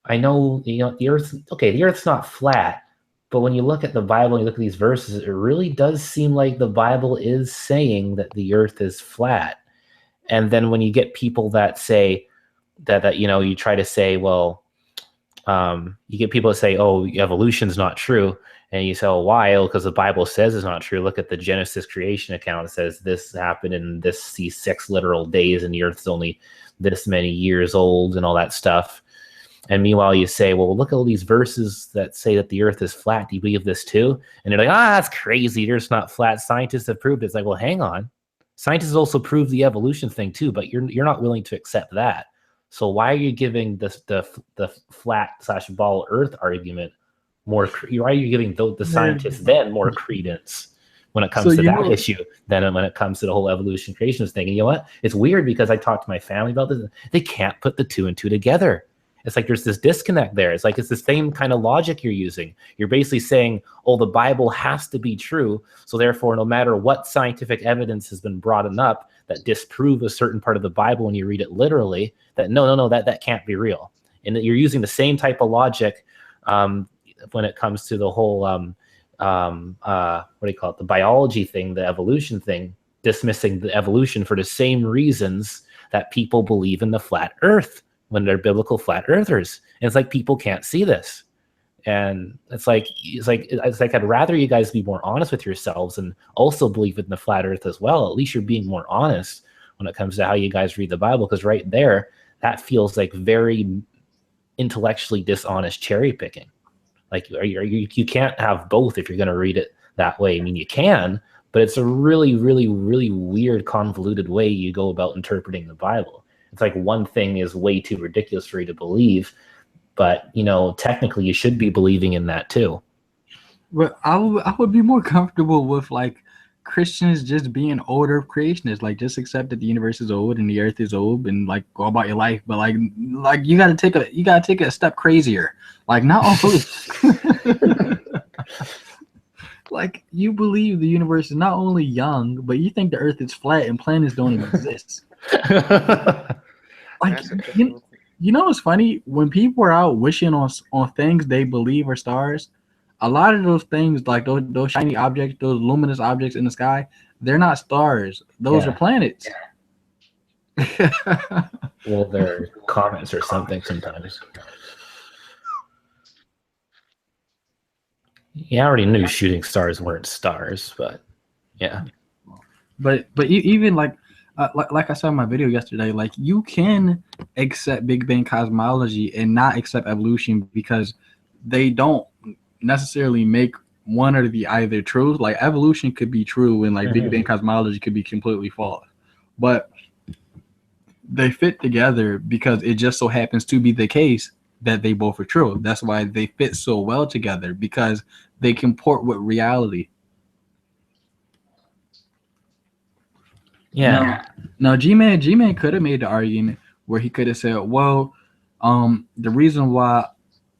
I know, the earth's not flat, but when you look at the Bible and you look at these verses, it really does seem like the Bible is saying that the earth is flat. And then when you get people that say that you try to say, well, you get people that say, oh, evolution's not true. And you say, oh, why? Because the Bible says it's not true. Look at the Genesis creation account. It says this happened in these 6 literal days, and the earth's only this many years old and all that stuff. And meanwhile, you say, well, look at all these verses that say that the earth is flat. Do you believe this too? And they're like, that's crazy. The earth's not flat. Scientists have proved it. It's like, well, hang on. Scientists also prove the evolution thing too, but you're not willing to accept that. So why are you giving the flat/ball Earth argument more? Why are you giving the scientists then more credence when it comes to that issue than when it comes to the whole evolution creationist thing? And you know what? It's weird because I talked to my family about this. They can't put the 2 and 2 together. It's like there's this disconnect there. It's like it's the same kind of logic you're using. You're basically saying, oh, the Bible has to be true. So therefore, no matter what scientific evidence has been brought up that disprove a certain part of the Bible when you read it literally, that no, that can't be real. And that you're using the same type of logic when it comes to the whole, what do you call it, the biology thing, the evolution thing, dismissing the evolution for the same reasons that people believe in the flat earth when they're biblical flat earthers. And it's like people can't see this. And it's like I'd rather you guys be more honest with yourselves and also believe in the flat earth as well. At least you're being more honest when it comes to how you guys read the Bible, because right there, that feels like very intellectually dishonest cherry picking. Like you can't have both if you're going to read it that way. I mean, you can, but it's a really, really, really weird, convoluted way you go about interpreting the Bible. It's like one thing is way too ridiculous for you to believe, but technically you should be believing in that too. But I would be more comfortable with like Christians just being older creationists, like just accept that the universe is old and the earth is old and like go about your life. But like you gotta take it a step crazier. Like not only like you believe the universe is not only young, but you think the earth is flat and planets don't even exist. Like you know what's funny? When people are out wishing on things they believe are stars, a lot of those things, like those shiny objects, those luminous objects in the sky, they're not stars. Those are planets. Well, they're comets or something sometimes. Yeah, I already knew shooting stars weren't stars, but yeah. But even like I said in my video yesterday, like you can accept Big Bang cosmology and not accept evolution because they don't necessarily make one or the either true. Like evolution could be true and like Big Bang cosmology could be completely false, but they fit together because it just so happens to be the case that they both are true. That's why they fit so well together, because they comport with reality. Yeah. Now G-Man could have made the argument where he could have said, well, the reason why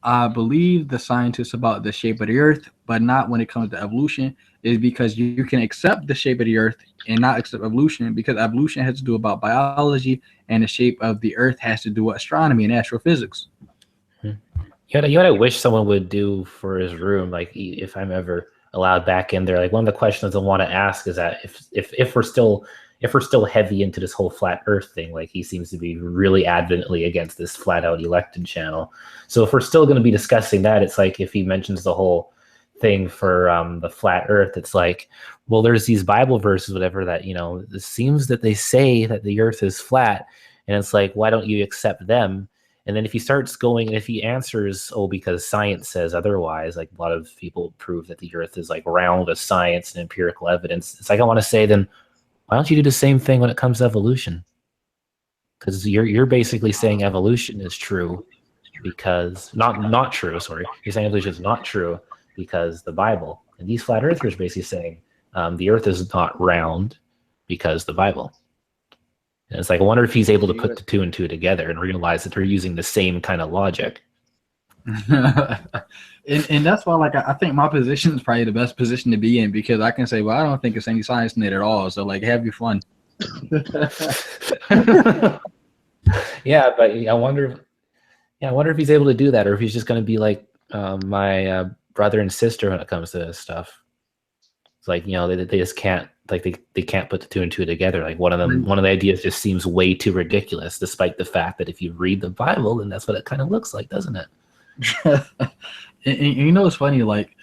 I believe the scientists about the shape of the earth, but not when it comes to evolution, is because you can accept the shape of the earth and not accept evolution, because evolution has to do about biology and the shape of the earth has to do with astronomy and astrophysics. You know what I wish someone would do for his room, like if I'm ever allowed back in there, like one of the questions I want to ask is that if we're still heavy into this whole flat earth thing, like he seems to be really adamantly against this flat out elected channel. So if we're still going to be discussing that, it's like if he mentions the whole thing for the flat earth, it's like, well, there's these Bible verses, whatever, that, it seems that they say that the earth is flat. And it's like, why don't you accept them? And then if he starts going, and if he answers, oh, because science says otherwise, like a lot of people prove that the earth is like round with science and empirical evidence. It's like, I want to say, then why don't you do the same thing when it comes to evolution? Because you're basically saying evolution is true because not true. Sorry, you're saying evolution is not true because the Bible, and these flat earthers basically saying the earth is not round because the Bible. And it's like, I wonder if he's able to put the 2 and 2 together and realize that they're using the same kind of logic. and that's why, like, I think my position is probably the best position to be in because I can say, well, I don't think it's any science in it at all. So, like, have your fun. Yeah, but I wonder. Yeah, I wonder if he's able to do that, or if he's just going to be like my brother and sister when it comes to this stuff. It's like, they just can't, like, they can't put the two and two together. Like one of the ideas just seems way too ridiculous, despite the fact that if you read the Bible, then that's what it kind of looks like, doesn't it? and you know, it's funny, like,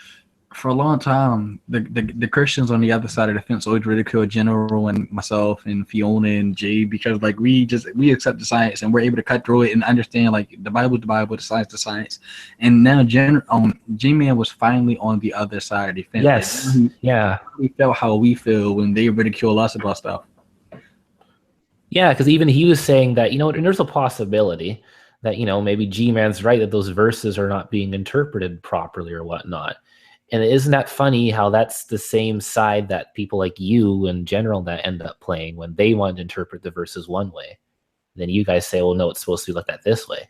for a long time, the Christians on the other side of the fence always ridiculed General and myself and Fiona and Jay because, like, we accept the science and we're able to cut through it and understand, like, the Bible, the science, the science. And now G-Man was finally on the other side of the fence. Yes, like, yeah. We felt how we feel when they ridicule us about stuff. Yeah, because even he was saying that, and there's a possibility that, maybe G-Man's right, that those verses are not being interpreted properly or whatnot. And isn't that funny how that's the same side that people like you in general that end up playing when they want to interpret the verses one way? Then you guys say, well, no, it's supposed to be looked at this way.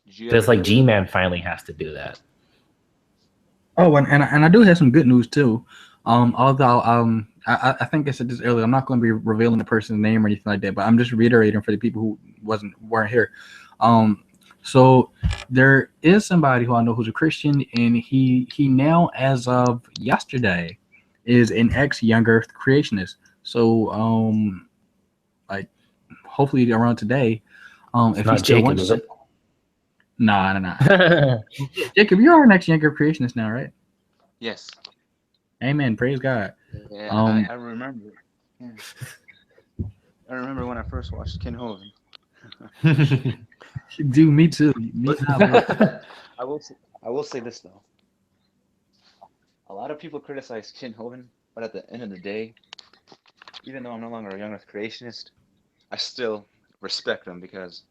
But it's like G-Man finally has to do that. Oh, and I do have some good news too. Although I think I said this earlier, I'm not going to be revealing the person's name or anything like that, but I'm just reiterating for the people who weren't here. So there is somebody who I know who's a Christian, and he now, as of yesterday, is an ex-Young Earth creationist. So like, hopefully around today, if he still wants to. Nah. Jacob, you're our next Young Earth creationist now, right? Yes. Amen. Praise God. Yeah, I remember. Yeah. I remember when I first watched Ken Hovind. Dude, me too. I will say this though. A lot of people criticize Ken Hovind, but at the end of the day, even though I'm no longer a Young Earth creationist, I still respect him because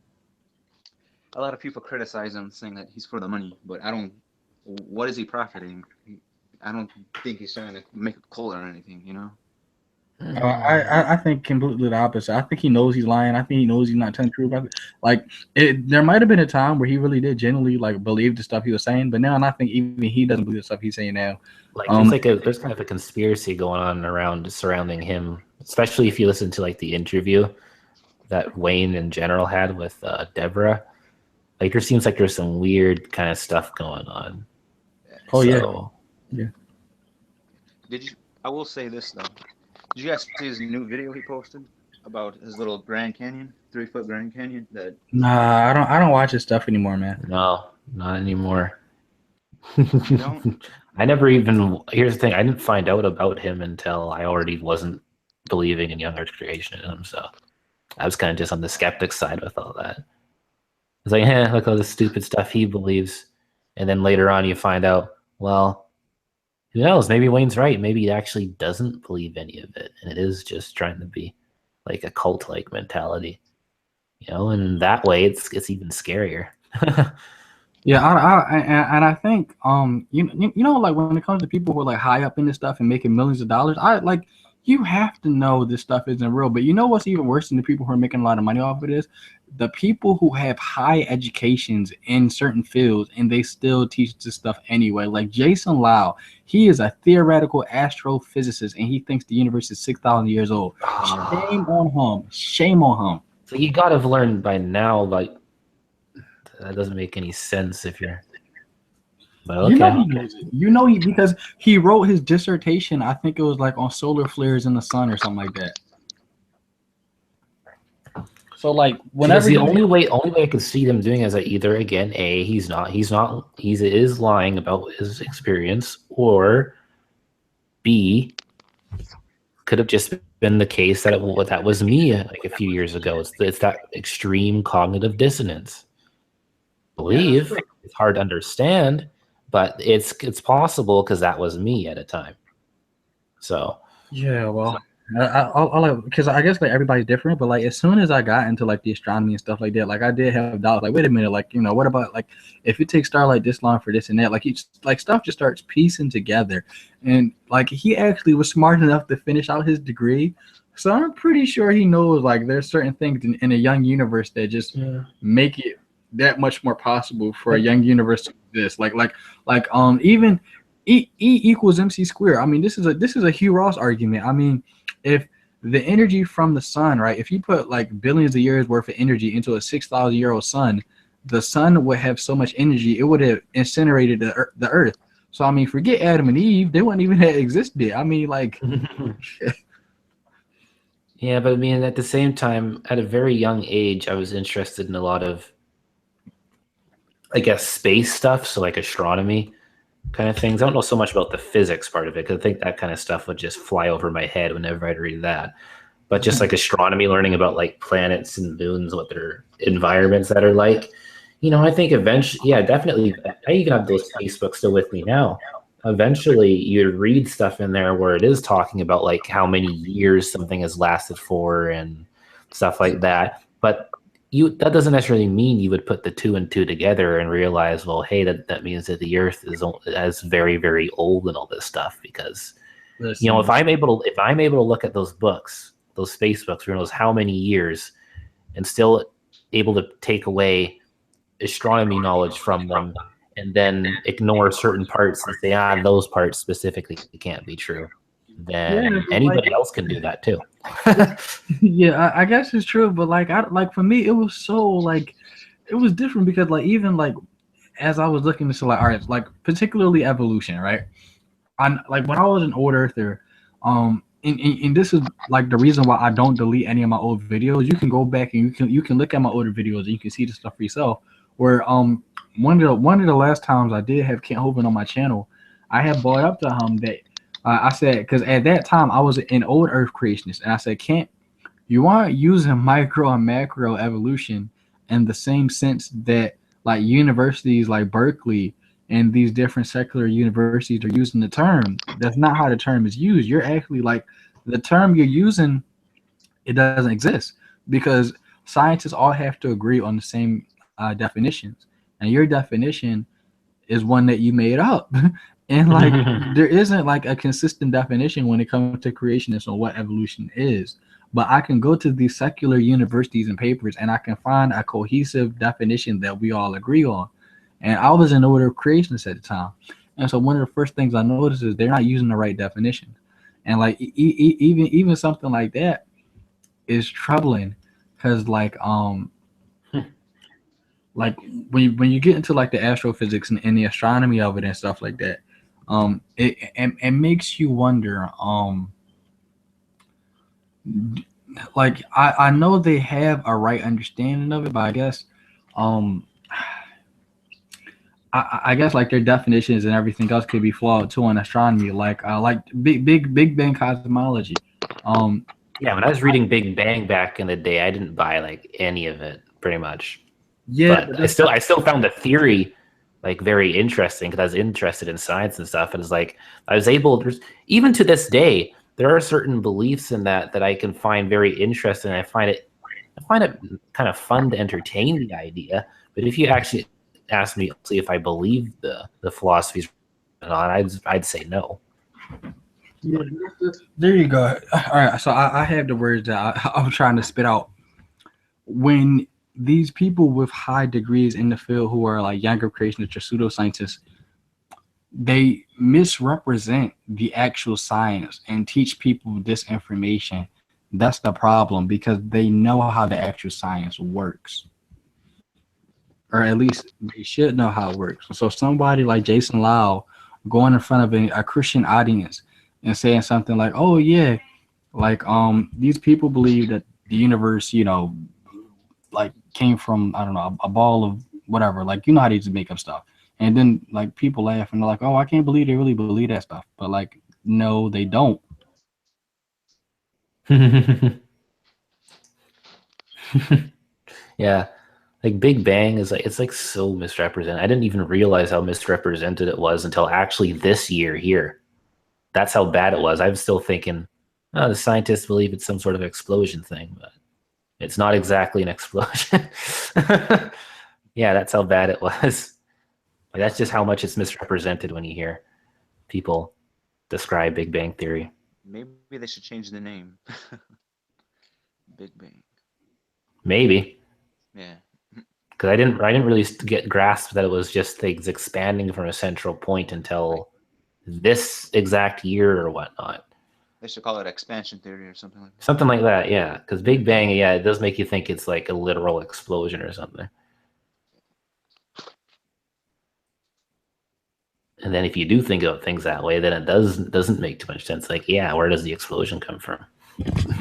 a lot of people criticize him, saying that he's for the money. But I don't. What is he profiting? I don't think he's trying to make a cult or anything, I think completely the opposite. I think he knows he's lying. I think he knows he's not telling the truth about it. Like, there might have been a time where he really did genuinely, like, believe the stuff he was saying, but now I think even he doesn't believe the stuff he's saying now. Like, there's kind of a conspiracy going on around surrounding him, especially if you listen to, like, the interview that Wayne in general had with Deborah. Like, there seems like there's some weird kind of stuff going on. Oh, so, yeah. I will say this though. Did you guys see his new video he posted about his little Grand Canyon, 3-foot Grand Canyon? Nah, I don't watch his stuff anymore, man. No, not anymore. You don't? Here's the thing, I didn't find out about him until I already wasn't believing in Young Earth creationism, so I was kind of just on the skeptic side with all that. It's like, look at all the stupid stuff he believes. And then later on you find out, well, who knows? Maybe Wayne's right. Maybe he actually doesn't believe any of it. And it is just trying to be like a cult-like mentality. And that way it's even scarier. Yeah, I think like, when it comes to people who are, like, high up in this stuff and making millions of dollars, you have to know this stuff isn't real. But you know what's even worse than the people who are making a lot of money off of this? The people who have high educations in certain fields and they still teach this stuff anyway. Like Jason Lau, he is a theoretical astrophysicist and he thinks the universe is 6,000 years old. Shame on him. Shame on him. So you got to have learned by now, like, that doesn't make any sense if you're. But okay. Because he wrote his dissertation, I think it was like on solar flares in the sun or something like that. So, like, whenever the only way I could see them doing is that either, again, A, he is lying about his experience, or B, could have just been the case that that was me like a few years ago. It's that extreme cognitive dissonance. Believe it's hard to understand, but it's possible because that was me at a time. So yeah, well, because I guess, like, everybody's different, but, like, as soon as I got into, like, the astronomy and stuff like that, like, I did have doubts. Like, wait a minute, like, what about, like, if it takes starlight this long for this and that, like stuff just starts piecing together. And, like, he actually was smart enough to finish out his degree So I'm pretty sure he knows like there's certain things in a young universe that just make it that much more possible for a young universe to exist. Even E equals MC squared. I mean, this is a Hugh Ross argument. I mean, if the energy from the sun, right? If you put like billions of years worth of energy into a 6,000-year-old sun, the sun would have so much energy it would have incinerated the earth. So I mean, forget Adam and Eve; they wouldn't even have existed. I mean, like. Yeah, but I mean, at the same time, at a very young age, I was interested in a lot of, I guess, space stuff. So like astronomy kind of things. I don't know so much about the physics part of it because I think that kind of stuff would just fly over my head whenever I'd read that. But just like astronomy, learning about like planets and moons, what their environments that are like. I think eventually, yeah, definitely. I even have those Facebooks still with me now. Eventually, you read stuff in there where it is talking about like how many years something has lasted for and stuff like that. But that doesn't necessarily mean you would put the two and two together and realize, well, hey, that means that the Earth is very, very old and all this stuff. Because if I'm able to look at those books, those space books, who knows how many years, and still able to take away astronomy knowledge from them and then ignore certain parts and say, those parts specifically can't be true, then anybody else can do that too. Yeah, I guess it's true, but for me, it was so like it was different because like even like as I was looking into like all right, like particularly evolution, right? Like when I was an old earther, and this is like the reason why I don't delete any of my old videos. You can go back and you can look at my older videos and you can see the stuff for yourself. Where one of the last times I did have Kent Hovind on my channel, I had brought up to him that I said, because at that time I was an old Earth creationist, and I said, Kent, you aren't using micro and macro evolution in the same sense that like universities like Berkeley and these different secular universities are using the term. That's not how the term is used. You're actually like the term you're using, it doesn't exist because scientists all have to agree on the same definitions, and your definition is one that you made up. And like there isn't like a consistent definition when it comes to creationists on what evolution is. But I can go to these secular universities and papers and I can find a cohesive definition that we all agree on. And I was an older creationist at the time. And so one of the first things I noticed is they're not using the right definition. And like even something like that is troubling because like when you get into like the astrophysics and the astronomy of it and stuff like that, it makes you wonder. Like I know they have a right understanding of it, but I guess, I guess like their definitions and everything else could be flawed too in astronomy. Like Big Bang cosmology. Yeah, when I was reading Big Bang back in the day, I didn't buy like any of it, pretty much. Yeah, but I still found the theory like very interesting because I was interested in science and stuff. And it's like I was able, even to this day, there are certain beliefs in that I can find very interesting. I find it kind of fun to entertain the idea. But if you actually ask me if I believe the philosophies, I'd say no. Yeah, there you go. All right, so I have the words that I'm trying to spit out. When these people with high degrees in the field who are like younger creationists or pseudoscientists, they misrepresent the actual science and teach people disinformation. That's the problem because they know how the actual science works. Or at least they should know how it works. So somebody like Jason Lau going in front of a Christian audience and saying something like, oh yeah, like these people believe that the universe, like came from, I don't know, a ball of whatever, like how they just make up stuff. And then like people laugh and they're like, oh, I can't believe they really believe that stuff. But like, no, they don't. Yeah. Like Big Bang is like, it's like so misrepresented. I didn't even realize how misrepresented it was until actually this year here. That's how bad it was. I'm still thinking, oh, the scientists believe it's some sort of explosion thing, but it's not exactly an explosion. Yeah, that's how bad it was. Like, that's just how much it's misrepresented when you hear people describe Big Bang Theory. Maybe they should change the name. Big Bang. Maybe. Yeah. Because I didn't really get grasp that it was just things expanding from a central point until this exact year or whatnot. They should call it expansion theory or something like that. Something like that, yeah. Because Big Bang, yeah, it does make you think it's like a literal explosion or something. And then if you do think about things that way, then it doesn't make too much sense. Like, yeah, where does the explosion come from?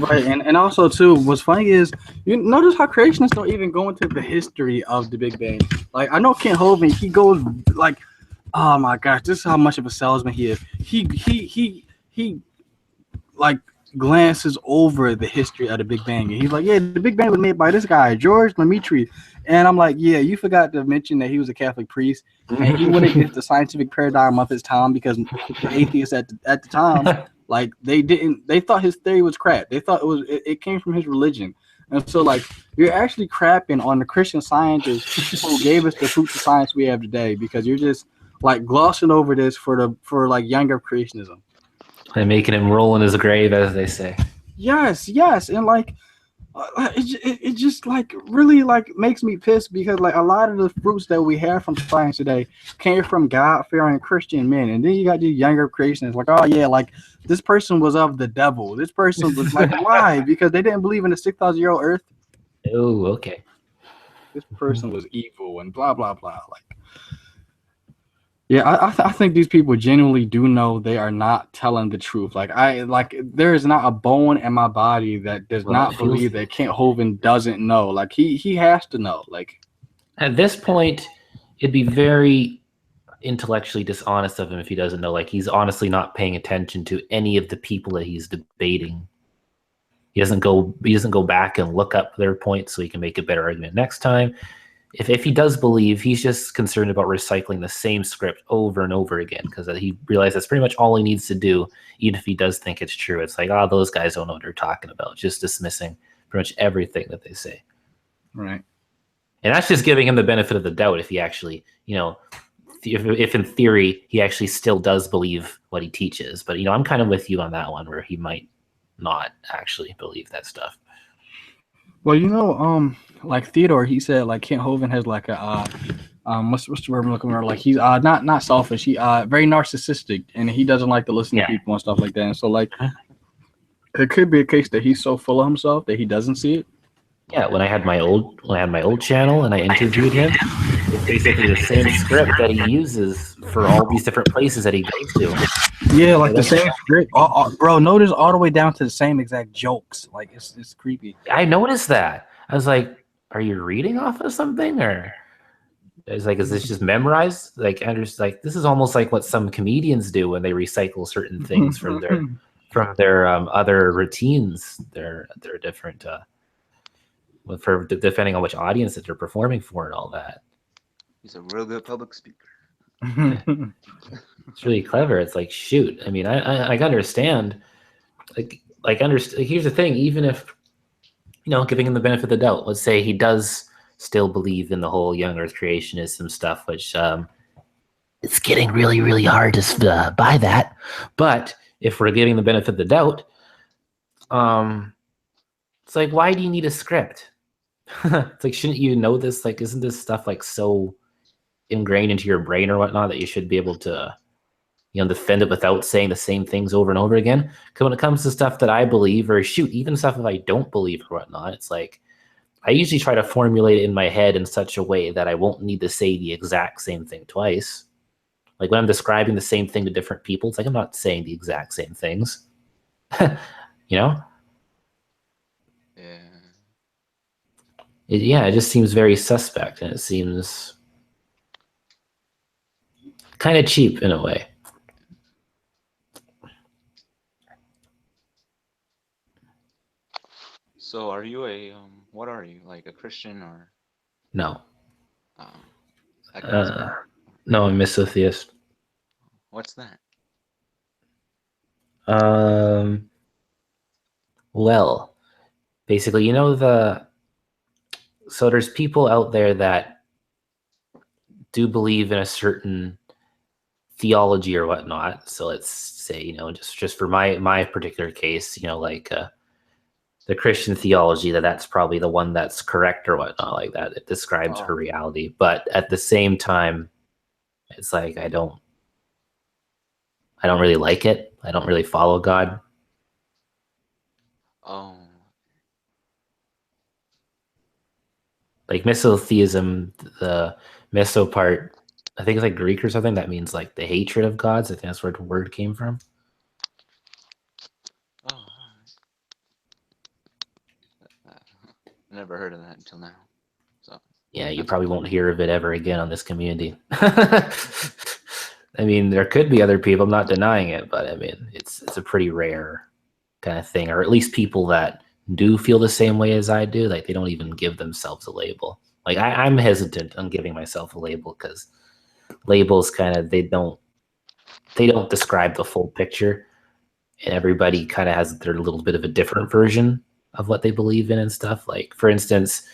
Right, and also too, what's funny is you notice how creationists don't even go into the history of the Big Bang. Like I know Kent Hovind, he goes like, oh my gosh, this is how much of a salesman he is. He like glances over the history of the Big Bang, and he's like, yeah, the Big Bang was made by this guy, George Lemaitre. And I'm like, yeah, you forgot to mention that he was a Catholic priest, and he went against the scientific paradigm of his time because the atheists at the time. Like they thought his theory was crap. They thought it came from his religion. And so like you're actually crapping on the Christian scientists who gave us the fruits of science we have today because you're just like glossing over this for like younger creationism. And making him roll in his grave, as they say. Yes, and like it just like really like makes me pissed because like a lot of the fruits that we have from science today came from God-fearing Christian men, and then you got these younger creationists like, oh yeah, like this person was of the devil. This person was like, why? Because they didn't believe in the 6,000-year-old Earth. Oh, okay. This person was evil and blah blah blah. Like, yeah, I think these people genuinely do know they are not telling the truth. Like there is not a bone in my body that does not believe that Kent Hovind doesn't know. Like he has to know. Like at this point, it'd be very intellectually dishonest of him if he doesn't know. Like he's honestly not paying attention to any of the people that he's debating. He doesn't go back and look up their points so he can make a better argument next time. If he does believe, he's just concerned about recycling the same script over and over again because he realizes that's pretty much all he needs to do, even if he does think it's true. It's like, oh, those guys don't know what they're talking about, just dismissing pretty much everything that they say. Right. And that's just giving him the benefit of the doubt if he actually, if in theory he actually still does believe what he teaches. But, I'm kind of with you on that one where he might not actually believe that stuff. Well, like Theodore, he said like Kent Hovind has like a what's the word I'm looking for? Like he's not selfish. He very narcissistic, and he doesn't like to listen to people and stuff like that. And so like it could be a case that he's so full of himself that he doesn't see it. Yeah, when I had my old channel and I interviewed him, it's basically the same script that he uses for all these different places that he goes to. Yeah, like the same script, bro. Notice all the way down to the same exact jokes. Like it's creepy. I noticed that. I was like, "Are you reading off of something?" Or is this just memorized? Like, this is almost like what some comedians do when they recycle certain things from their other routines. Their different. For depending on which audience that they're performing for and all that. He's a real good public speaker. It's really clever. It's like, shoot. I mean, I understand. Here's the thing. Even if, giving him the benefit of the doubt, let's say he does still believe in the whole young Earth creationism stuff, which it's getting really, really hard to buy that. But if we're giving the benefit of the doubt, it's like, why do you need a script? It's like, shouldn't you know this? Like, isn't this stuff like so ingrained into your brain or whatnot that you should be able to, defend it without saying the same things over and over again? Because when it comes to stuff that I believe, or even stuff that I don't believe or whatnot, it's like I usually try to formulate it in my head in such a way that I won't need to say the exact same thing twice. Like when I'm describing the same thing to different people, it's like I'm not saying the exact same things. Yeah. It just seems very suspect, and it seems kind of cheap in a way. So are you what are you, like a Christian or? No. Agnostic? No, I'm misotheist. What's that? Well, basically, so there's people out there that do believe in a certain theology or whatnot. So let's say, just for my particular case, the Christian theology that that's probably the one that's correct or whatnot like that. It describes her reality, but at the same time, it's like I don't really like it. I don't really follow God. Oh, Like misotheism, the miso part, I think it's like Greek or something. That means like the hatred of gods. I think that's where the word came from. oh, I never heard of that until now. So Yeah, you that's probably cool. won't hear of it ever again on this community. I mean, there could be other people. I'm not denying it, but I mean, it's a pretty rare kind of thing, or at least people that do feel the same way as I do. Like they don't even give themselves a label. Like I'm hesitant on giving myself a label because labels kind of they don't describe the full picture, and everybody kind of has their little bit of a different version of what they believe in and stuff. Like for instance,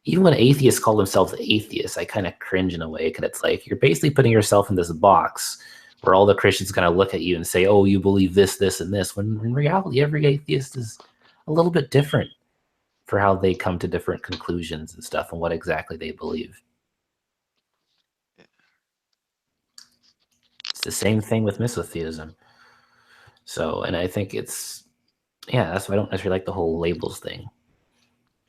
even when atheists call themselves atheists, I kind of cringe in a way because it's like you're basically putting yourself in this box where all the Christians kind of look at you and say, "Oh, you believe this, this, and this." When in reality, every atheist is a little bit different for how they come to different conclusions and stuff and what exactly they believe. It's the same thing with misotheism. So, and I think it's, yeah, that's why I don't necessarily like the whole labels thing.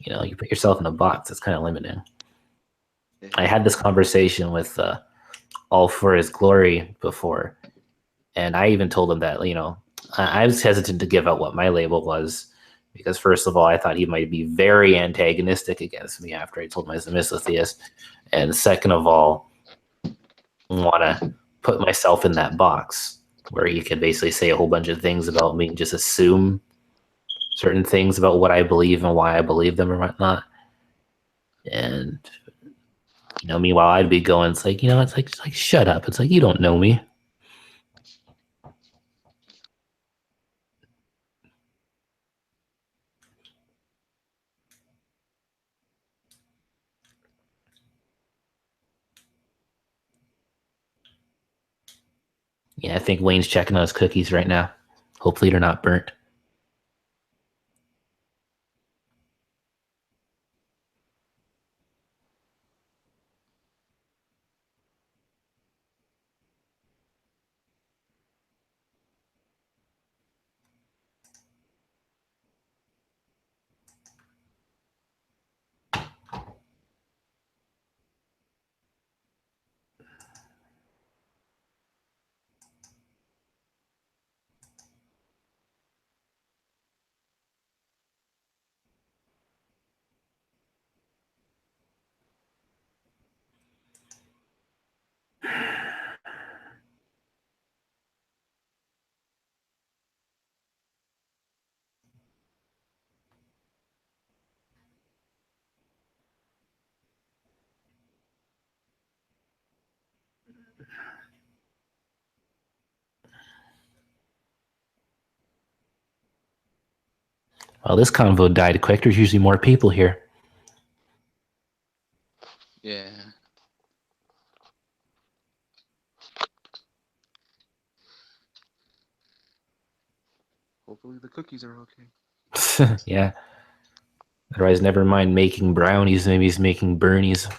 You know, you put yourself in a box, it's kind of limiting. I had this conversation with All for His Glory before, and I even told him that, you know, I was hesitant to give out what my label was because, first of all, I thought he might be very antagonistic against me after I told him I was a misotheist. And second of all, want to put myself in that box where he could basically say a whole bunch of things about me and just assume certain things about what I believe and why I believe them or whatnot. And, you know, meanwhile, I'd be going, it's like, you know, it's like shut up. It's like, you don't know me. Yeah, I think Wayne's checking on his cookies right now. Hopefully they're not burnt. Well, this convo died quick. There's usually more people here. Yeah. Hopefully the cookies are okay. Yeah. Otherwise, never mind making brownies. Maybe he's making Bernies.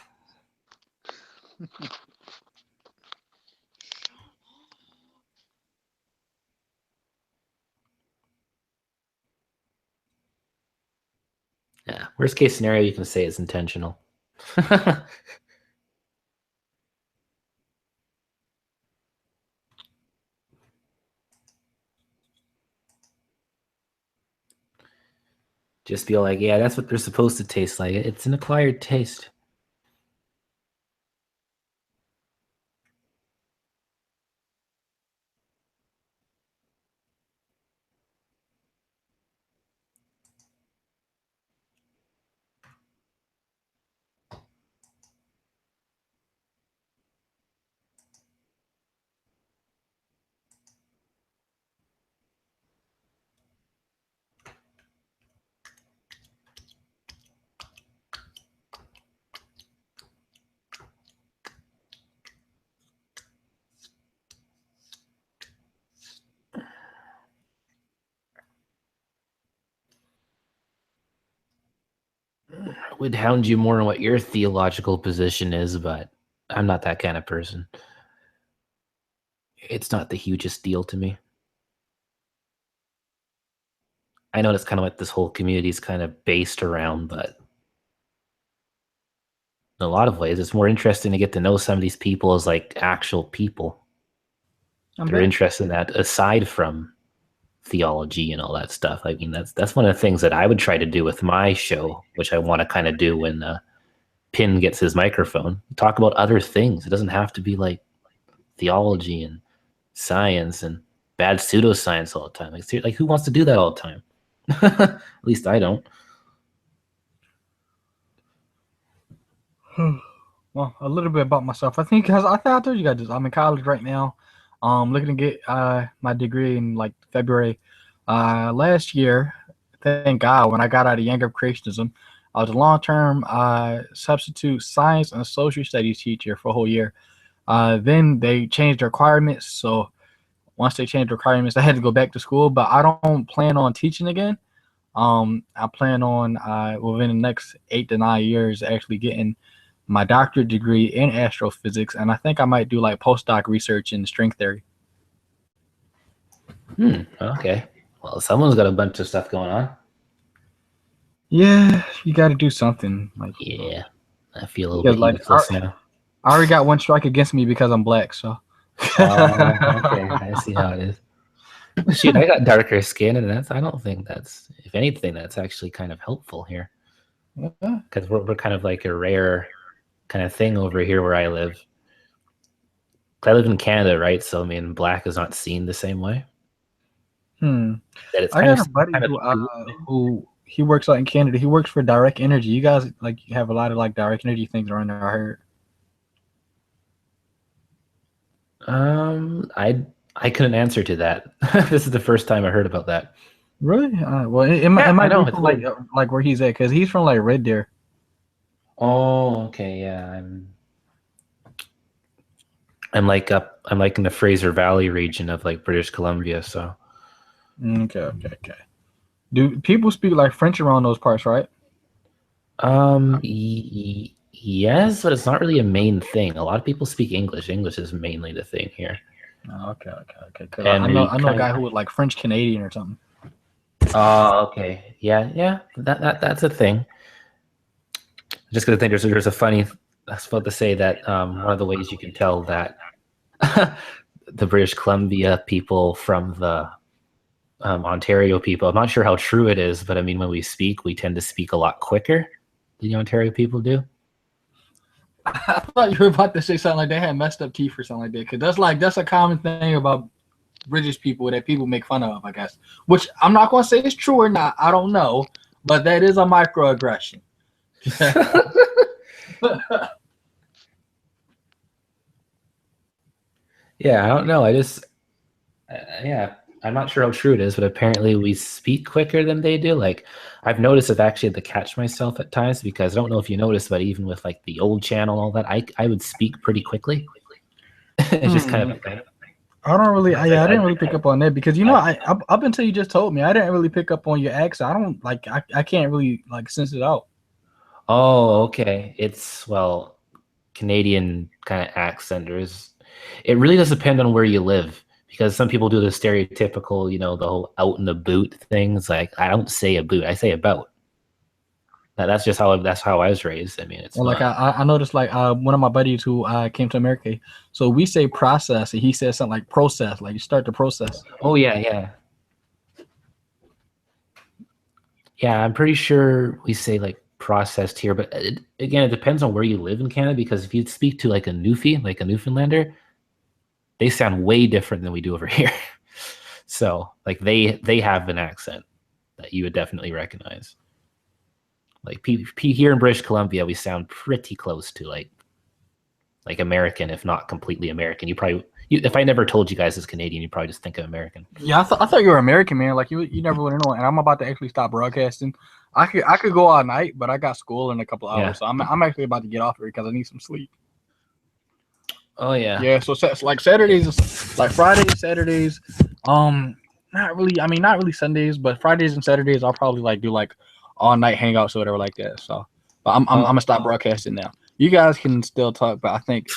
Yeah. Worst case scenario, you can say it's intentional. Just feel like, yeah, that's what they're supposed to taste like. It's an acquired taste. would hound you more on what your theological position is, but I'm not that kind of person. It's not the hugest deal to me. I know that's kind of what this whole community is kind of based around, but in a lot of ways, it's more interesting to get to know some of these people as like actual people. They're interested in that aside from theology and all that stuff. I mean, that's one of the things that I would try to do with my show, which I want to kind of do when Pin gets his microphone. Talk about other things. It doesn't have to be like theology and science and bad pseudoscience all the time. Like who wants to do that all the time? At least I don't. Well, a little bit about myself. I think I told you guys this. I'm in college right now. Looking to get my degree in like February. Last year, thank God, when I got out of Young Earth Creationism, I was a long-term substitute science and social studies teacher for a whole year. Then they changed the requirements. So once they changed the requirements, I had to go back to school. But I don't plan on teaching again. I plan on within the next 8 to 9 years actually getting my doctorate degree in astrophysics, and I think I might do like postdoc research in string theory. Okay. Well, someone's got a bunch of stuff going on. Yeah, you got to do something. Like, yeah, I feel a little bit like useless now. I already got one strike against me because I'm black. So. Okay, I see how it is. Shoot, I got darker skin, and I don't think that's, if anything, that's actually kind of helpful here. Because we're kind of like a rare kind of thing over here where I live. I live in Canada, right? So I mean, black is not seen the same way. I got a buddy who he works out in Canada. He works for Direct Energy. You guys like have a lot of like Direct Energy things around there, I heard. I couldn't answer to that. This is the first time I heard about that. Really? Well, it might be from, like where he's at, because he's from like Red Deer. Oh, okay, yeah. I'm like in the Fraser Valley region of like British Columbia, so. Okay. Do people speak like French around those parts, right? Yes, but it's not really a main thing. A lot of people speak English. English is mainly the thing here. Okay. Because I know a guy who was like French Canadian or something. Oh, okay. Yeah. That's a thing. Just gonna think there's a funny. I was about to say that one of the ways you can tell that the British Columbia people from the Ontario people. I'm not sure how true it is, but I mean, when we speak, we tend to speak a lot quicker than the Ontario people do. I thought you were about to say something like they had messed up teeth or something like that, because that's a common thing about British people that people make fun of, I guess. Which I'm not going to say it's true or not. I don't know, but that is a microaggression. Yeah, I don't know. I'm not sure how true it is, but apparently we speak quicker than they do. Like, I've noticed I've actually had to catch myself at times, because I don't know if you noticed, but even with like the old channel and all that, I would speak pretty quickly. It's just kind of a thing. I didn't really pick up on that, because I up until you just told me, I didn't really pick up on your accent. I don't like I can't really like sense it out. Oh, okay. It's Canadian kind of accent. It really does depend on where you live, because some people do the stereotypical, the whole out in the boot things. Like, I don't say a boot, I say about. That's just how I was raised. I mean, it's like I noticed like one of my buddies who came to America, so we say process, and he says something like process, like you start the process. Oh yeah. I'm pretty sure we say like processed here, but again, it depends on where you live in Canada, because if you speak to like a Newfie, like a Newfoundlander, they sound way different than we do over here. So like they have an accent that you would definitely recognize. Like here in British Columbia, we sound pretty close to like American, if not completely American. If I never told you guys it's Canadian, you probably just think of American. Yeah, I thought you were American, man. Like you never would have known. And I'm about to actually stop broadcasting. I could go all night, but I got school in a couple hours, so I'm actually about to get off here because I need some sleep. Oh yeah. Yeah. So like Saturdays, like Fridays, Saturdays, not really Sundays, but Fridays and Saturdays I'll probably like do like all night hangouts or whatever like that. So But I'm gonna stop broadcasting now. You guys can still talk, but I think